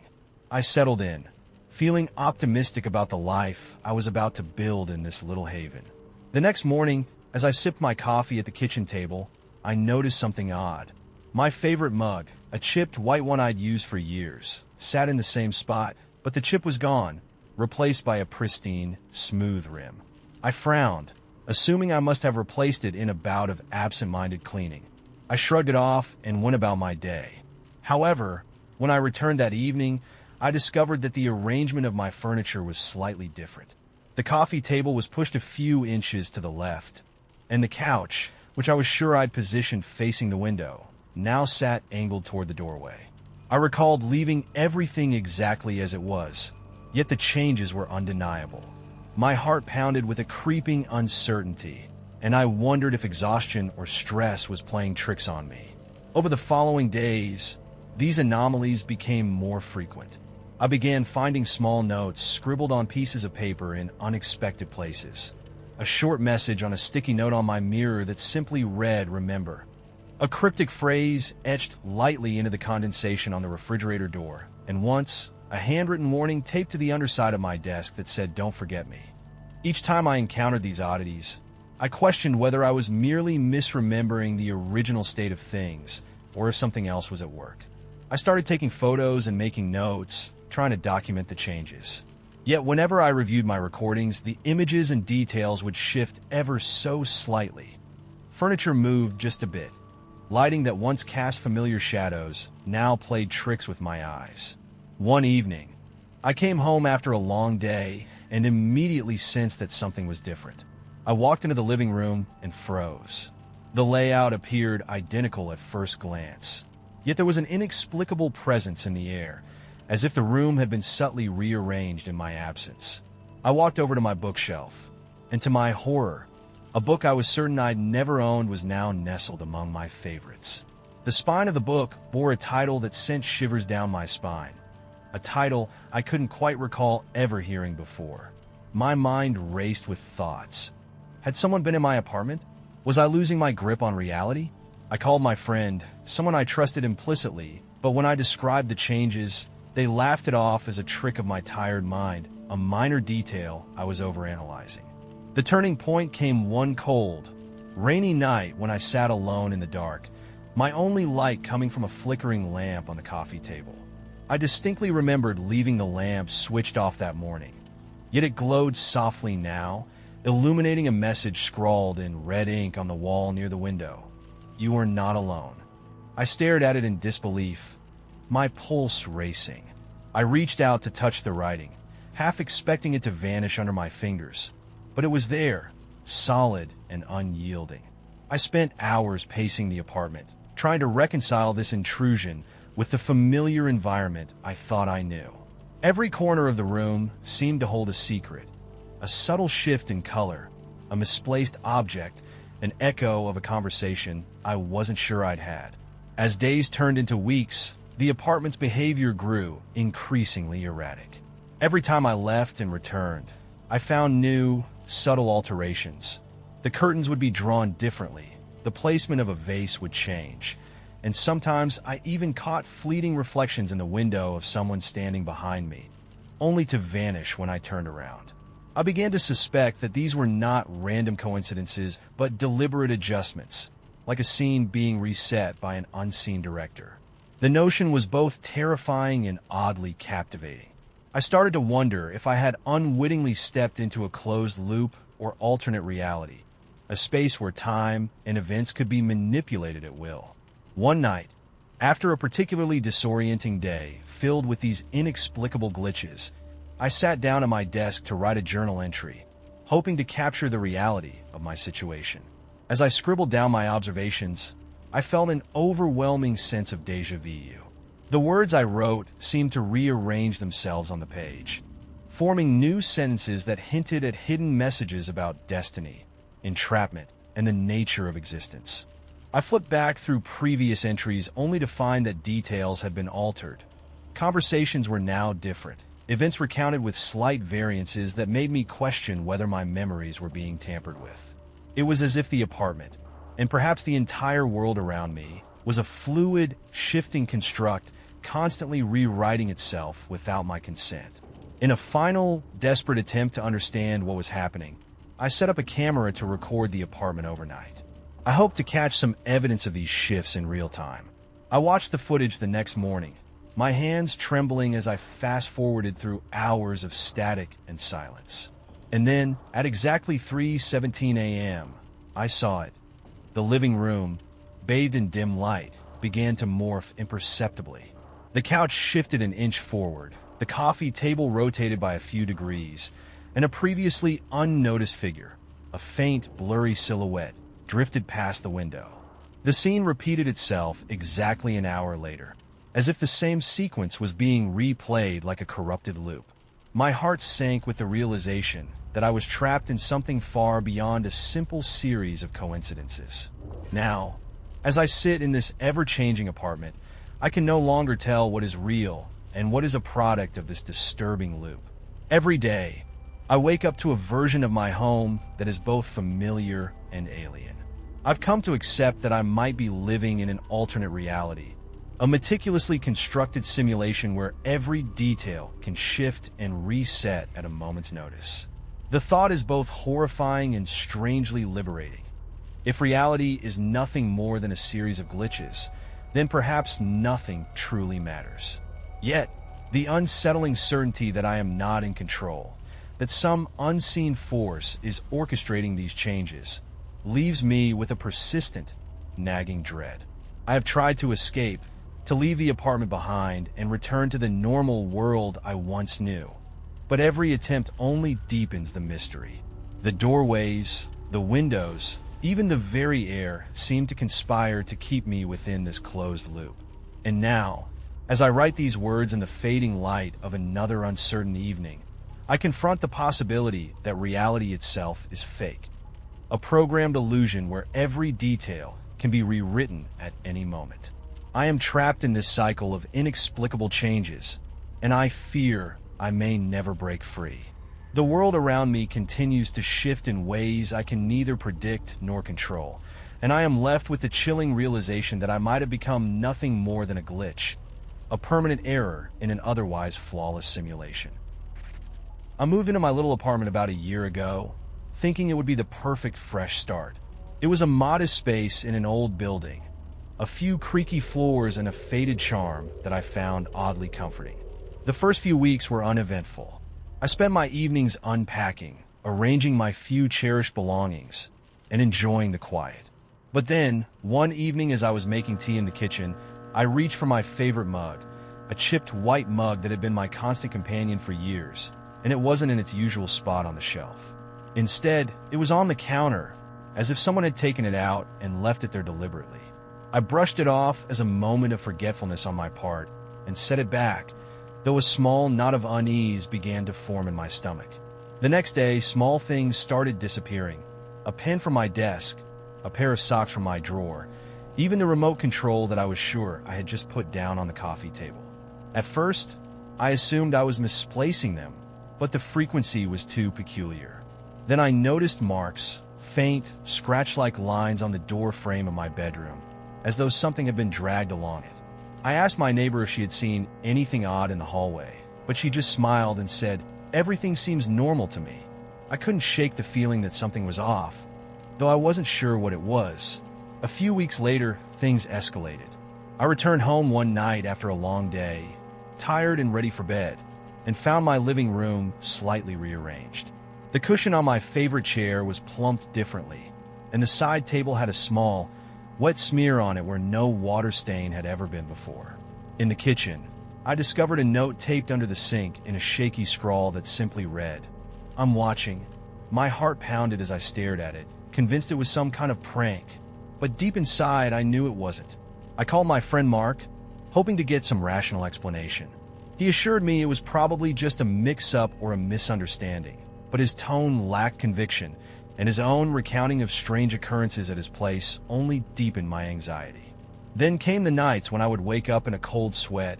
S1: I settled in, feeling optimistic about the life I was about to build in this little haven. The next morning, as I sipped my coffee at the kitchen table, I noticed something odd. My favorite mug, a chipped white one I'd used for years, sat in the same spot, but the chip was gone, replaced by a pristine, smooth rim. I frowned, assuming I must have replaced it in a bout of absent-minded cleaning. I shrugged it off and went about my day. However, when I returned that evening, I discovered that the arrangement of my furniture was slightly different. The coffee table was pushed a few inches to the left, and the couch, which I was sure I'd positioned facing the window, now sat angled toward the doorway. I recalled leaving everything exactly as it was, yet the changes were undeniable. My heart pounded with a creeping uncertainty, and I wondered if exhaustion or stress was playing tricks on me. Over the following days, these anomalies became more frequent. I began finding small notes scribbled on pieces of paper in unexpected places. A short message on a sticky note on my mirror that simply read, "Remember." A cryptic phrase etched lightly into the condensation on the refrigerator door, and once, a handwritten warning taped to the underside of my desk that said, "Don't forget me." Each time I encountered these oddities, I questioned whether I was merely misremembering the original state of things, or if something else was at work. I started taking photos and making notes, trying to document the changes. Yet whenever I reviewed my recordings, the images and details would shift ever so slightly. Furniture moved just a bit. Lighting that once cast familiar shadows now played tricks with my eyes. One evening, I came home after a long day and immediately sensed that something was different. I walked into the living room and froze. The layout appeared identical at first glance, yet there was an inexplicable presence in the air, as if the room had been subtly rearranged in my absence. I walked over to my bookshelf, and to my horror, a book I was certain I'd never owned was now nestled among my favorites. The spine of the book bore a title that sent shivers down my spine, a title I couldn't quite recall ever hearing before. My mind raced with thoughts. Had someone been in my apartment? Was I losing my grip on reality? I called my friend, someone I trusted implicitly, but when I described the changes, they laughed it off as a trick of my tired mind, a minor detail I was overanalyzing. The turning point came one cold, rainy night when I sat alone in the dark, my only light coming from a flickering lamp on the coffee table. I distinctly remembered leaving the lamp switched off that morning, yet it glowed softly now, illuminating a message scrawled in red ink on the wall near the window. "You are not alone." I stared at it in disbelief, my pulse racing. I reached out to touch the writing, half expecting it to vanish under my fingers. But it was there, solid and unyielding. I spent hours pacing the apartment, trying to reconcile this intrusion with the familiar environment I thought I knew. Every corner of the room seemed to hold a secret, a subtle shift in color, a misplaced object, an echo of a conversation I wasn't sure I'd had. As days turned into weeks, the apartment's behavior grew increasingly erratic. Every time I left and returned, I found new, subtle alterations. The curtains would be drawn differently, the placement of a vase would change, and sometimes I even caught fleeting reflections in the window of someone standing behind me, only to vanish when I turned around. I began to suspect that these were not random coincidences, but deliberate adjustments, like a scene being reset by an unseen director. The notion was both terrifying and oddly captivating. I started to wonder if I had unwittingly stepped into a closed loop or alternate reality, a space where time and events could be manipulated at will. One night, after a particularly disorienting day filled with these inexplicable glitches, I sat down at my desk to write a journal entry, hoping to capture the reality of my situation. As I scribbled down my observations, I felt an overwhelming sense of déjà vu. The words I wrote seemed to rearrange themselves on the page, forming new sentences that hinted at hidden messages about destiny, entrapment, and the nature of existence. I flipped back through previous entries only to find that details had been altered. Conversations were now different, events recounted with slight variances that made me question whether my memories were being tampered with. It was as if the apartment, and perhaps the entire world around me, was a fluid, shifting construct constantly rewriting itself without my consent. In a final, desperate attempt to understand what was happening, I set up a camera to record the apartment overnight. I hoped to catch some evidence of these shifts in real time. I watched the footage the next morning, my hands trembling as I fast-forwarded through hours of static and silence. And then, at exactly 3:17 a.m., I saw it. The living room, bathed in dim light, began to morph imperceptibly. The couch shifted an inch forward, the coffee table rotated by a few degrees, and a previously unnoticed figure, a faint, blurry silhouette, drifted past the window. The scene repeated itself exactly an hour later, as if the same sequence was being replayed like a corrupted loop. My heart sank with the realization that I was trapped in something far beyond a simple series of coincidences. Now, as I sit in this ever-changing apartment, I can no longer tell what is real and what is a product of this disturbing loop. Every day, I wake up to a version of my home that is both familiar and alien. I've come to accept that I might be living in an alternate reality, a meticulously constructed simulation where every detail can shift and reset at a moment's notice. The thought is both horrifying and strangely liberating. If reality is nothing more than a series of glitches, then perhaps nothing truly matters. Yet, the unsettling certainty that I am not in control, that some unseen force is orchestrating these changes, leaves me with a persistent, nagging dread. I have tried to escape, to leave the apartment behind and return to the normal world I once knew. But every attempt only deepens the mystery. The doorways, the windows, even the very air seem to conspire to keep me within this closed loop. And now, as I write these words in the fading light of another uncertain evening, I confront the possibility that reality itself is fake. A programmed illusion where every detail can be rewritten at any moment. I am trapped in this cycle of inexplicable changes, and I fear I may never break free. The world around me continues to shift in ways I can neither predict nor control, and I am left with the chilling realization that I might have become nothing more than a glitch, a permanent error in an otherwise flawless simulation. I moved into my little apartment about a year ago, thinking it would be the perfect fresh start. It was a modest space in an old building, a few creaky floors and a faded charm that I found oddly comforting. The first few weeks were uneventful. I spent my evenings unpacking, arranging my few cherished belongings, and enjoying the quiet. But then, one evening as I was making tea in the kitchen, I reached for my favorite mug, a chipped white mug that had been my constant companion for years, and it wasn't in its usual spot on the shelf. Instead, it was on the counter, as if someone had taken it out and left it there deliberately. I brushed it off as a moment of forgetfulness on my part and set it back, though a small knot of unease began to form in my stomach. The next day, small things started disappearing. A pen from my desk, a pair of socks from my drawer, even the remote control that I was sure I had just put down on the coffee table. At first, I assumed I was misplacing them, but the frequency was too peculiar. Then I noticed marks, faint, scratch-like lines on the door frame of my bedroom, as though something had been dragged along it. I asked my neighbor if she had seen anything odd in the hallway, but she just smiled and said, "Everything seems normal to me." I couldn't shake the feeling that something was off, though I wasn't sure what it was. A few weeks later, things escalated. I returned home one night after a long day, tired and ready for bed, and found my living room slightly rearranged. The cushion on my favorite chair was plumped differently, and the side table had a small, wet smear on it where no water stain had ever been before. In the kitchen, I discovered a note taped under the sink in a shaky scrawl that simply read, "I'm watching." My heart pounded as I stared at it, convinced it was some kind of prank, but deep inside I knew it wasn't. I called my friend Mark, hoping to get some rational explanation. He assured me it was probably just a mix-up or a misunderstanding, but his tone lacked conviction, and his own recounting of strange occurrences at his place only deepened my anxiety. Then came the nights when I would wake up in a cold sweat,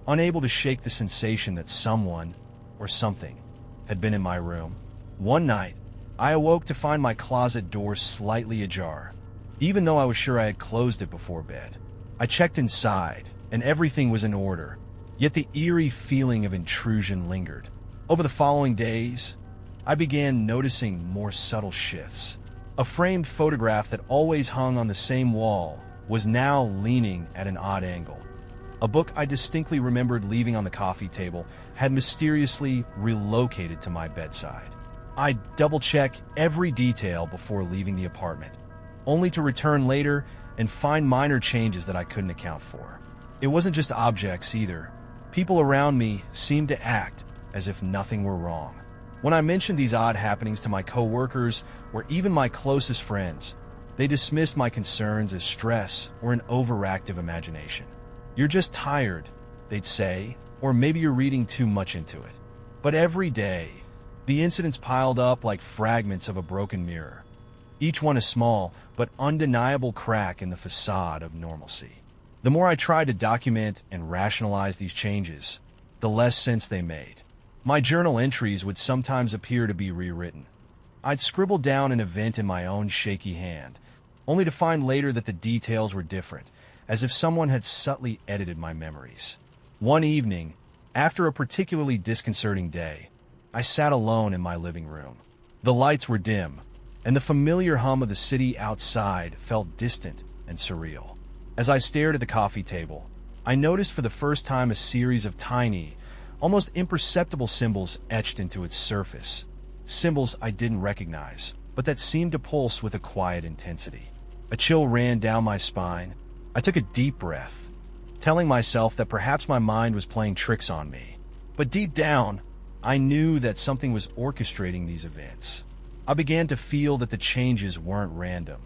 S1: unable to shake the sensation that someone, or something, had been in my room. One night, I awoke to find my closet door slightly ajar, even though I was sure I had closed it before bed. I checked inside, and everything was in order, yet the eerie feeling of intrusion lingered. Over the following days, I began noticing more subtle shifts. A framed photograph that always hung on the same wall was now leaning at an odd angle. A book I distinctly remembered leaving on the coffee table had mysteriously relocated to my bedside. I'd double-check every detail before leaving the apartment, only to return later and find minor changes that I couldn't account for. It wasn't just objects either. People around me seemed to act as if nothing were wrong. When I mentioned these odd happenings to my coworkers or even my closest friends, they dismissed my concerns as stress or an overactive imagination. "You're just tired," they'd say, or maybe you're reading too much into it. But every day, the incidents piled up like fragments of a broken mirror, each one a small but undeniable crack in the facade of normalcy. The more I tried to document and rationalize these changes, the less sense they made. My journal entries would sometimes appear to be rewritten. I'd scribble down an event in my own shaky hand, only to find later that the details were different, as if someone had subtly edited my memories. One evening, after a particularly disconcerting day, I sat alone in my living room. The lights were dim, and the familiar hum of the city outside felt distant and surreal. As I stared at the coffee table, I noticed for the first time a series of tiny, almost imperceptible symbols etched into its surface. Symbols I didn't recognize, but that seemed to pulse with a quiet intensity. A chill ran down my spine. I took a deep breath, telling myself that perhaps my mind was playing tricks on me. But deep down, I knew that something was orchestrating these events. I began to feel that the changes weren't random.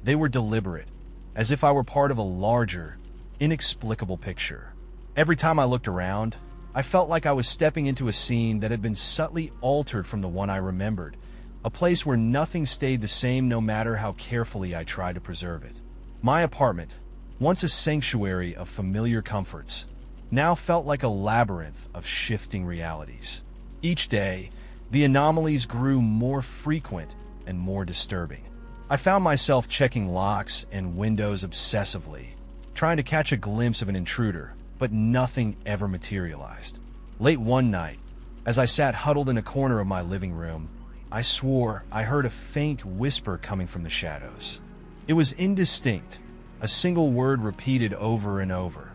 S1: They were deliberate, as if I were part of a larger, inexplicable picture. Every time I looked around, I felt like I was stepping into a scene that had been subtly altered from the one I remembered, a place where nothing stayed the same no matter how carefully I tried to preserve it. My apartment, once a sanctuary of familiar comforts, now felt like a labyrinth of shifting realities. Each day, the anomalies grew more frequent and more disturbing. I found myself checking locks and windows obsessively, trying to catch a glimpse of an intruder, but nothing ever materialized. Late one night, as I sat huddled in a corner of my living room, I swore I heard a faint whisper coming from the shadows. It was indistinct, a single word repeated over and over,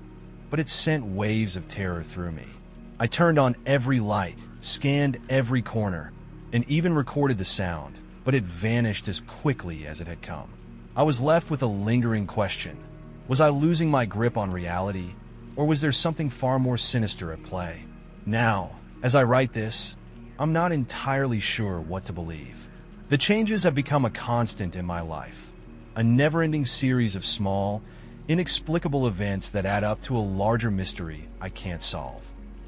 S1: but it sent waves of terror through me. I turned on every light, scanned every corner, and even recorded the sound, but it vanished as quickly as it had come. I was left with a lingering question. Was I losing my grip on reality, or was there something far more sinister at play? Now, as I write this, I'm not entirely sure what to believe. The changes have become a constant in my life, a never-ending series of small, inexplicable events that add up to a larger mystery I can't solve.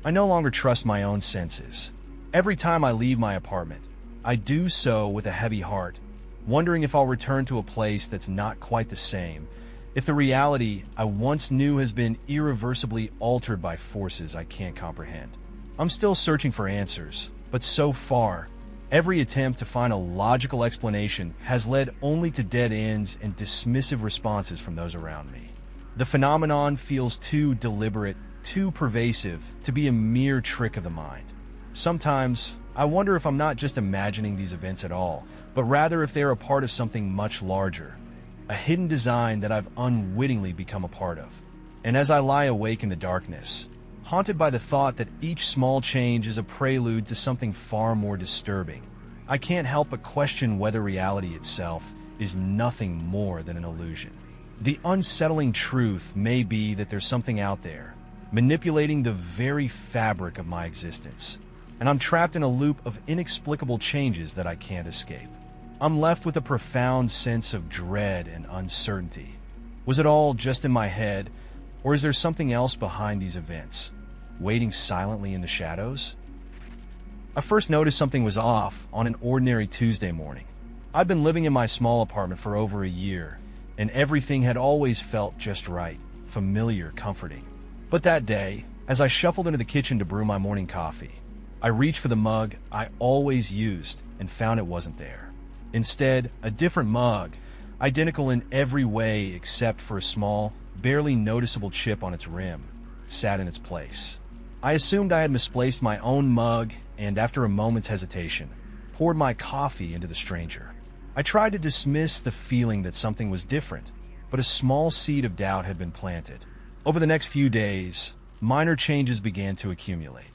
S1: I no longer trust my own senses. Every time I leave my apartment, I do so with a heavy heart, wondering if I'll return to a place that's not quite the same, if the reality I once knew has been irreversibly altered by forces I can't comprehend. I'm still searching for answers, but so far, every attempt to find a logical explanation has led only to dead ends and dismissive responses from those around me. The phenomenon feels too deliberate, too pervasive to be a mere trick of the mind. Sometimes, I wonder if I'm not just imagining these events at all, but rather if they are a part of something much larger, a hidden design that I've unwittingly become a part of. And as I lie awake in the darkness, haunted by the thought that each small change is a prelude to something far more disturbing, I can't help but question whether reality itself is nothing more than an illusion. The unsettling truth may be that there's something out there, manipulating the very fabric of my existence, and I'm trapped in a loop of inexplicable changes that I can't escape. I'm left with a profound sense of dread and uncertainty. Was it all just in my head, or is there something else behind these events, waiting silently in the shadows? I first noticed something was off on an ordinary Tuesday morning. I've been living in my small apartment for over a year, and everything had always felt just right, familiar, comforting. But that day, as I shuffled into the kitchen to brew my morning coffee, I reached for the mug I always used and found it wasn't there. Instead, a different mug, identical in every way except for a small, barely noticeable chip on its rim, sat in its place. I assumed I had misplaced my own mug and, after a moment's hesitation, poured my coffee into the stranger. I tried to dismiss the feeling that something was different, but a small seed of doubt had been planted. Over the next few days, minor changes began to accumulate.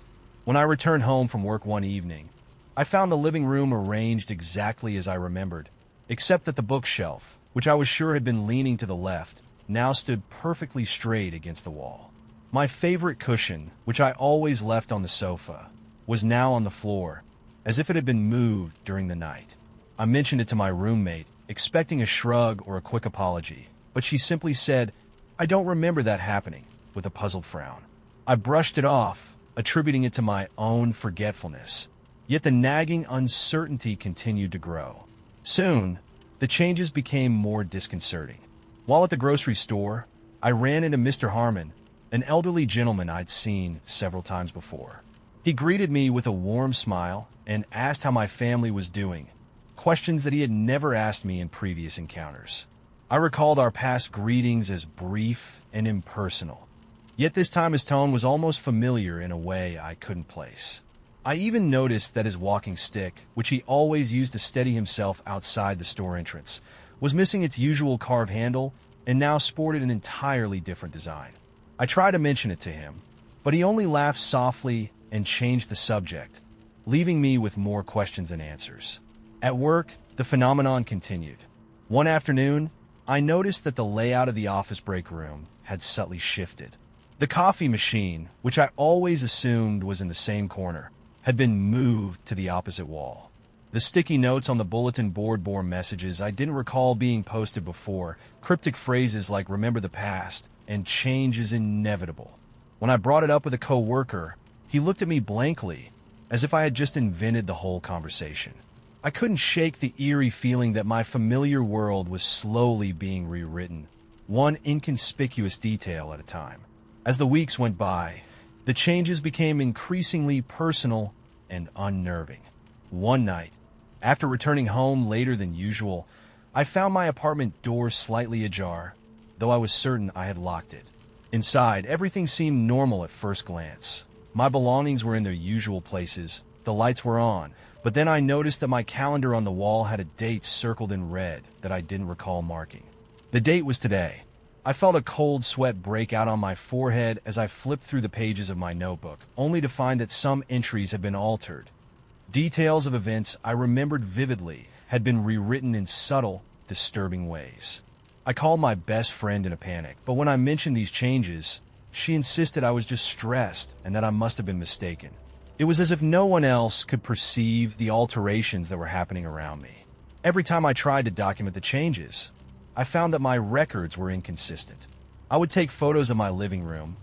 S1: When I returned home from work one evening, I found the living room arranged exactly as I remembered, except that the bookshelf, which I was sure had been leaning to the left, now stood perfectly straight against the wall. My favorite cushion, which I always left on the sofa, was now on the floor, as if it had been moved during the night. I mentioned it to my roommate, expecting a shrug or a quick apology, but she simply said, "I don't remember that happening," with a puzzled frown. I brushed it off, attributing it to my own forgetfulness. Yet the nagging uncertainty continued to grow. Soon, the changes became more disconcerting. While at the grocery store, I ran into Mr. Harmon, an elderly gentleman I'd seen several times before. He greeted me with a warm smile and asked how my family was doing, questions that he had never asked me in previous encounters. I recalled our past greetings as brief and impersonal, yet this time his tone was almost familiar in a way I couldn't place. I even noticed that his walking stick, which he always used to steady himself outside the store entrance, was missing its usual carved handle and now sported an entirely different design. I tried to mention it to him, but he only laughed softly and changed the subject, leaving me with more questions than answers. At work, the phenomenon continued. One afternoon, I noticed that the layout of the office break room had subtly shifted. The coffee machine, which I always assumed was in the same corner, had been moved to the opposite wall. The sticky notes on the bulletin board bore messages I didn't recall being posted before, cryptic phrases like "remember the past" and "change is inevitable." When I brought it up with a co-worker, he looked at me blankly, as if I had just invented the whole conversation. I couldn't shake the eerie feeling that my familiar world was slowly being rewritten, one inconspicuous detail at a time. As the weeks went by, the changes became increasingly personal and unnerving. One night, after returning home later than usual, I found my apartment door slightly ajar, though I was certain I had locked it. Inside, everything seemed normal at first glance. My belongings were in their usual places, the lights were on, but then I noticed that my calendar on the wall had a date circled in red that I didn't recall marking. The date was today. I felt a cold sweat break out on my forehead as I flipped through the pages of my notebook, only to find that some entries had been altered. Details of events I remembered vividly had been rewritten in subtle, disturbing ways. I called my best friend in a panic, but when I mentioned these changes, she insisted I was just stressed and that I must have been mistaken. It was as if no one else could perceive the alterations that were happening around me. Every time I tried to document the changes, I found that my records were inconsistent. I would take photos of my living room,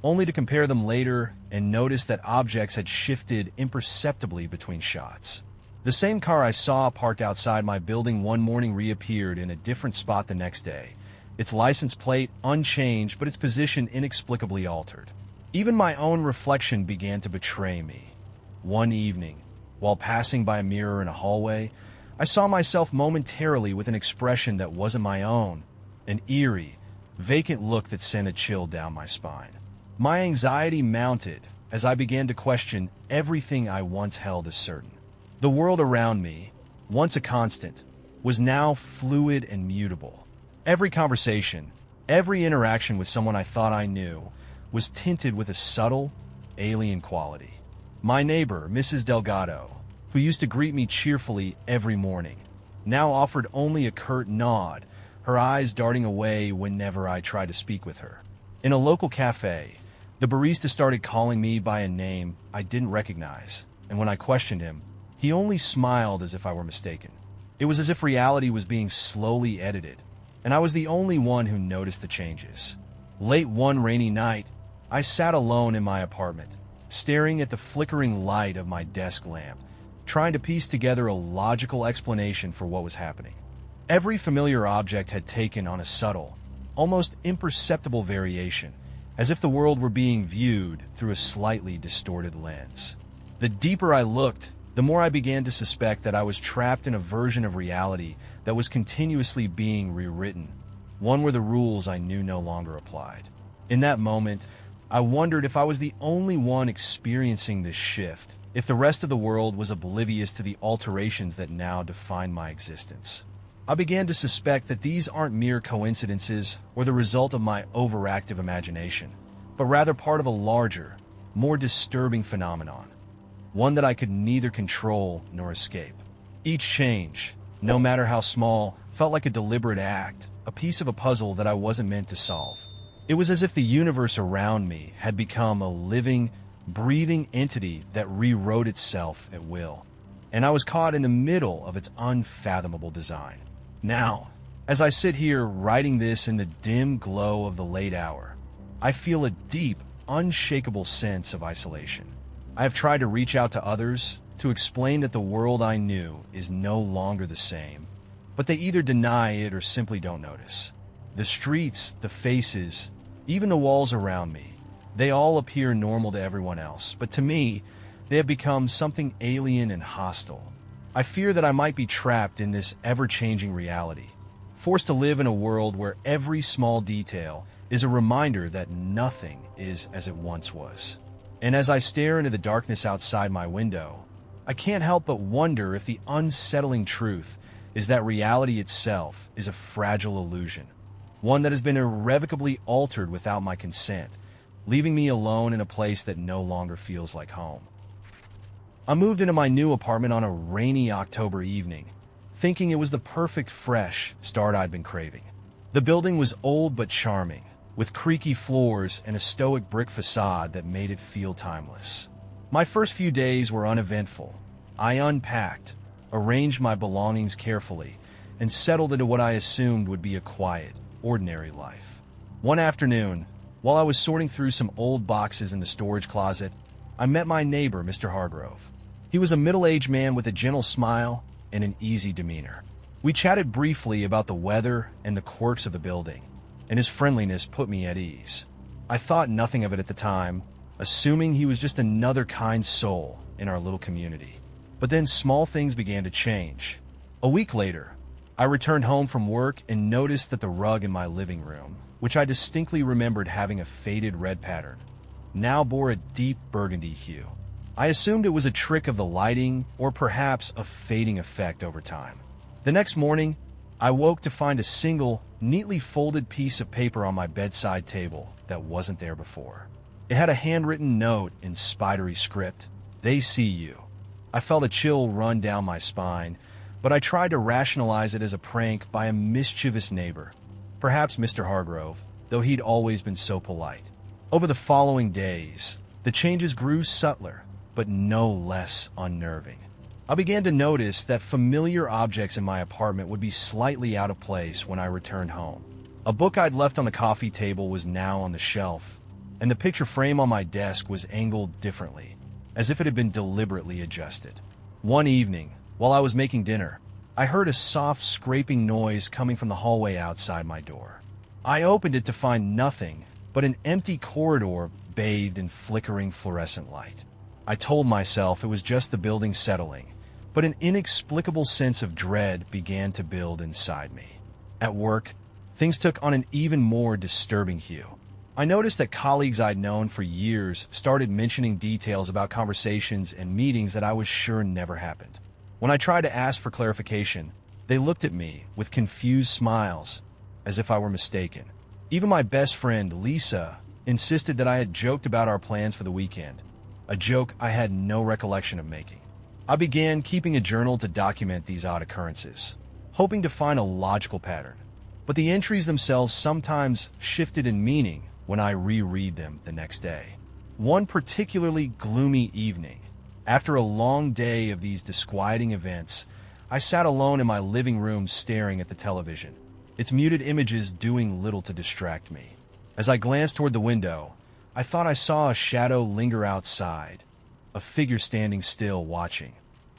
S1: only to compare them later and notice that objects had shifted imperceptibly between shots. The same car I saw parked outside my building one morning reappeared in a different spot the next day, its license plate unchanged but its position inexplicably altered. Even my own reflection began to betray me. One evening, while passing by a mirror in a hallway, I saw myself momentarily with an expression that wasn't my own, an eerie, vacant look that sent a chill down my spine. My anxiety mounted as I began to question everything I once held as certain. The world around me, once a constant, was now fluid and mutable. Every conversation, every interaction with someone I thought I knew, was tinted with a subtle, alien quality. My neighbor, Mrs. Delgado, who used to greet me cheerfully every morning, now offered only a curt nod, her eyes darting away whenever I tried to speak with her. In a local cafe, the barista started calling me by a name I didn't recognize, and when I questioned him, he only smiled as if I were mistaken. It was as if reality was being slowly edited, and I was the only one who noticed the changes. Late one rainy night, I sat alone in my apartment, staring at the flickering light of my desk lamp, trying to piece together a logical explanation for what was happening. Every familiar object had taken on a subtle, almost imperceptible variation, as if the world were being viewed through a slightly distorted lens. The deeper I looked, the more I began to suspect that I was trapped in a version of reality that was continuously being rewritten, one where the rules I knew no longer applied. In that moment, I wondered if I was the only one experiencing this shift, if the rest of the world was oblivious to the alterations that now define my existence. I began to suspect that these aren't mere coincidences or the result of my overactive imagination, but rather part of a larger, more disturbing phenomenon, one that I could neither control nor escape. Each change, no matter how small, felt like a deliberate act, a piece of a puzzle that I wasn't meant to solve. It was as if the universe around me had become a living, breathing entity that rewrote itself at will, and I was caught in the middle of its unfathomable design. Now, as I sit here writing this in the dim glow of the late hour, I feel a deep, unshakable sense of isolation. I have tried to reach out to others to explain that the world I knew is no longer the same, but they either deny it or simply don't notice. The streets, the faces, even the walls around me, they all appear normal to everyone else, but to me, they have become something alien and hostile. I fear that I might be trapped in this ever-changing reality, forced to live in a world where every small detail is a reminder that nothing is as it once was. And as I stare into the darkness outside my window, I can't help but wonder if the unsettling truth is that reality itself is a fragile illusion, one that has been irrevocably altered without my consent, leaving me alone in a place that no longer feels like home. I moved into my new apartment on a rainy October evening, thinking it was the perfect fresh start I'd been craving. The building was old but charming, with creaky floors and a stoic brick facade that made it feel timeless. My first few days were uneventful. I unpacked, arranged my belongings carefully, and settled into what I assumed would be a quiet, ordinary life. One afternoon, while I was sorting through some old boxes in the storage closet, I met my neighbor, Mr. Hargrove. He was a middle-aged man with a gentle smile and an easy demeanor. We chatted briefly about the weather and the quirks of the building, and his friendliness put me at ease. I thought nothing of it at the time, assuming he was just another kind soul in our little community. But then small things began to change. A week later, I returned home from work and noticed that the rug in my living room, which I distinctly remembered having a faded red pattern, now bore a deep burgundy hue. I assumed it was a trick of the lighting or perhaps a fading effect over time. The next morning, I woke to find a single, neatly folded piece of paper on my bedside table that wasn't there before. It had a handwritten note in spidery script. "They see you." I felt a chill run down my spine, but I tried to rationalize it as a prank by a mischievous neighbor. Perhaps Mr. Hargrove, though he'd always been so polite. Over the following days, the changes grew subtler, but no less unnerving. I began to notice that familiar objects in my apartment would be slightly out of place when I returned home. A book I'd left on the coffee table was now on the shelf, and the picture frame on my desk was angled differently, as if it had been deliberately adjusted. One evening, While I was making dinner, I heard a soft scraping noise coming from the hallway outside my door. I opened it to find nothing but an empty corridor bathed in flickering fluorescent light. I told myself it was just the building settling, but an inexplicable sense of dread began to build inside me. At work, things took on an even more disturbing hue. I noticed that colleagues I'd known for years started mentioning details about conversations and meetings that I was sure never happened. When I tried to ask for clarification, they looked at me with confused smiles, as if I were mistaken. Even my best friend, Lisa, insisted that I had joked about our plans for the weekend, a joke I had no recollection of making. I began keeping a journal to document these odd occurrences, hoping to find a logical pattern. But the entries themselves sometimes shifted in meaning when I reread them the next day. One particularly gloomy evening, after a long day of these disquieting events, I sat alone in my living room staring at the television, its muted images doing little to distract me. As I glanced toward the window, I thought I saw a shadow linger outside, a figure standing still watching.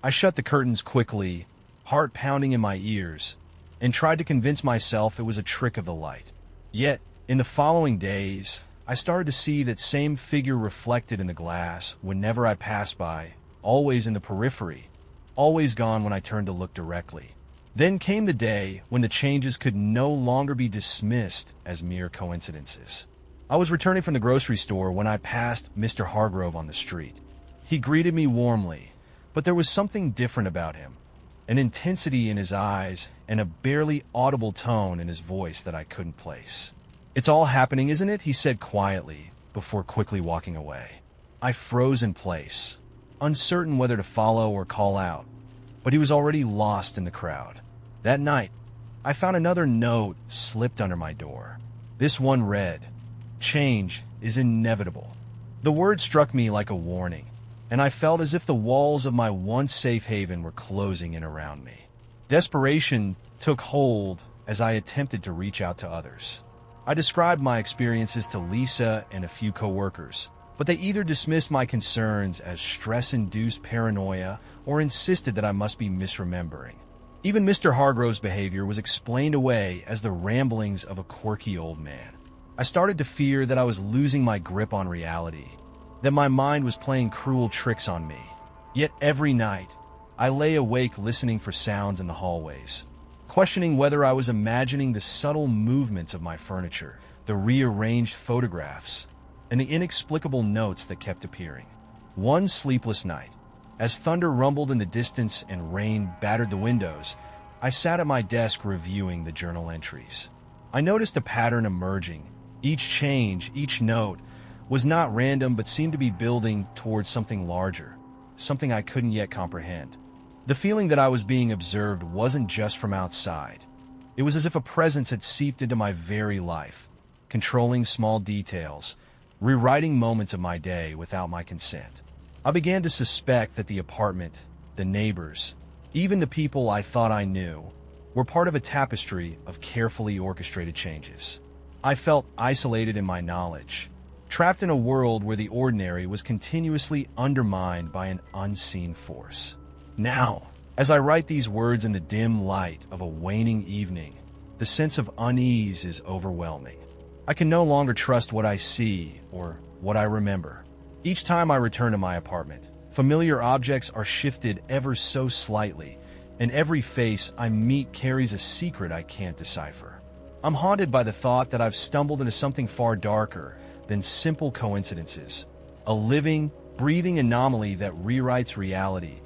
S1: I shut the curtains quickly, heart pounding in my ears, and tried to convince myself it was a trick of the light. Yet, in the following days, I started to see that same figure reflected in the glass whenever I passed by, always in the periphery, always gone when I turned to look directly. Then came the day when the changes could no longer be dismissed as mere coincidences. I was returning from the grocery store when I passed Mr. Hargrove on the street. He greeted me warmly, but there was something different about him, an intensity in his eyes and a barely audible tone in his voice that I couldn't place. "It's all happening, isn't it?" he said quietly, before quickly walking away. I froze in place, uncertain whether to follow or call out, but he was already lost in the crowd. That night, I found another note slipped under my door. This one read, "Change is inevitable." The word struck me like a warning, and I felt as if the walls of my once safe haven were closing in around me. Desperation took hold as I attempted to reach out to others. I described my experiences to Lisa and a few coworkers, but they either dismissed my concerns as stress-induced paranoia or insisted that I must be misremembering. Even Mr. Hargrove's behavior was explained away as the ramblings of a quirky old man. I started to fear that I was losing my grip on reality, that my mind was playing cruel tricks on me. Yet every night, I lay awake listening for sounds in the hallways, questioning whether I was imagining the subtle movements of my furniture, the rearranged photographs, and the inexplicable notes that kept appearing. One sleepless night, as thunder rumbled in the distance and rain battered the windows, I sat at my desk reviewing the journal entries. I noticed a pattern emerging. Each change, each note, was not random but seemed to be building towards something larger, something I couldn't yet comprehend. The feeling that I was being observed wasn't just from outside. It was as if a presence had seeped into my very life, controlling small details, rewriting moments of my day without my consent. I began to suspect that the apartment, the neighbors, even the people I thought I knew, were part of a tapestry of carefully orchestrated changes. I felt isolated in my knowledge, trapped in a world where the ordinary was continuously undermined by an unseen force. Now, as I write these words in the dim light of a waning evening, the sense of unease is overwhelming. I can no longer trust what I see or what I remember. Each time I return to my apartment, familiar objects are shifted ever so slightly, and every face I meet carries a secret I can't decipher. I'm haunted by the thought that I've stumbled into something far darker than simple coincidences, a living, breathing anomaly that rewrites reality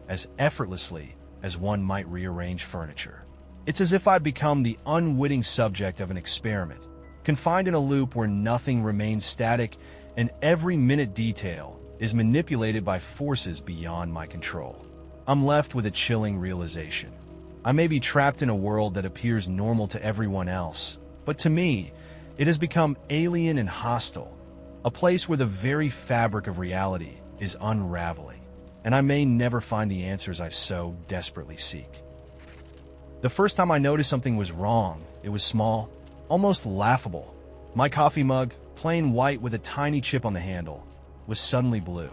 S1: as effortlessly as one might rearrange furniture. It's as if I've become the unwitting subject of an experiment, confined in a loop where nothing remains static and every minute detail is manipulated by forces beyond my control. I'm left with a chilling realization. I may be trapped in a world that appears normal to everyone else, but to me, it has become alien and hostile, a place where the very fabric of reality is unraveling, and I may never find the answers I so desperately seek. The first time I noticed something was wrong, it was small, almost laughable. My coffee mug, plain white with a tiny chip on the handle, was suddenly blue.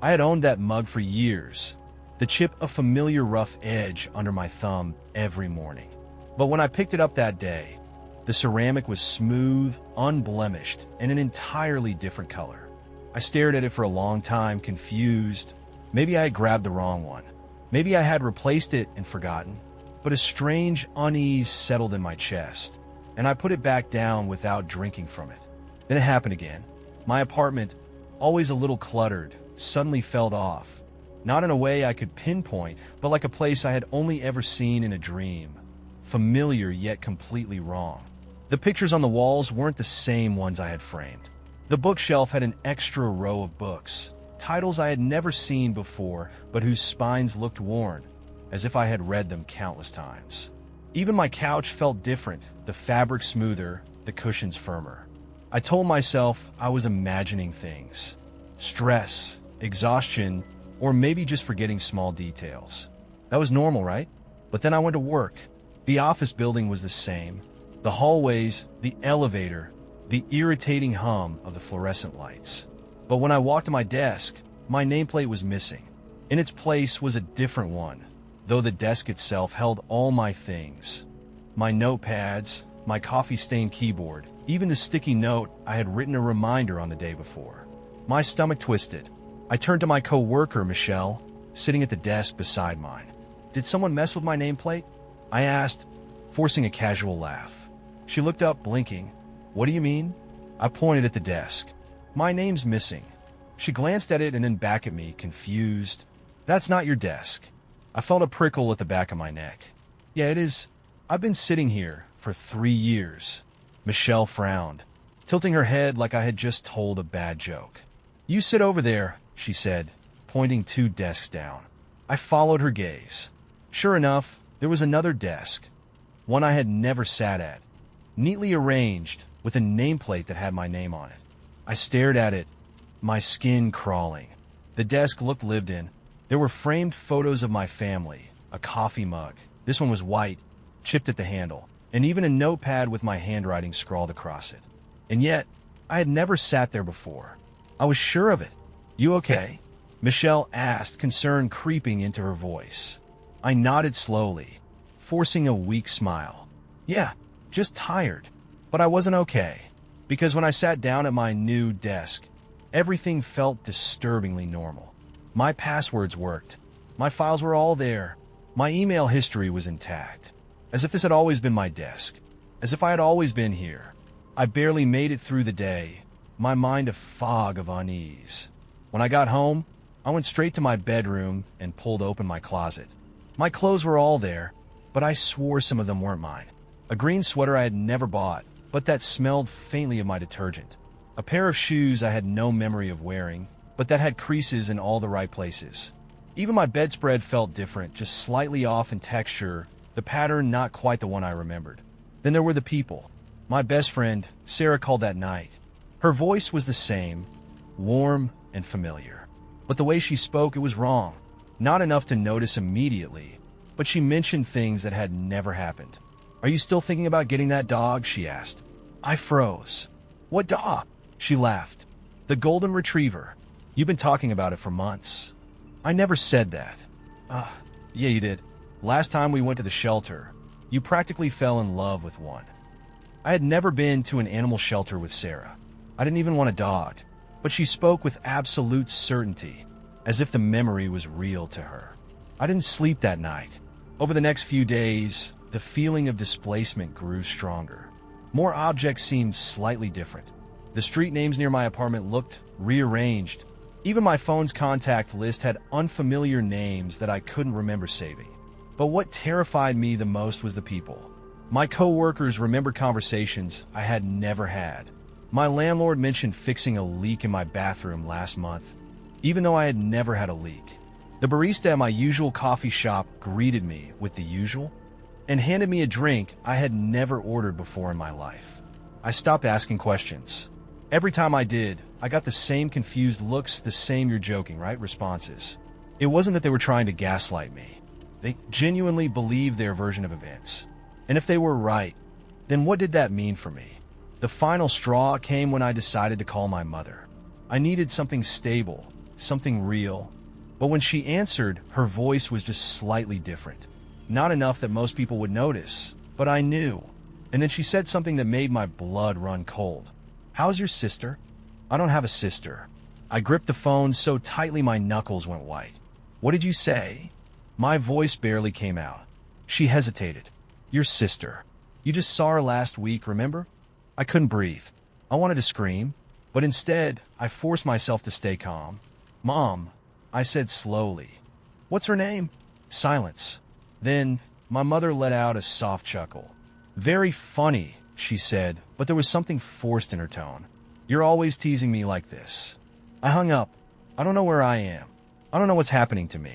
S1: I had owned that mug for years, the chip a familiar rough edge under my thumb every morning. But when I picked it up that day, the ceramic was smooth, unblemished, and an entirely different color. I stared at it for a long time, confused. Maybe I had grabbed the wrong one. Maybe I had replaced it and forgotten. But a strange unease settled in my chest, and I put it back down without drinking from it. Then it happened again. My apartment, always a little cluttered, suddenly felt off. Not in a way I could pinpoint, but like a place I had only ever seen in a dream. Familiar yet completely wrong. The pictures on the walls weren't the same ones I had framed. The bookshelf had an extra row of books, titles I had never seen before, but whose spines looked worn, as if I had read them countless times. Even my couch felt different, the fabric smoother, the cushions firmer. I told myself I was imagining things. Stress, exhaustion, or maybe just forgetting small details. That was normal, right? But then I went to work. The office building was the same. The hallways, the elevator, the irritating hum of the fluorescent lights. But when I walked to my desk, my nameplate was missing. In its place was a different one, though the desk itself held all my things. My notepads, my coffee-stained keyboard, even the sticky note I had written a reminder on the day before. My stomach twisted. I turned to my co-worker, Michelle, sitting at the desk beside mine. "Did someone mess with my nameplate?" I asked, forcing a casual laugh. She looked up, blinking. "What do you mean?" I pointed at the desk. "My name's missing." She glanced at it and then back at me, confused. "That's not your desk." I felt a prickle at the back of my neck. "Yeah, it is. I've been sitting here for 3 years. Michelle frowned, tilting her head like I had just told a bad joke. "You sit over there," she said, pointing 2 desks down. I followed her gaze. Sure enough, there was another desk, one I had never sat at, neatly arranged with a nameplate that had my name on it. I stared at it, my skin crawling. The desk looked lived in. There were framed photos of my family, a coffee mug. This one was white, chipped at the handle, and even a notepad with my handwriting scrawled across it. And yet, I had never sat there before. I was sure of it. "You okay?" Michelle asked, concern creeping into her voice. I nodded slowly, forcing a weak smile. "Yeah, just tired." But I wasn't okay, because when I sat down at my new desk, everything felt disturbingly normal. My passwords worked. My files were all there. My email history was intact. As if this had always been my desk. As if I had always been here. I barely made it through the day, my mind a fog of unease. When I got home, I went straight to my bedroom and pulled open my closet. My clothes were all there, but I swore some of them weren't mine. A green sweater I had never bought, but that smelled faintly of my detergent. A pair of shoes I had no memory of wearing, but that had creases in all the right places. Even my bedspread felt different, just slightly off in texture, the pattern not quite the one I remembered. Then there were the people. My best friend, Sarah, called that night. Her voice was the same, warm and familiar. But the way she spoke, it was wrong. Not enough to notice immediately, but she mentioned things that had never happened. "Are you still thinking about getting that dog?" she asked. I froze. "What dog?" She laughed. "The golden retriever. You've been talking about it for months." I never said that. Yeah, you did. Last time we went to the shelter, you practically fell in love with one." I had never been to an animal shelter with Sarah. I didn't even want a dog, but she spoke with absolute certainty, as if the memory was real to her. I didn't sleep that night. Over the next few days, the feeling of displacement grew stronger. More objects seemed slightly different. The street names near my apartment looked rearranged. Even my phone's contact list had unfamiliar names that I couldn't remember saving. But what terrified me the most was the people. My co-workers remembered conversations I had never had. My landlord mentioned fixing a leak in my bathroom last month, even though I had never had a leak. The barista at my usual coffee shop greeted me with the usual and handed me a drink I had never ordered before in my life. I stopped asking questions. Every time I did, I got the same confused looks, the same "you're joking, right?" responses. It wasn't that they were trying to gaslight me. They genuinely believed their version of events. And if they were right, then what did that mean for me? The final straw came when I decided to call my mother. I needed something stable, something real, But when she answered, her voice was just slightly different. Not enough that most people would notice, but I knew. And then she said something that made my blood run cold. "How's your sister?" "I don't have a sister." I gripped the phone so tightly my knuckles went white. "What did you say?" My voice barely came out. She hesitated. "Your sister. You just saw her last week, remember?" I couldn't breathe. I wanted to scream, but instead, I forced myself to stay calm. "Mom," I said slowly. "What's her name?" Silence. Then, my mother let out a soft chuckle. "Very funny," she said, but there was something forced in her tone. "You're always teasing me like this." I hung up. I don't know where I am. I don't know what's happening to me.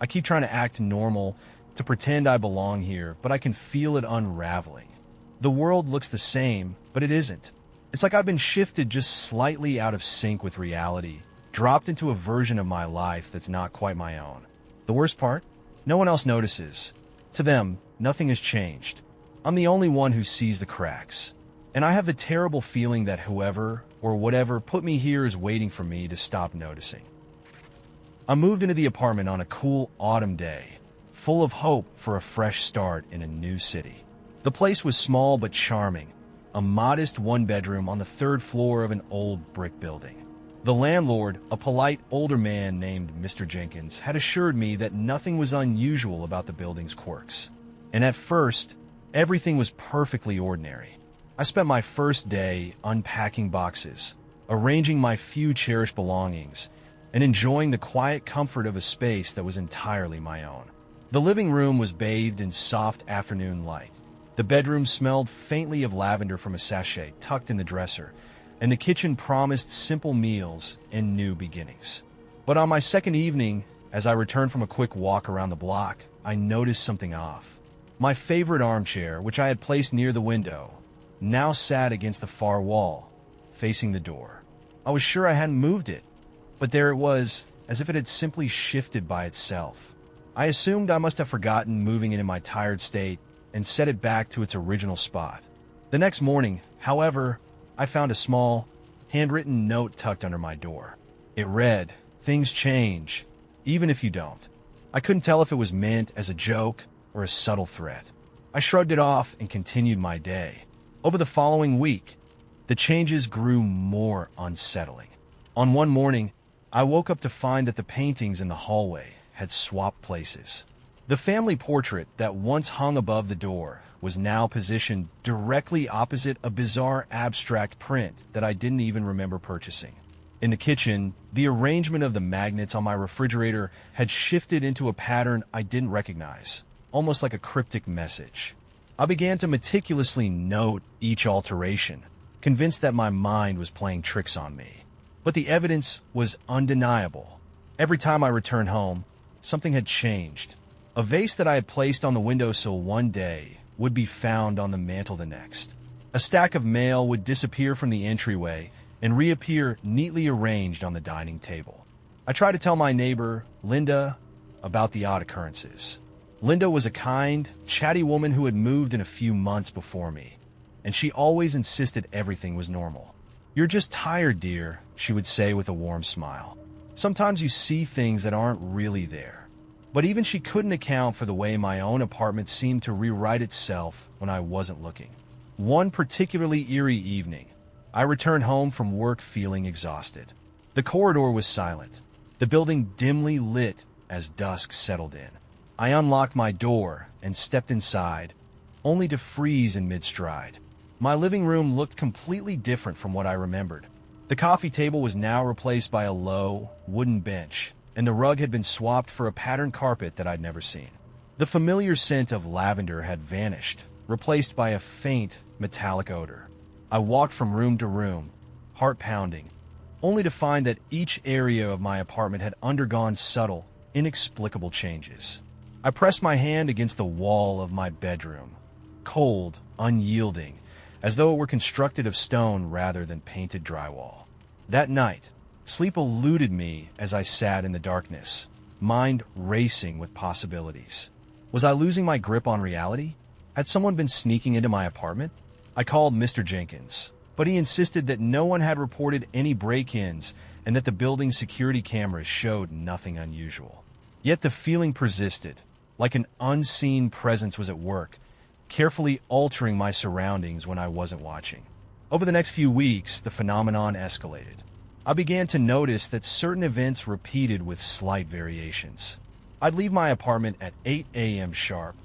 S1: I keep trying to act normal, to pretend I belong here, but I can feel it unraveling. The world looks the same, but it isn't. It's like I've been shifted just slightly out of sync with reality, dropped into a version of my life that's not quite my own. The worst part? No one else notices. To them, nothing has changed. I'm the only one who sees the cracks. And I have the terrible feeling that whoever or whatever put me here is waiting for me to stop noticing. I moved into the apartment on a cool autumn day, full of hope for a fresh start in a new city. The place was small but charming, a modest one-bedroom on the third floor of an old brick building. The landlord, a polite older man named Mr. Jenkins, had assured me that nothing was unusual about the building's quirks. And at first, everything was perfectly ordinary. I spent my first day unpacking boxes, arranging my few cherished belongings, and enjoying the quiet comfort of a space that was entirely my own. The living room was bathed in soft afternoon light. The bedroom smelled faintly of lavender from a sachet tucked in the dresser, and the kitchen promised simple meals and new beginnings. But on my second evening, as I returned from a quick walk around the block, I noticed something off. My favorite armchair, which I had placed near the window, now sat against the far wall, facing the door. I was sure I hadn't moved it, but there it was, as if it had simply shifted by itself. I assumed I must have forgotten moving it in my tired state and set it back to its original spot. The next morning, however, I found a small, handwritten note tucked under my door. It read, "Things change, even if you don't." I couldn't tell if it was meant as a joke or a subtle threat. I shrugged it off and continued my day. Over the following week, the changes grew more unsettling. On one morning, I woke up to find that the paintings in the hallway had swapped places. The family portrait that once hung above the door was now positioned directly opposite a bizarre abstract print that I didn't even remember purchasing. In the kitchen, the arrangement of the magnets on my refrigerator had shifted into a pattern I didn't recognize, almost like a cryptic message. I began to meticulously note each alteration, convinced that my mind was playing tricks on me. But the evidence was undeniable. Every time I returned home, something had changed. A vase that I had placed on the windowsill one day would be found on the mantel the next. A stack of mail would disappear from the entryway and reappear neatly arranged on the dining table. I tried to tell my neighbor, Linda, about the odd occurrences. Linda was a kind, chatty woman who had moved in a few months before me, and she always insisted everything was normal. "You're just tired, dear," she would say with a warm smile. "Sometimes you see things that aren't really there." But even she couldn't account for the way my own apartment seemed to rewrite itself when I wasn't looking. One particularly eerie evening, I returned home from work feeling exhausted. The corridor was silent, the building dimly lit as dusk settled in. I unlocked my door and stepped inside, only to freeze in mid-stride. My living room looked completely different from what I remembered. The coffee table was now replaced by a low, wooden bench, and the rug had been swapped for a patterned carpet that I'd never seen. The familiar scent of lavender had vanished, replaced by a faint, metallic odor. I walked from room to room, heart pounding, only to find that each area of my apartment had undergone subtle, inexplicable changes. I pressed my hand against the wall of my bedroom, cold, unyielding, as though it were constructed of stone rather than painted drywall. That night, sleep eluded me as I sat in the darkness, mind racing with possibilities. Was I losing my grip on reality? Had someone been sneaking into my apartment? I called Mr. Jenkins, but he insisted that no one had reported any break-ins and that the building's security cameras showed nothing unusual. Yet the feeling persisted, like an unseen presence was at work, carefully altering my surroundings when I wasn't watching. Over the next few weeks, the phenomenon escalated. I began to notice that certain events repeated with slight variations. I'd leave my apartment at 8 a.m. sharp,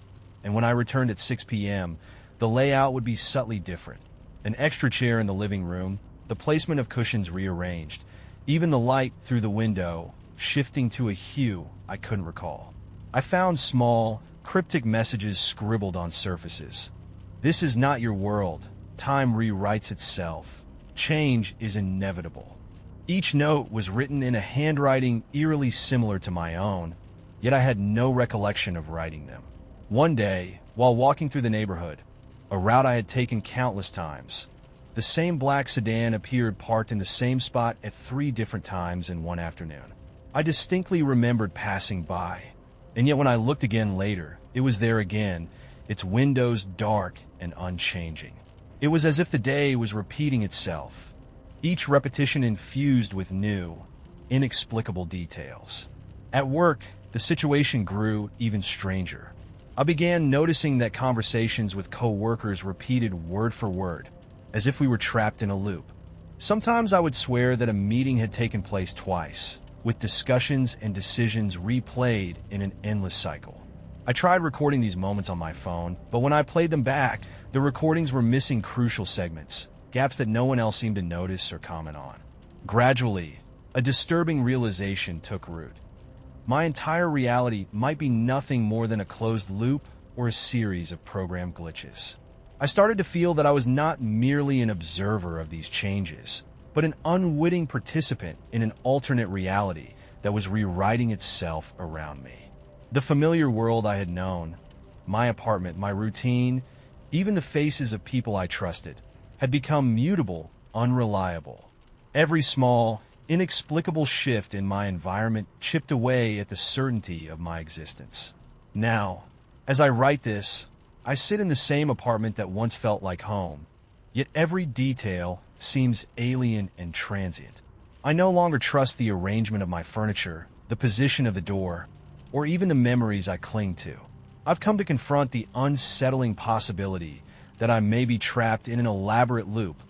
S1: and when I returned at 6 p.m., the layout would be subtly different. An extra chair in the living room, the placement of cushions rearranged, even the light through the window shifting to a hue I couldn't recall. I found small, cryptic messages scribbled on surfaces. "This is not your world. Time rewrites itself. Change is inevitable." Each note was written in a handwriting eerily similar to my own, yet I had no recollection of writing them. One day, while walking through the neighborhood, a route I had taken countless times, the same black sedan appeared parked in the same spot at 3 different times in one afternoon. I distinctly remembered passing by, and yet when I looked again later, it was there again, its windows dark and unchanging. It was as if the day was repeating itself, each repetition infused with new, inexplicable details. At work, the situation grew even stranger. I began noticing that conversations with co-workers repeated word for word, as if we were trapped in a loop. Sometimes I would swear that a meeting had taken place twice, with discussions and decisions replayed in an endless cycle. I tried recording these moments on my phone, but when I played them back, the recordings were missing crucial segments, gaps that no one else seemed to notice or comment on. Gradually, a disturbing realization took root. My entire reality might be nothing more than a closed loop or a series of program glitches. I started to feel that I was not merely an observer of these changes, but an unwitting participant in an alternate reality that was rewriting itself around me. The familiar world I had known, my apartment, my routine, even the faces of people I trusted, had become mutable, unreliable. Every small, inexplicable shift in my environment chipped away at the certainty of my existence. Now, as I write this, I sit in the same apartment that once felt like home, yet every detail seems alien and transient. I no longer trust the arrangement of my furniture, the position of the door, or even the memories I cling to. I've come to confront the unsettling possibility that I may be trapped in an elaborate loop,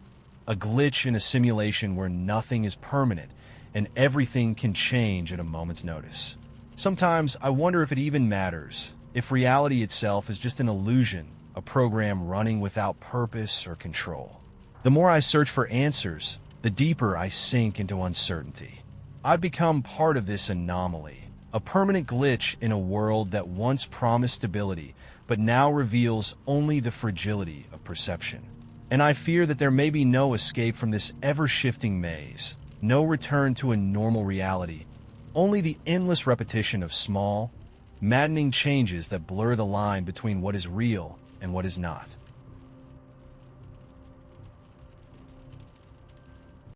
S1: a glitch in a simulation where nothing is permanent and everything can change at a moment's notice. Sometimes I wonder if it even matters, if reality itself is just an illusion, a program running without purpose or control. The more I search for answers, the deeper I sink into uncertainty. I've become part of this anomaly, a permanent glitch in a world that once promised stability, but now reveals only the fragility of perception. And I fear that there may be no escape from this ever-shifting maze, no return to a normal reality, only the endless repetition of small, maddening changes that blur the line between what is real and what is not.